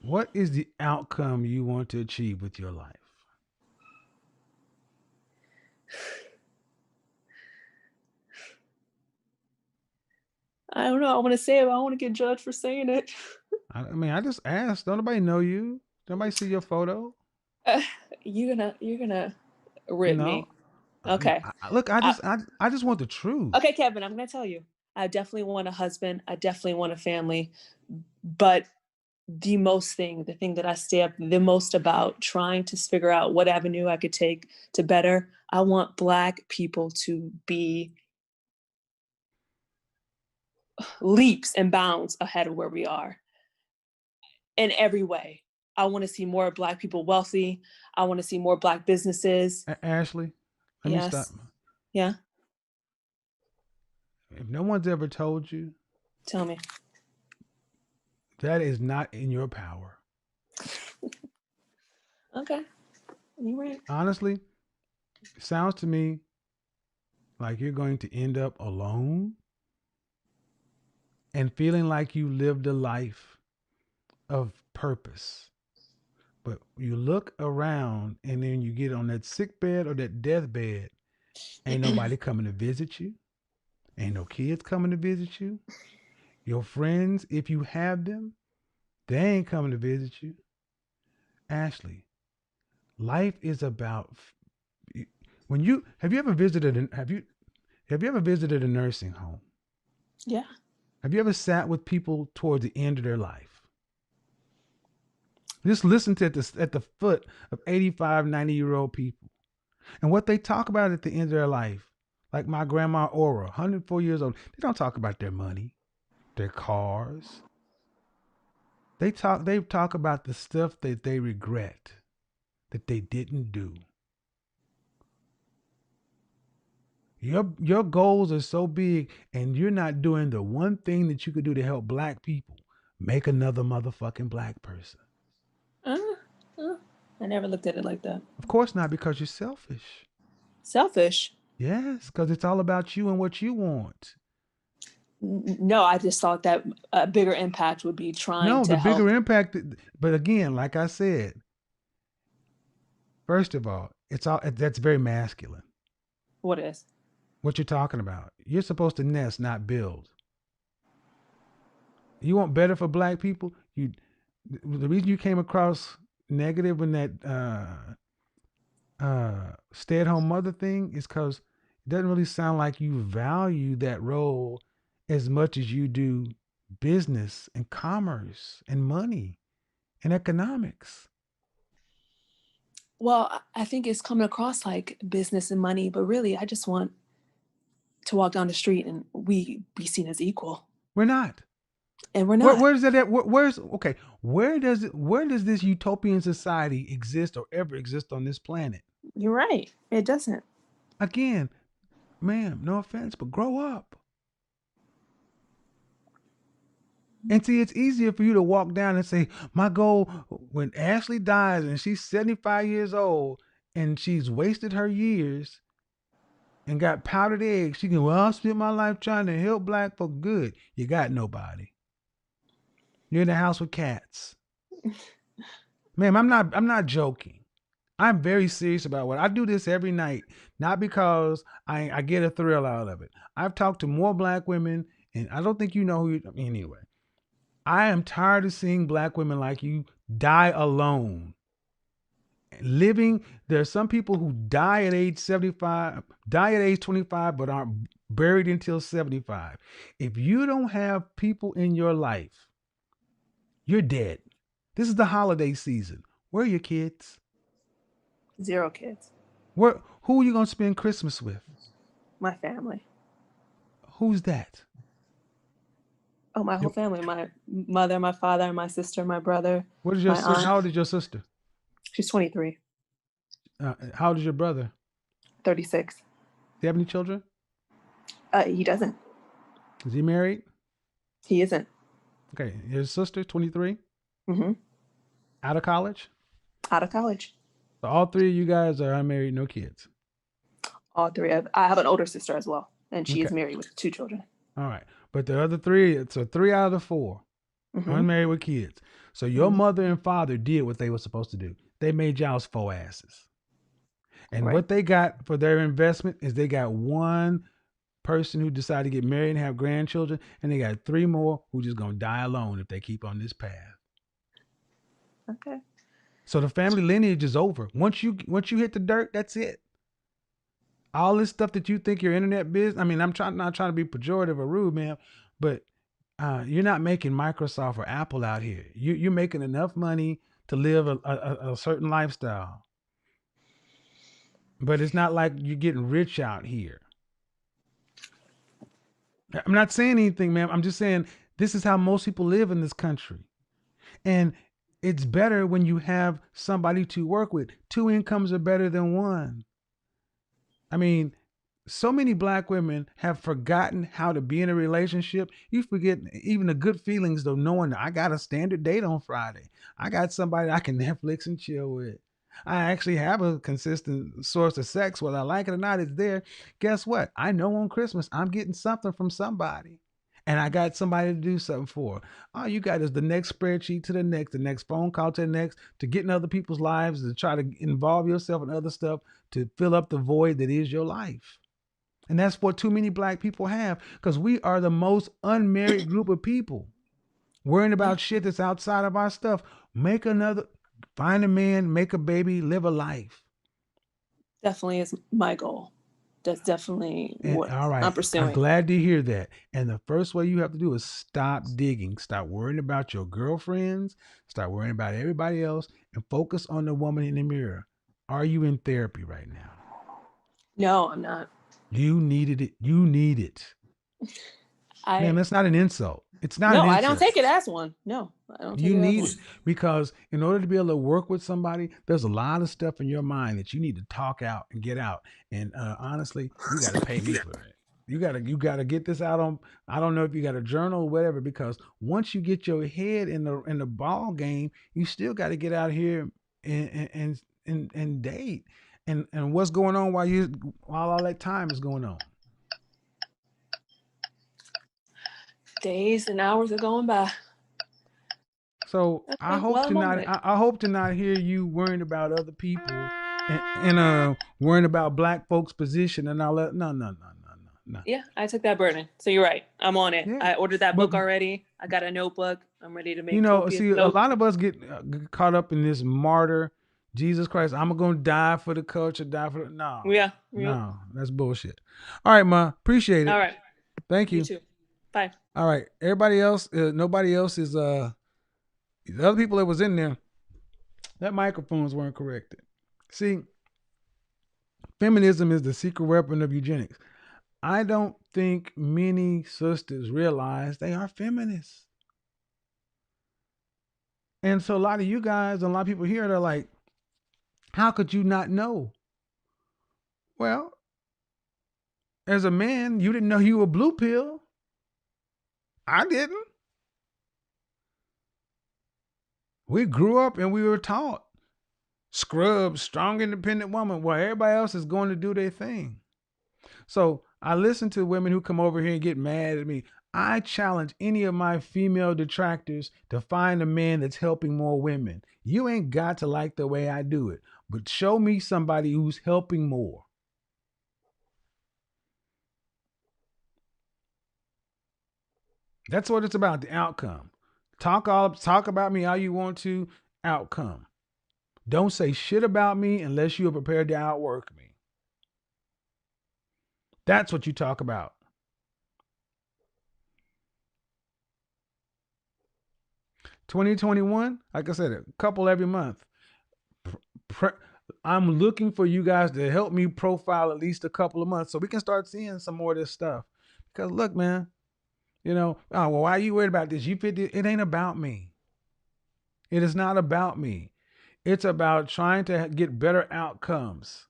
What is the outcome you want to achieve with your life? I don't know. I want to say it, but I want to get judged for saying it. I mean, I just asked. Don't nobody know you? Don't nobody see your photo? You're gonna rip me. Okay. Look, I just want the truth. Okay, Kevin, I'm gonna tell you. I definitely want a husband. I definitely want a family. But the thing that I stay up the most about, trying to figure out what avenue I could take to better, I want Black people to be leaps and bounds ahead of where we are in every way. I want to see more Black people wealthy. I want to see more Black businesses. Ashley, let me stop. Yeah. If no one's ever told you, tell me. That is not in your power. Okay. You're right. Honestly, it sounds to me like you're going to end up alone and feeling like you lived a life of purpose. But you look around and then you get on that sick bed or that deathbed. Ain't nobody coming to visit you. Ain't no kids coming to visit you. Your friends, if you have them, they ain't coming to visit you. Ashley, life is about have you ever visited a nursing home? Yeah. Have you ever sat with people towards the end of their life? Just listen to it at the foot of 85, 90-year-old people. And what they talk about at the end of their life, like my grandma Aura, 104 years old, they don't talk about their money, their cars. They talk about the stuff that they regret, that they didn't do. Your goals are so big, and you're not doing the one thing that you could do to help Black people. Make another motherfucking Black person. I never looked at it like that. Of course not, because you're selfish. Selfish? Yes, because it's all about you and what you want. No, I just thought that a bigger impact would be trying to help. No, the bigger impact, but again, like I said, first of all, that's very masculine. What is? What you're talking about. You're supposed to nest, not build. You want better for Black people? The reason you came across negative in that stay-at-home mother thing is because it doesn't really sound like you value that role as much as you do business and commerce and money and economics. Well, I think it's coming across like business and money, but really I just want to walk down the street and we be seen as equal. We're not. And we're not. Where's that at? Where does this utopian society exist or ever exist on this planet? You're right. It doesn't. Again, ma'am, no offense, but grow up. And see, it's easier for you to walk down and say, my goal, when Ashley dies and she's 75 years old and she's wasted her years and got powdered eggs, she can, well, I spent my life trying to help black folk. Good. You got nobody. You're in the house with cats. Ma'am, I'm not joking. I'm very serious about what I do this every night, not because I get a thrill out of it. I've talked to more black women, and I don't think you know who anyway. I am tired of seeing black women like you die alone. There are some people who die at age 75, die at age 25, but aren't buried until 75. If you don't have people in your life, you're dead. This is the holiday season. Where are your kids? 0 kids. Who are you going to spend Christmas with? My family. Who's that? Oh, my whole family. My mother, my father, my sister, my brother. What is your my sister? aunt. How old is your sister? She's 23. How old is your brother? 36. Do you have any children? He doesn't. Is he married? He isn't. Okay. Your sister, 23? Mm-hmm. Out of college? Out of college. So all three of you guys are unmarried, no kids. All three. I have an older sister as well, and she is Okay. married with 2 children. All right. But the other three, so 3 out of the 4 Mm-hmm. unmarried with kids. So your Mhm. mother and father did what they were supposed to do. They made y'all's 4 asses. And Right. what they got for their investment is they got one person who decided to get married and have grandchildren, and they got 3 more who just gonna die alone if they keep on this path. Okay. So the family lineage is over. Once you hit the dirt, that's it. All this stuff that you think your internet business. I mean, I'm not trying to be pejorative or rude, man, but you're not making Microsoft or Apple out here. You're making enough money to live a certain lifestyle, but it's not like you're getting rich out here. I'm not saying anything, man. I'm just saying this is how most people live in this country. And it's better when you have somebody to work with. 2 incomes are better than 1. I mean, so many black women have forgotten how to be in a relationship. You forget even the good feelings though, knowing I got a standard date on Friday. I got somebody I can Netflix and chill with. I actually have a consistent source of sex, whether I like it or not, it's there. Guess what? I know on Christmas I'm getting something from somebody. And I got somebody to do something for. All you got is the next spreadsheet to the next phone call to the next, to get in other people's lives, to try to involve yourself in other stuff, to fill up the void that is your life. And that's what too many black people have, because we are the most unmarried group of people, worrying about shit that's outside of our stuff. Find a man, make a baby, live a life. Definitely is my goal. That's definitely And, what all right, I'm pursuing. I'm glad to hear that. And the first way you have to do is stop digging. Stop worrying about your girlfriends. Stop worrying about everybody else, and focus on the woman in the mirror. Are you in therapy right now? No, I'm not. You needed it. You need it. Man, that's not an insult. It's not an insult. I don't take it as one. No, I don't take You it need as it, one. because in order to be able to work with somebody, there's a lot of stuff in your mind that you need to talk out and get out. And honestly, you got to pay me for it. You gotta get this out on. I don't know if you got a journal or whatever, because once you get your head in the ball game, you still got to get out here and date. And what's going on while all that time is going on? Days and hours are going by. So Okay, I hope well, to I'm on not. it. I hope to not hear you worrying about other people and worrying about black folks' position and all that. No. Yeah, I took that burden. So you're right. I'm on it. Yeah, I ordered that but book already. I got a notebook. I'm ready to make see, copious a notes. lot of us get caught up in this martyr. Jesus Christ, I'm gonna die for the culture. Die for the Yeah. no, that's bullshit. All right, ma, appreciate it. All right. Thank you. You too. Bye. All right, everybody else, nobody else is the other people that was in there. That microphones weren't corrected. See, feminism is the secret weapon of eugenics. I don't think many sisters realize they are feminists. And so a lot of you guys and a lot of people here, they're like, how could you not know? Well, as a man, you didn't know you were blue pill. I didn't. We grew up and we were taught scrub, strong, independent woman, while everybody else is going to do their thing. So I listen to women who come over here and get mad at me. I challenge any of my female detractors to find a man that's helping more women. You ain't got to like the way I do it, but show me somebody who's helping more. That's what it's about, the outcome. Talk about me how you want to, outcome. Don't say shit about me unless you are prepared to outwork me. That's what you talk about. $2021, like I said, a couple every month. I'm looking for you guys to help me profile at least a couple of months so we can start seeing some more of this stuff. Because look, man, oh, well, why are you worried about this? It ain't about me. It is not about me. It's about trying to get better outcomes.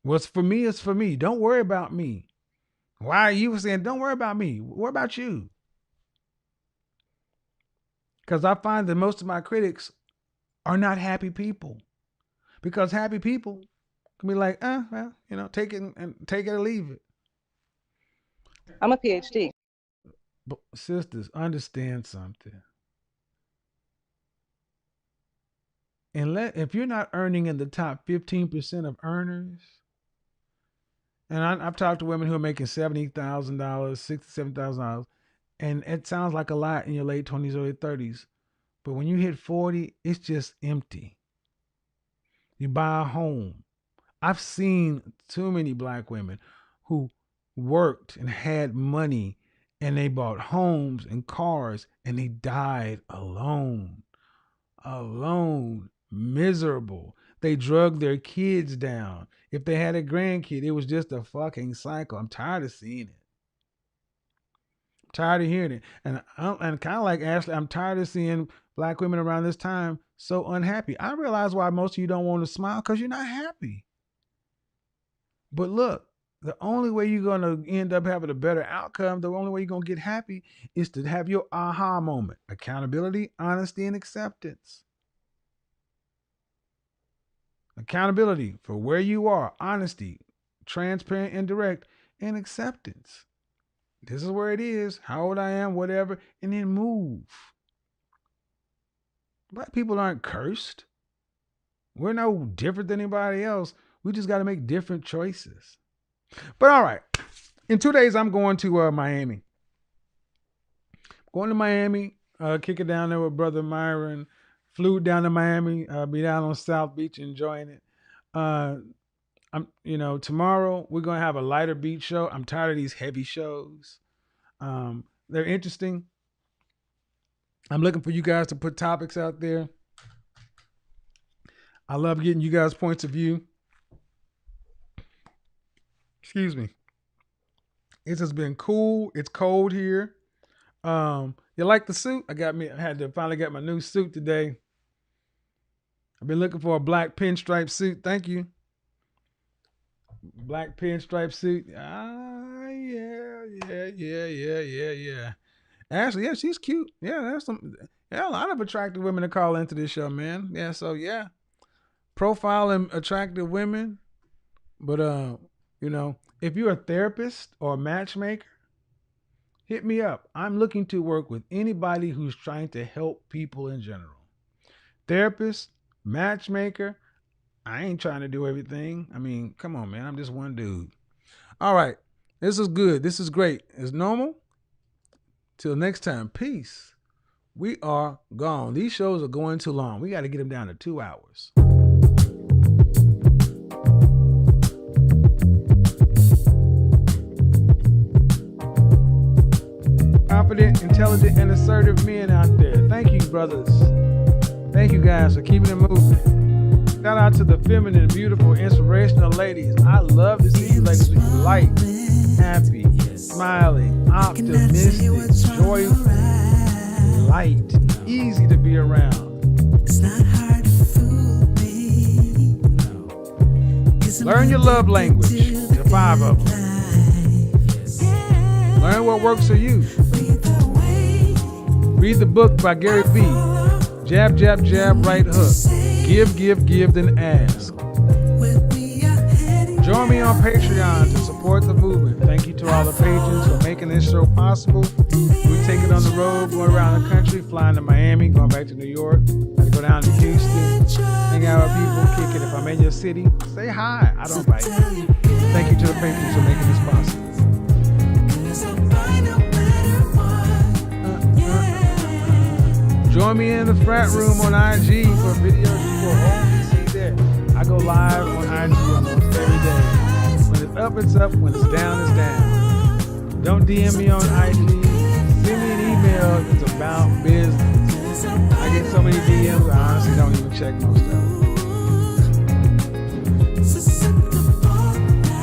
What's for me is for me. Don't worry about me. Why are you saying, don't worry about me? Worry about you. Because I find that most of my critics are not happy people. Because happy people can be like, well, take it or leave it. I'm a PhD. But sisters, understand something. And if you're not earning in the top 15% of earners, and I've talked to women who are making $70,000, $67,000, and it sounds like a lot in your late 20s, early 30s. But when you hit 40, it's just empty. You buy a home. I've seen too many black women who worked and had money and they bought homes and cars and they died alone, miserable. They drugged their kids down. If they had a grandkid, it was just a fucking cycle. I'm tired of seeing it. Tired of hearing it. And kind of like Ashley, I'm tired of seeing black women around this time so unhappy. I realize why most of you don't want to smile, because you're not happy. But look, the only way you're going to end up having a better outcome, the only way you're going to get happy is to have your aha moment. Accountability, honesty, and acceptance. Accountability for where you are, honesty, transparent and direct, and acceptance. This is where it is, how old I am, whatever, and then move. Black people aren't cursed. We're no different than anybody else. We just got to make different choices. But all right, in 2 days, I'm going to Miami. Going to Miami, kick it down there with Brother Myron. Flew down to Miami, be down on South Beach enjoying it. Tomorrow we're going to have a lighter beach show. I'm tired of these heavy shows. They're interesting. I'm looking for you guys to put topics out there. I love getting you guys' points of view. Excuse me. It has been cool. It's cold here. You like the suit? I had to finally get my new suit today. I've been looking for a black pinstripe suit. Thank you. Black pinstripe suit. Yeah. Ashley, yeah, she's cute. Yeah, a lot of attractive women to call into this show, man. Yeah, so yeah. Profiling attractive women. But if you're a therapist or a matchmaker, hit me up. I'm looking to work with anybody who's trying to help people in general. Therapist, matchmaker. I ain't trying to do everything. I mean, come on, man. I'm just one dude. All right. This is good. This is great. It's normal. Till next time. Peace. We are gone. These shows are going too long. We got to get them down to 2 hours. Confident, intelligent, and assertive men out there. Thank you, brothers. Thank you guys for keeping it moving. Shout out to the feminine, beautiful, inspirational ladies. I love to see you ladies with light, happy, smiling, optimistic, joyful, light, easy to be around. It's not hard to fool me. Learn your love language. The 5 of them. Learn what works for you. Read the book by Gary Vee. Jab, jab, jab, right hook. Give, give, give, then ask. Join me on Patreon to support the movement. Thank you to all the patrons for making this show possible. We take it on the road, going around the country, flying to Miami, going back to New York, I go down to Houston, hang out with people, kick it. If I'm in your city, say hi. I don't bite. Thank you to the patrons for making this possible. Join me in the frat room on IG for videos you will only see there. I go live on IG almost every day. When it's up, it's up. When it's down, it's down. Don't DM me on IG. Send me an email if it's about business. I get so many DMs, I honestly don't even check most of them.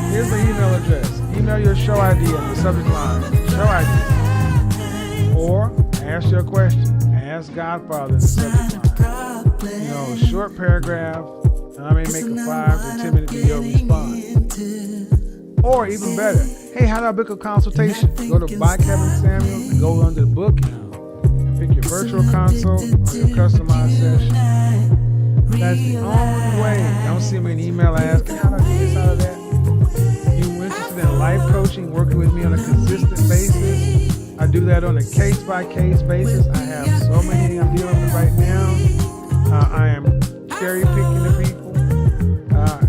Here's the email address. Email your show idea in the subject line. Show idea. Or ask your question. Ask Godfather in the subject line. Short paragraph. And I may make a 5 to 10 minute video response. Or even better, hey, how do I book a consultation? Go to By Kevin Samuels and go under the book and pick your virtual consult or your customized session. That's the only way. Don't send me an email asking how do I do this, how do that. You interested in life coaching, working with me on a consistent basis? I do that on a case-by-case basis. I have so many I'm dealing with right now. I am cherry picking the people.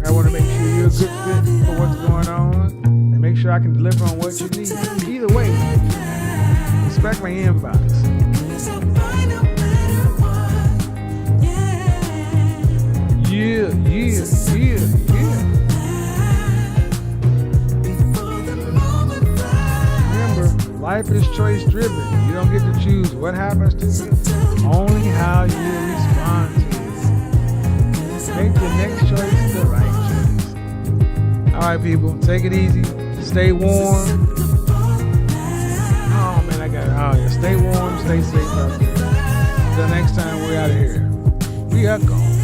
I want to make sure you're a good fit for what's going on and make sure I can deliver on what you need. Either way, expect my inbox. Yeah. Remember, life is choice driven. You don't get to choose what happens to you, only how you respond to it. Make the next choice the right choice. All right, people, take it easy. Stay warm. Oh man, stay warm, stay safe out there. Until next time, we're out of here. We are gone.